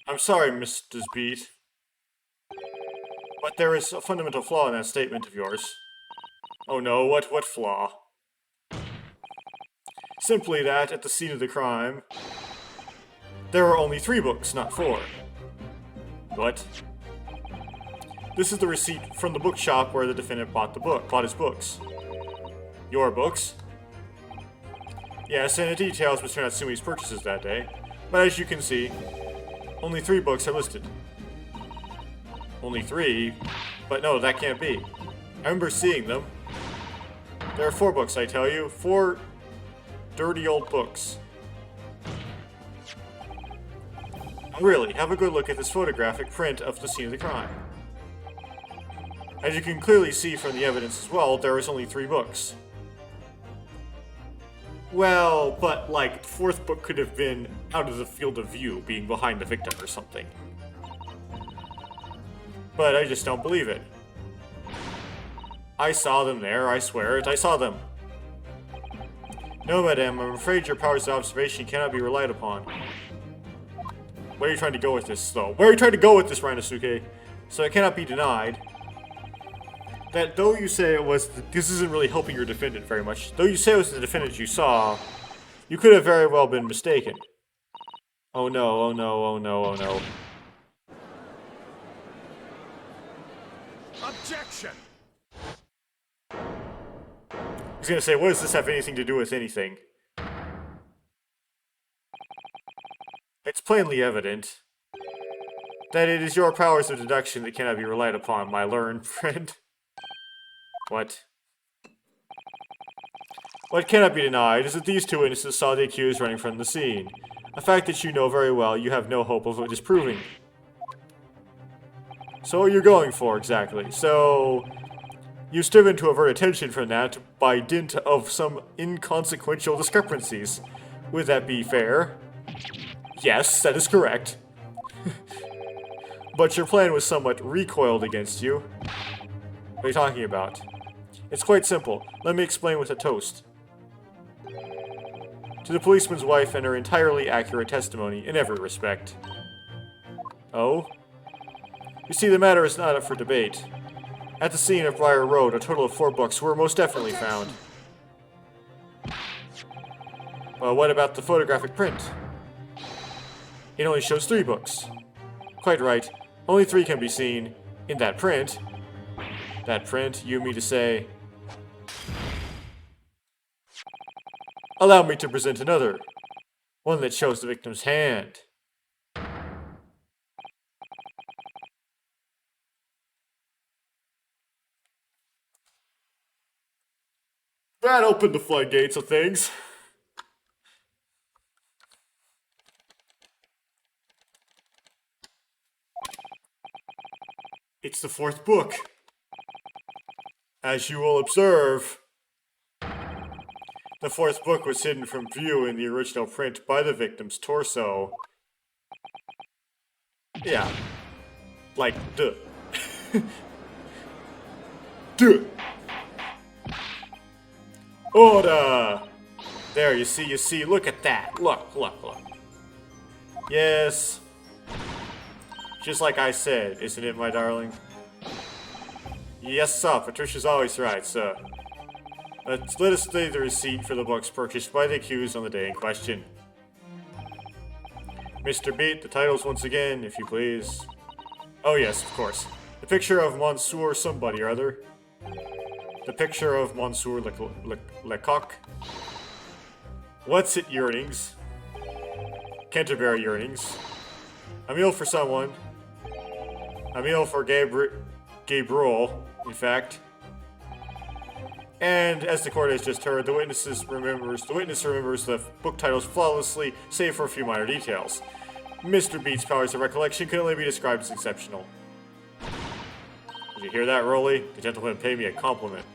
I'm sorry, Mrs. Beat, but there is a fundamental flaw in that statement of yours. Oh no, what flaw? Simply that, at the scene of the crime, there were only 3 books, not 4. What? This is the receipt from the bookshop where the defendant bought his books. Your books? Yes, and it details Mr. Natsumi's purchases that day. But as you can see, only 3 books are listed. Only 3? But no, that can't be. I remember seeing them. There are 4 books, I tell you. 4 dirty old books. Really, have a good look at this photographic print of the scene of the crime. As you can clearly see from the evidence as well, there is only 3 books. Well, but like, the 4th book could have been out of the field of view, being behind the victim or something. But I just don't believe it. I saw them there, I swear it, I saw them. No, madame, I'm afraid your powers of observation cannot be relied upon. Where are you trying to go with this, though? Where are you trying to go with this, Rinosuke? So it cannot be denied that though you say it was, this isn't really helping your defendant very much, though you say it was the defendant you saw, you could have very well been mistaken. Oh no, oh no, oh no, oh no. Objection! I was gonna say, what does this have anything to do with anything? It's plainly evident that it is your powers of deduction that cannot be relied upon, my learned friend. What? What cannot be denied is that these 2 witnesses saw the accused running from the scene. A fact that you know very well you have no hope of disproving. So what are you going for, exactly? So, you striven to avert attention from that by dint of some inconsequential discrepancies. Would that be fair? Yes, that is correct. But your plan was somewhat recoiled against you. What are you talking about? It's quite simple. Let me explain with a toast. To the policeman's wife and her entirely accurate testimony in every respect. Oh? You see, the matter is not up for debate. At the scene of Briar Road, a total of 4 books were most definitely found. Well, what about the photographic print? It only shows 3 books. Quite right. Only 3 can be seen in that print. That print, you mean to say... Allow me to present another. One that shows the victim's hand. That opened the floodgates of things. It's the 4th book. As you will observe, the 4th book was hidden from view in the original print by the victim's torso. Yeah. Like, duh. Duh. Order! There, you see, look at that. Look. Yes. Just like I said, isn't it, my darling? Yes, sir. Patricia's always right, sir. Let us study the receipt for the books purchased by the accused on the day in question. Mr. Beat, the titles once again, if you please. Oh yes, of course. The picture of Monsieur somebody or other. The picture of Monsieur Lecoq. What's it yearnings? Canterbury yearnings. A meal for someone. A meal for Gabriel, in fact. And as the court has just heard, the witness remembers the book titles flawlessly, save for a few minor details. Mr. Beat's powers of recollection can only be described as exceptional. Did you hear that, Rolly? The gentleman paid me a compliment.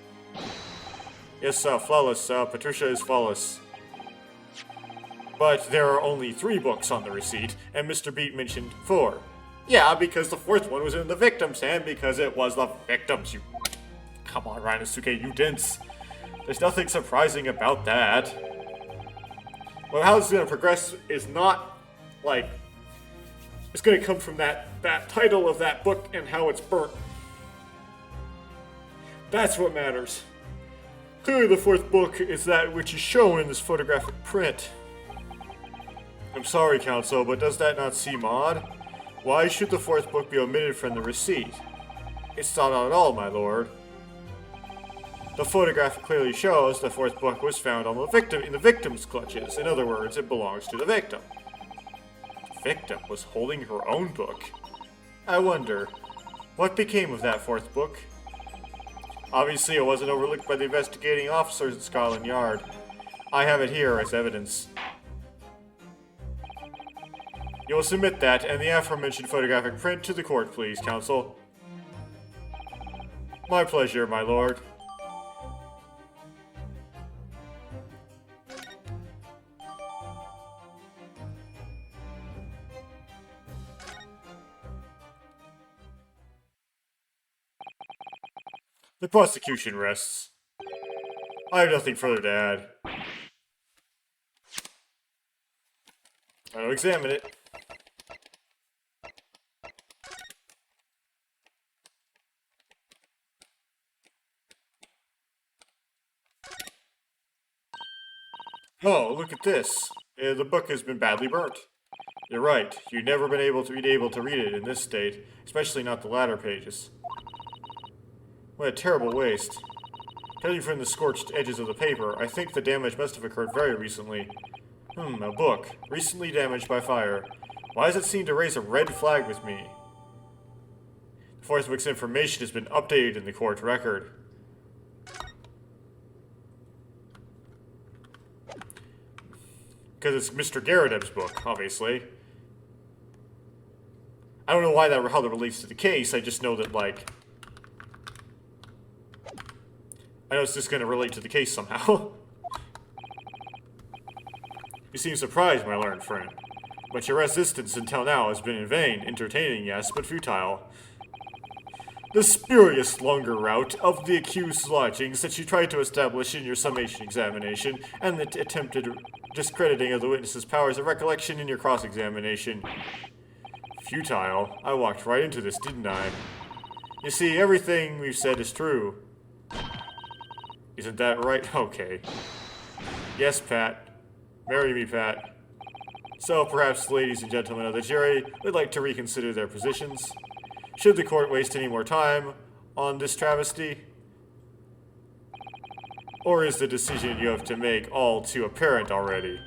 Yes, flawless. Patricia is flawless. But there are only 3 books on the receipt, and Mr. Beat mentioned 4. Yeah, because the 4th one was in the victim's hand because it was the victim's, you... Come on, Rinosuke, you dince. There's nothing surprising about that. Well, how it's gonna progress is not, like... It's gonna come from that title of that book and how it's burnt. That's what matters. Clearly the 4th book is that which is shown in this photographic print. I'm sorry, Counsel, but does that not seem odd? Why should the 4th book be omitted from the receipt? It's not odd at all, my lord. The photograph clearly shows the 4th book was found on the victim in the victim's clutches. In other words, it belongs to the victim. The victim was holding her own book. I wonder, what became of that 4th book? Obviously, it wasn't overlooked by the investigating officers at Scotland Yard. I have it here as evidence. You will submit that and the aforementioned photographic print to the court, please, Counsel. My pleasure, my lord. The prosecution rests. I have nothing further to add. I'll examine it. Oh, look at this. The book has been badly burnt. You're right. You've never been able to read it in this state, especially not the latter pages. What a terrible waste. Judging from the scorched edges of the paper, I think the damage must have occurred very recently. A book. Recently damaged by fire. Why does it seem to raise a red flag with me? The 4th book's information has been updated in the court record. Because it's Mr. Garadeb's book, obviously. I don't know how that relates to the case, I just know that, like... I know it's just going to relate to the case somehow. You seem surprised, my learned friend. But your resistance until now has been in vain. Entertaining, yes, but futile. The spurious longer route of the accused's lodgings that you tried to establish in your summation examination, and the attempted discrediting of the witness's powers of recollection in your cross-examination. Futile? I walked right into this, didn't I? You see, everything we've said is true. Isn't that right? Okay. Yes, Pat. Marry me, Pat. So, perhaps ladies and gentlemen of the jury would like to reconsider their positions. Should the court waste any more time on this travesty? Or is the decision you have to make all too apparent already?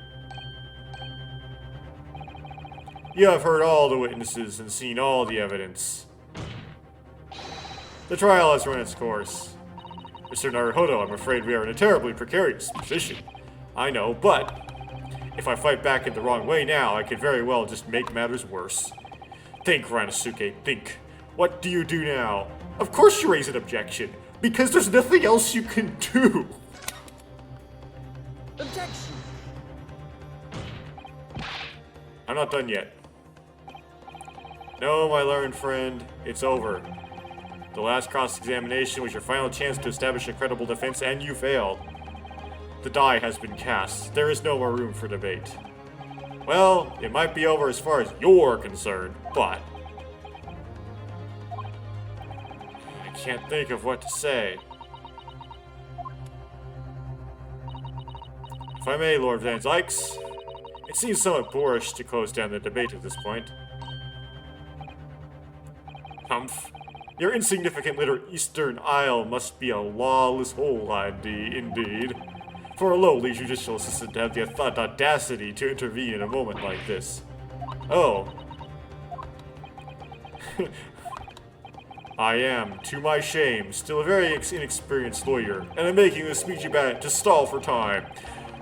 You have heard all the witnesses and seen all the evidence. The trial has run its course. Mr. Naruhodo, I'm afraid we are in a terribly precarious position. I know, but if I fight back in the wrong way now, I could very well just make matters worse. Think, Rinosuke, think. What do you do now? Of course you raise an objection, because there's nothing else you can do. Objection. I'm not done yet. No, my learned friend, it's over. The last cross-examination was your final chance to establish a credible defense, and you failed. The die has been cast. There is no more room for debate. Well, it might be over as far as you're concerned, but... I can't think of what to say. If I may, Lord Van Zykes, it seems somewhat boorish to close down the debate at this point. Humph. Your insignificant little Eastern Isle must be a lawless hole, indeed. For a lowly judicial assistant to have the audacity to intervene in a moment like this. Oh. I am, to my shame, still a very inexperienced lawyer, and I'm making this speech about it to stall for time.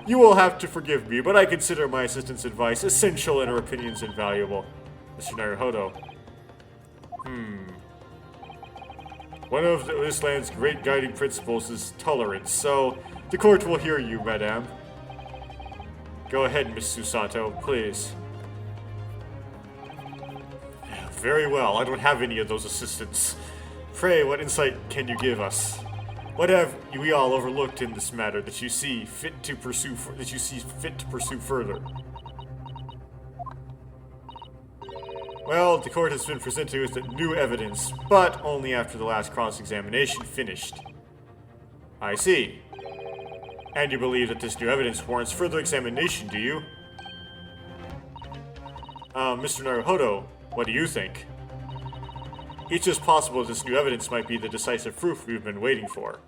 You will have to forgive me, but I consider my assistant's advice essential and her opinions invaluable. Mr. Naruhodo. One of this land's great guiding principles is tolerance, so the court will hear you, madame. Go ahead, Miss Susato, please. Very well, I don't have any of those assistants. Pray, what insight can you give us? What have we all overlooked in this matter that you see fit to pursue further? Well, the court has been presented with new evidence, but only after the last cross-examination finished. I see. And you believe that this new evidence warrants further examination, do you? Mr. Naruhodo, what do you think? It's just possible this new evidence might be the decisive proof we've been waiting for.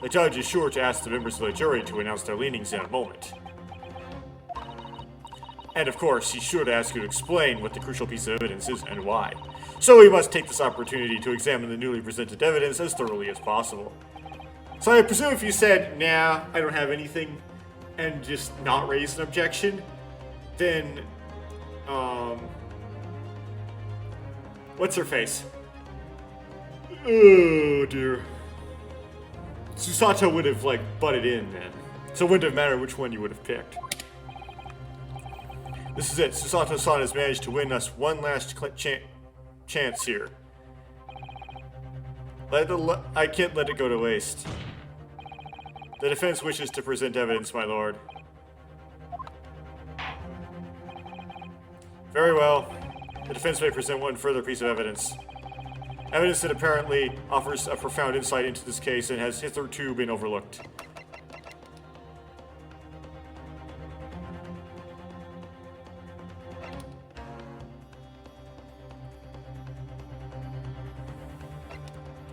The judge is sure to ask the members of the jury to announce their leanings in a moment. And of course, he's sure to ask you to explain what the crucial piece of evidence is and why. So we must take this opportunity to examine the newly presented evidence as thoroughly as possible. So I presume if you said, nah, I don't have anything, and just not raise an objection, then, what's her face? Oh dear. Susato would have, like, butted in then. So it wouldn't have mattered which one you would have picked. This is it. Susato-san has managed to win us one last chance here. I can't let it go to waste. The defense wishes to present evidence, my lord. Very well. The defense may present one further piece of evidence. Evidence that apparently offers a profound insight into this case and has hitherto been overlooked.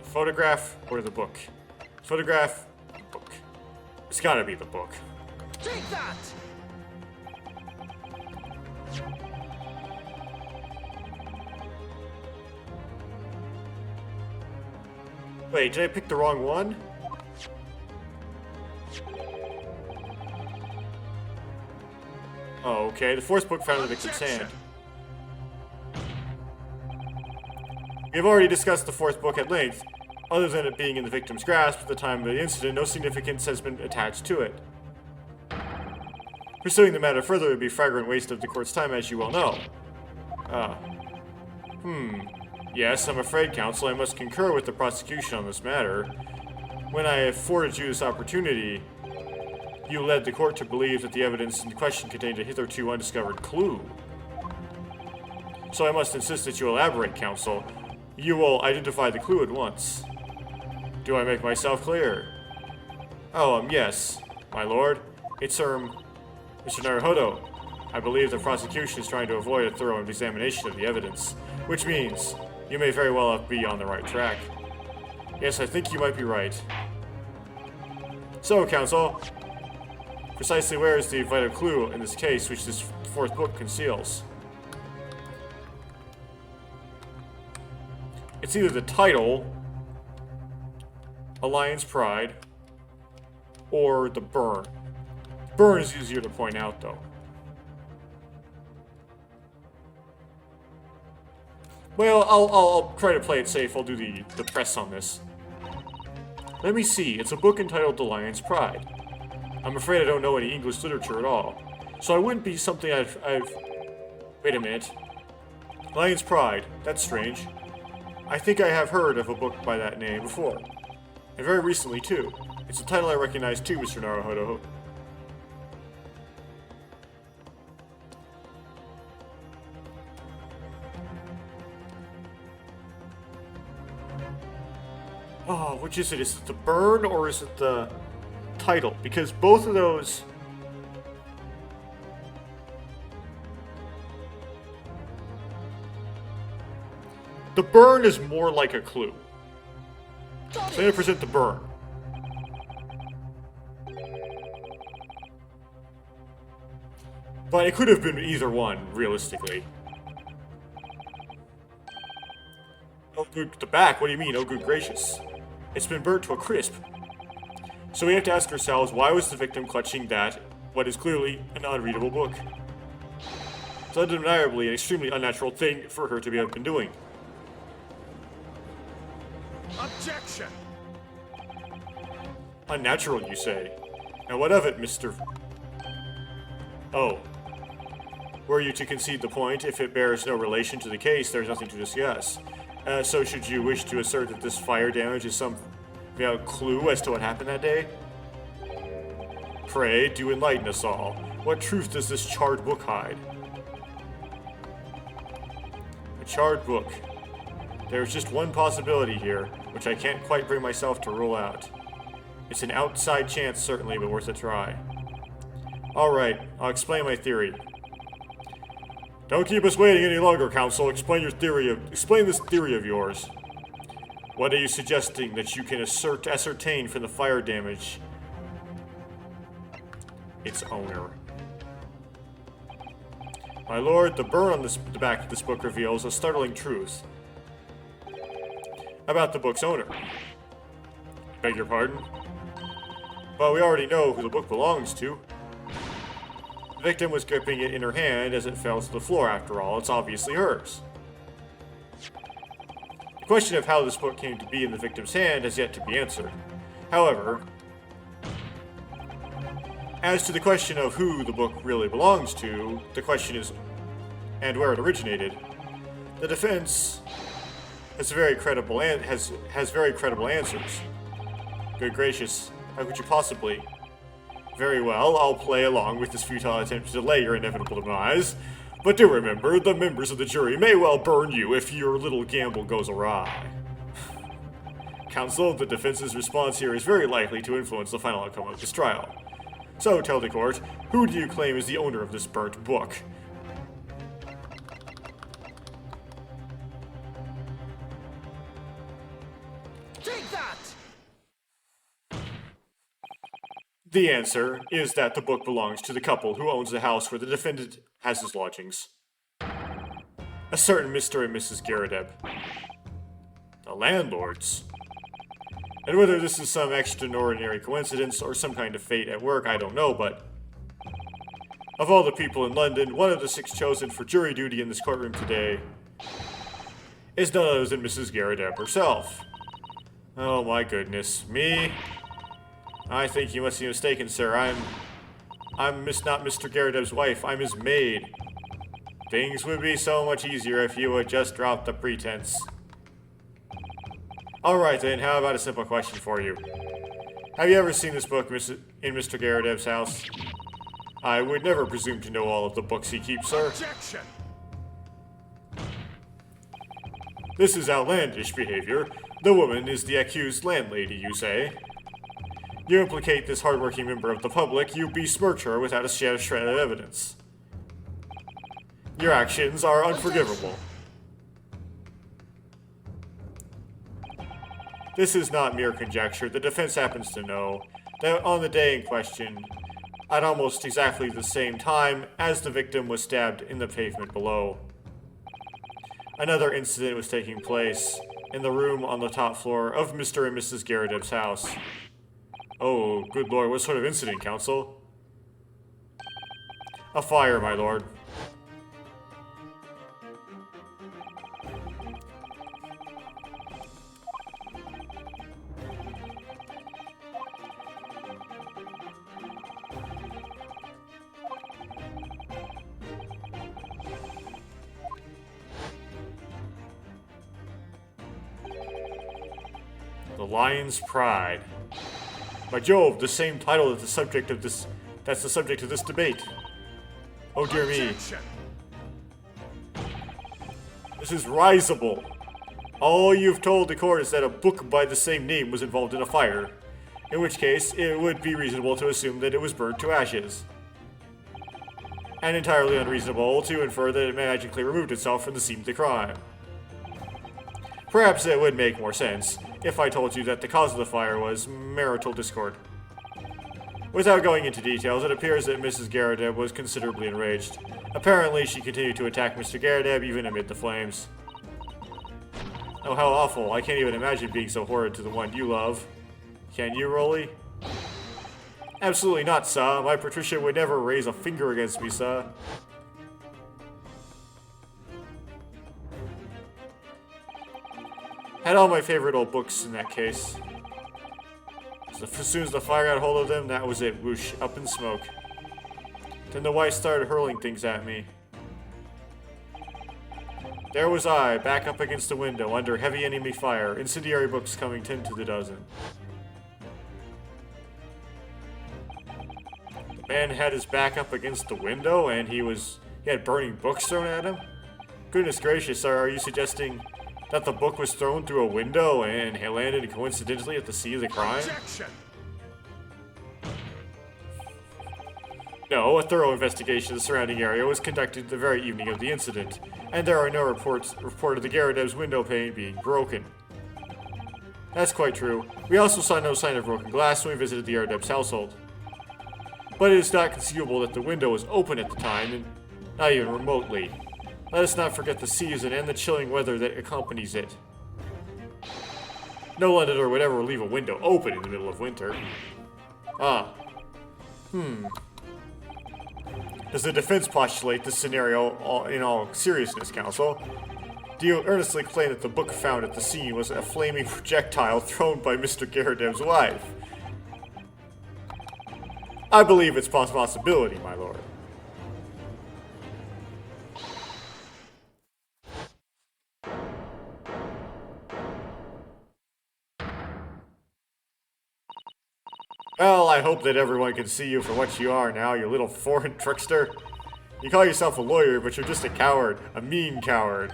Photograph or the book? Photograph, book. It's gotta be the book. Take that! Wait, did I pick the wrong one? Oh, okay. The fourth book found in the victim's hand. We have already discussed the fourth book at length. Other than it being in the victim's grasp at the time of the incident, no significance has been attached to it. Pursuing the matter further would be a flagrant waste of the court's time, as you well know. Yes, I'm afraid, counsel, I must concur with the prosecution on this matter. When I afforded you this opportunity, you led the court to believe that the evidence in question contained a hitherto undiscovered clue. So I must insist that you elaborate, counsel. You will identify the clue at once. Do I make myself clear? Oh, yes, my lord. It's, Mr. Naruhodo. I believe the prosecution is trying to avoid a thorough examination of the evidence, which means you may very well be on the right track. Yes, I think you might be right. So, counsel, precisely where is the vital clue in this case which this fourth book conceals? It's either the title, A Lion's Pride, or the burn. Burn is easier to point out, though. Well, I'll try to play it safe. I'll do the press on this. Let me see. It's a book entitled The Lion's Pride. I'm afraid I don't know any English literature at all, so it wouldn't be something I've... Wait a minute. Lion's Pride. That's strange. I think I have heard of a book by that name before. And very recently, too. It's a title I recognize too, Mr. Naruhodo. Oh, which is it? Is it the burn or is it the title? Because both of those... The burn is more like a clue. So I'm going to present the burn. But it could have been either one, realistically. Oh, good. The back? What do you mean? Oh, good gracious. It's been burnt to a crisp. So we have to ask ourselves, why was the victim clutching that, what is clearly an unreadable book? It's undeniably an extremely unnatural thing for her to have been doing. Objection! Unnatural, you say? And what of it, Mr. Oh. Were you to concede the point, if it bears no relation to the case, there is nothing to discuss. So should you wish to assert that this fire damage is some clue as to what happened that day? Pray, do enlighten us all. What truth does this charred book hide? A charred book. There's just one possibility here, which I can't quite bring myself to rule out. It's an outside chance, certainly, but worth a try. Alright, I'll explain my theory. Don't keep us waiting any longer, Counsel. Explain this theory of yours. What are you suggesting that you can ascertain from the fire damage? Its owner. My lord, the burn on the back of this book reveals a startling truth about the book's owner. Beg your pardon? Well, we already know who the book belongs to. The victim was gripping it in her hand as it fell to the floor. After all, it's obviously hers. The question of how this book came to be in the victim's hand has yet to be answered. However, as to the question of who the book really belongs to, the question is, and where it originated, the defense has very credible answers. Good gracious, how could you possibly? Very well, I'll play along with this futile attempt to delay your inevitable demise, but do remember, the members of the jury may well burn you if your little gamble goes awry. Counsel, the defense's response here is very likely to influence the final outcome of this trial. So, tell the court, who do you claim is the owner of this burnt book? Take that! The answer is that the book belongs to the couple who owns the house where the defendant has his lodgings. A certain Mr. and Mrs. Garadeb. The landlords. And whether this is some extraordinary coincidence or some kind of fate at work, I don't know, but of all the people in London, one of the 6 chosen for jury duty in this courtroom today is none other than Mrs. Garadeb herself. Oh my goodness, me? I think you must be mistaken, sir. I'm not Mr. Garadeb's wife, I'm his maid. Things would be so much easier if you would just drop the pretense. Alright then, how about a simple question for you? Have you ever seen this book in Mr. Garadeb's house? I would never presume to know all of the books he keeps, sir. Objection! This is outlandish behavior. The woman is the accused landlady, you say? You implicate this hardworking member of the public, you besmirch her without a shred of evidence. Your actions are unforgivable. This is not mere conjecture. The defense happens to know that on the day in question, at almost exactly the same time as the victim was stabbed in the pavement below, another incident was taking place in the room on the top floor of Mr. and Mrs. Garadeb's house. Oh, good lord, what sort of incident, counsel? A fire, my lord. The Lion's Pride. By Jove, the same title that's the subject of this debate. Oh dear me. Objection! This is risible. All you've told the court is that a book by the same name was involved in a fire, in which case it would be reasonable to assume that it was burned to ashes. And entirely unreasonable to infer that it magically removed itself from the scene of the crime. Perhaps it would make more sense if I told you that the cause of the fire was marital discord. Without going into details, it appears that Mrs. Garadeb was considerably enraged. Apparently, she continued to attack Mr. Garadeb even amid the flames. Oh, how awful. I can't even imagine being so horrid to the one you love. Can you, Rolly? Absolutely not, sir. My Patricia would never raise a finger against me, sir. Had all my favorite old books in that case. So as soon as the fire got hold of them, that was it. Whoosh, up in smoke. Then the wife started hurling things at me. There was I, back up against the window, under heavy enemy fire, incendiary books coming 10 to the dozen. The man had his back up against the window, and he had burning books thrown at him? Goodness gracious, sir, are you suggesting that the book was thrown through a window and it landed coincidentally at the scene of the crime? Objection! No, a thorough investigation of the surrounding area was conducted the very evening of the incident, and there are no reports of the Garadev's window pane being broken. That's quite true. We also saw no sign of broken glass when we visited the Garadev's household. But it is not conceivable that the window was open at the time, and not even remotely. Let us not forget the season and the chilling weather that accompanies it. No Londoner would ever leave a window open in the middle of winter. Does the defense postulate this scenario in all seriousness, counsel? Do you earnestly claim that the book found at the scene was a flaming projectile thrown by Mr. Garadev's wife? I believe it's a possibility, my lord. Well, I hope that everyone can see you for what you are now, you little foreign trickster. You call yourself a lawyer, but you're just a coward. A mean coward.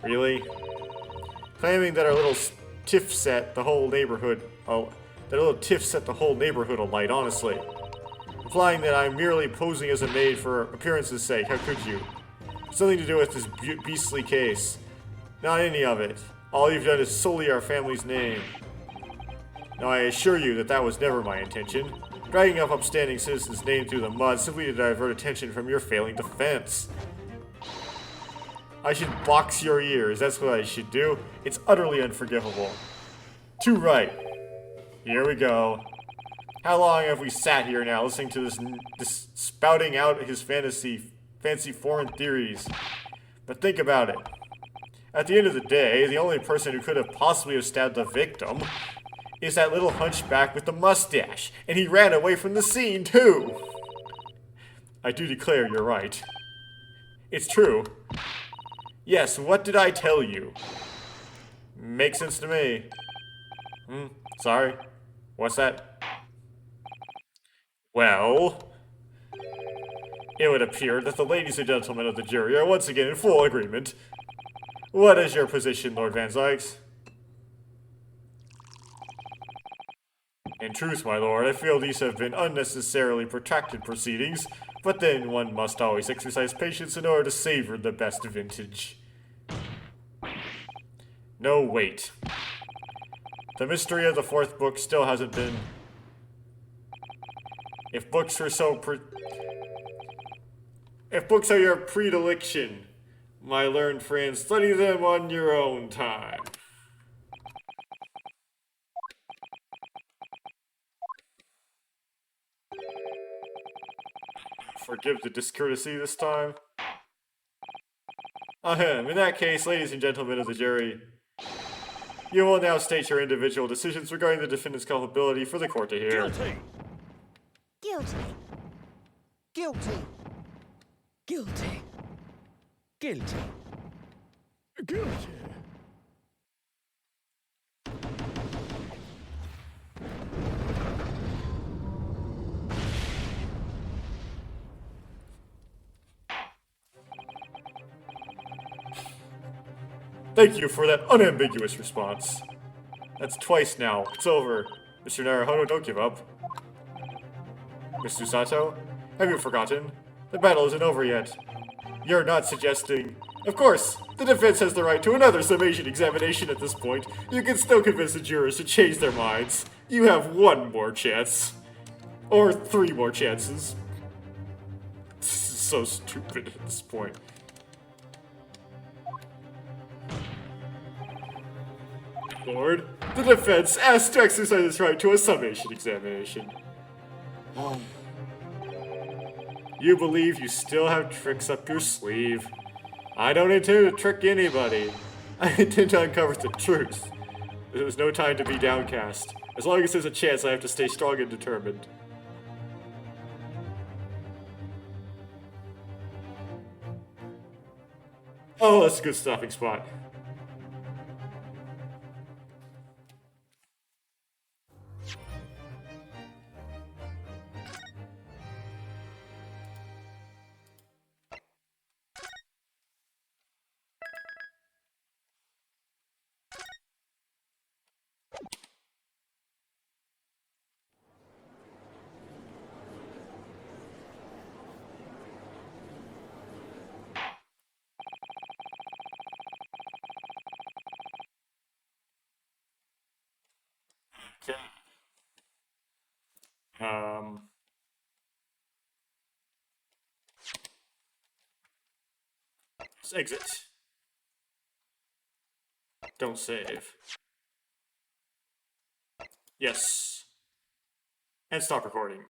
Really? Claiming that our little tiff set the whole neighborhood... Oh, that little tiff set the whole neighborhood alight, honestly. Implying that I'm merely posing as a maid for appearance's sake. How could you? Something to do with this beastly case. Not any of it. All you've done is sully our family's name. Now, I assure you that that was never my intention. Dragging up upstanding citizens' name through the mud simply to divert attention from your failing defense. I should box your ears, that's what I should do. It's utterly unforgivable. Too right. Here we go. How long have we sat here now listening to this spouting out his fancy foreign theories? But think about it. At the end of the day, the only person who could have possibly have stabbed the victim is that little hunchback with the mustache, and he ran away from the scene, too! I do declare you're right. It's true. Yes, what did I tell you? Makes sense to me. Sorry. What's that? Well, it would appear that the ladies and gentlemen of the jury are once again in full agreement. What is your position, Lord Van Zykes? In truth, my lord, I feel these have been unnecessarily protracted proceedings, but then one must always exercise patience in order to savor the best vintage. No, wait. The mystery of the fourth book still hasn't been... If books are your predilection, my learned friend, study them on your own time. Forgive the discourtesy this time. Ahem. In that case, ladies and gentlemen of the jury, you will now state your individual decisions regarding the defendant's culpability for the court to hear. Guilty! Guilty. Guilty! Guilty. Guilty! Guilty. Thank you for that unambiguous response. That's twice now. It's over. Mr. Naruhodo, don't give up. Miss Susato, have you forgotten? The battle isn't over yet. You're not suggesting... Of course, the defense has the right to another summation examination at this point. You can still convince the jurors to change their minds. You have one more chance. Or 3 more chances. This is so stupid at this point. Lord, the defense asks to exercise its right to a summation examination. You believe you still have tricks up your sleeve. I don't intend to trick anybody. I intend to uncover the truth. There's no time to be downcast. As long as there's a chance, I have to stay strong and determined. Oh, that's a good stopping spot. Okay. Let's exit. Don't save. Yes. And stop recording.